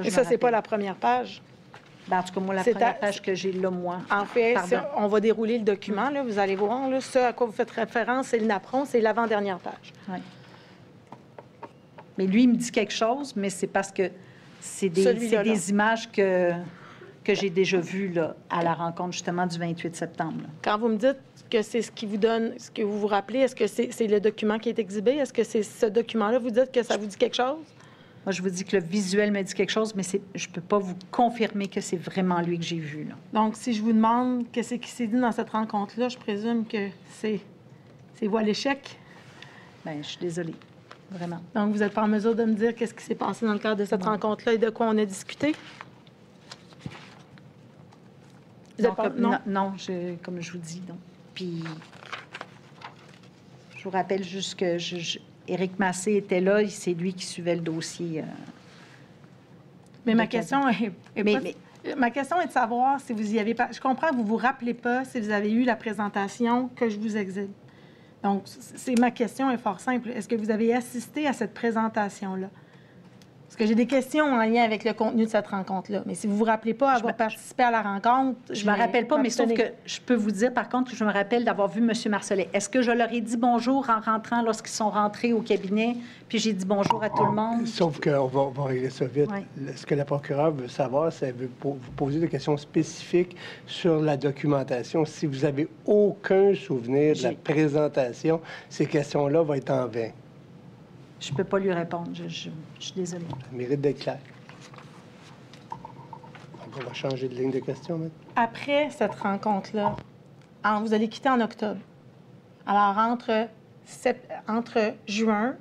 Et ça, c'est pas la première page? Ben, en tout cas, moi, la première page que j'ai là, moi. En fait, on va dérouler le document, là, vous allez voir. Là, ce à quoi vous faites référence, c'est le napperon, c'est l'avant-dernière page. Oui. Mais lui, il me dit quelque chose, mais c'est parce que c'est des images que j'ai déjà vues là, à la rencontre, justement, du 28 septembre. Là. Quand vous me dites que c'est ce qui vous donne, ce que vous vous rappelez, est-ce que c'est le document qui est exhibé? Est-ce que c'est ce document-là, vous dites que ça vous dit quelque chose? Moi, je vous dis que le visuel me dit quelque chose, mais je ne peux pas vous confirmer que c'est vraiment lui que j'ai vu, là. Donc, si je vous demande qu'est-ce qui s'est dit dans cette rencontre-là, je présume que c'est vous à l'échec? Bien, je suis désolée, vraiment. Donc, vous n'êtes pas en mesure de me dire qu'est-ce qui s'est passé dans le cadre de cette rencontre-là et de quoi on a discuté? Non, comme je vous dis, non. Puis, je vous rappelle juste que Éric Massé était là, c'est lui qui suivait le dossier. Mais ma question ma question est de savoir si vous y avez pas... Je comprends que vous ne vous rappelez pas si vous avez eu la présentation que je vous exhibe. Donc, ma question est fort simple. Est-ce que vous avez assisté à cette présentation-là? Parce que j'ai des questions en lien avec le contenu de cette rencontre-là. Mais si vous ne vous rappelez pas avoir participé à la rencontre... Je ne me rappelle pas, mais sauf que je peux vous dire, par contre, que je me rappelle d'avoir vu M. Marcellet. Est-ce que je leur ai dit bonjour en rentrant lorsqu'ils sont rentrés au cabinet, puis j'ai dit bonjour à tout le monde? Sauf qu'on va régler ça vite. Oui. Ce que la procureure veut savoir, c'est qu'elle veut vous poser des questions spécifiques sur la documentation. Si vous n'avez aucun souvenir de la présentation, ces questions-là vont être en vain. Je ne peux pas lui répondre. Je suis désolée. Ça mérite d'être clair. Donc, on va changer de ligne de question maintenant. Après cette rencontre-là, vous allez quitter en octobre. Alors, entre entre juin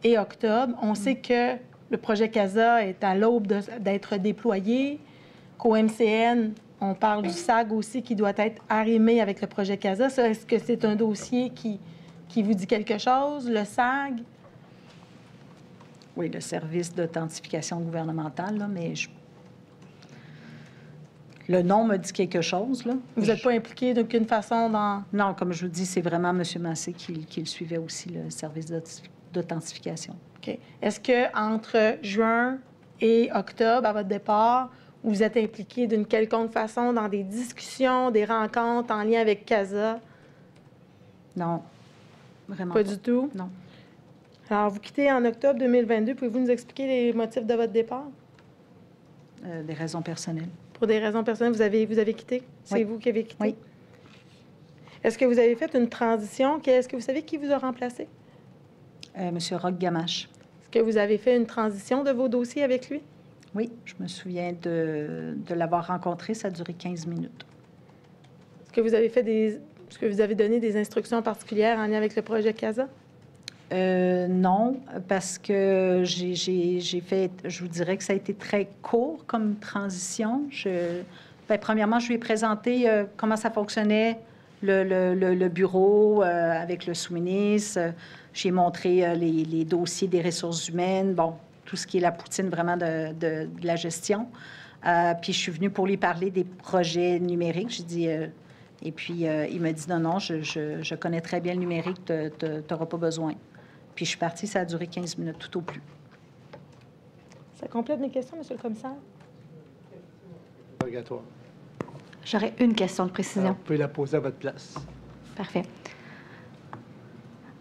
et octobre, on sait que le projet CASA est à l'aube d'être déployé, qu'au MCN, on parle du SAG aussi qui doit être arrimé avec le projet CASA. Ça, est-ce que c'est un dossier qui vous dit quelque chose, le SAG? Oui, le service d'authentification gouvernementale, là, mais le nom me dit quelque chose, là. Vous n'êtes pas impliqué d'aucune façon dans... Non, comme je vous dis, c'est vraiment M. Massé qui le suivait aussi, le service d'authentification. OK. Est-ce qu'entre juin et octobre, à votre départ, vous êtes impliqué d'une quelconque façon dans des discussions, des rencontres en lien avec CASA? Non, vraiment Pas du tout? Non. Alors, vous quittez en octobre 2022. Pouvez-vous nous expliquer les motifs de votre départ? Des raisons personnelles. Pour des raisons personnelles, vous avez quitté? C'est Oui. vous qui avez quitté? Oui. Est-ce que vous avez fait une transition? Est-ce que vous savez qui vous a remplacé? M. Roch Gamache. Est-ce que vous avez fait une transition de vos dossiers avec lui? Oui, je me souviens de l'avoir rencontré. Ça a duré 15 minutes. Est-ce que vous avez est-ce que vous avez donné des instructions particulières en lien avec le projet CASA? Non, parce que j'ai fait, je vous dirais que ça a été très court comme transition. Premièrement, je lui ai présenté comment ça fonctionnait, le bureau avec le sous-ministre. J'ai montré les dossiers des ressources humaines, bon, tout ce qui est la poutine vraiment de la gestion. Puis je suis venue pour lui parler des projets numériques. J'ai dit... et puis, il m'a dit, non, je connais très bien le numérique, tu n'auras pas besoin. Puis, je suis partie, ça a duré 15 minutes, tout au plus. Ça complète mes questions, M. le commissaire. Interrogatoire. J'aurais une question de précision. Alors, vous pouvez la poser à votre place. Parfait.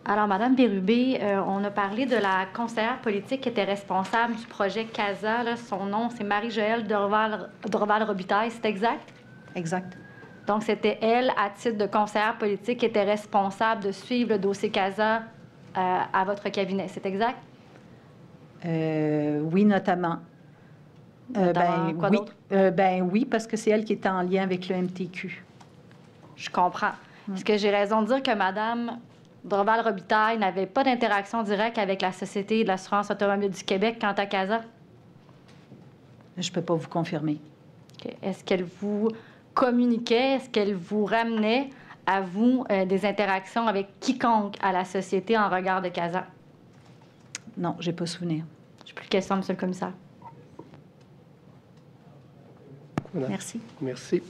Alors, Madame Bérubé, on a parlé de la conseillère politique qui était responsable du projet CASA. Là, son nom, c'est Marie-Joëlle Dorval-Robitaille, c'est exact? Exact. Donc, c'était elle, à titre de conseillère politique, qui était responsable de suivre le dossier CASA à votre cabinet. C'est exact? Oui, notamment. Quoi oui. d'autre? Oui, parce que c'est elle qui était en lien avec le MTQ. Je comprends. Est-ce que j'ai raison de dire que Mme Dorval-Robitaille n'avait pas d'interaction directe avec la Société de l'assurance automobile du Québec quant à CASA? Je ne peux pas vous confirmer. Okay. Est-ce qu'elle vous communiquait, est-ce qu'elle vous ramenait à vous des interactions avec quiconque à la Société en regard de CASA? Non, je n'ai pas souvenir. J'ai plus de questions, M. le commissaire. Voilà. Merci. Merci.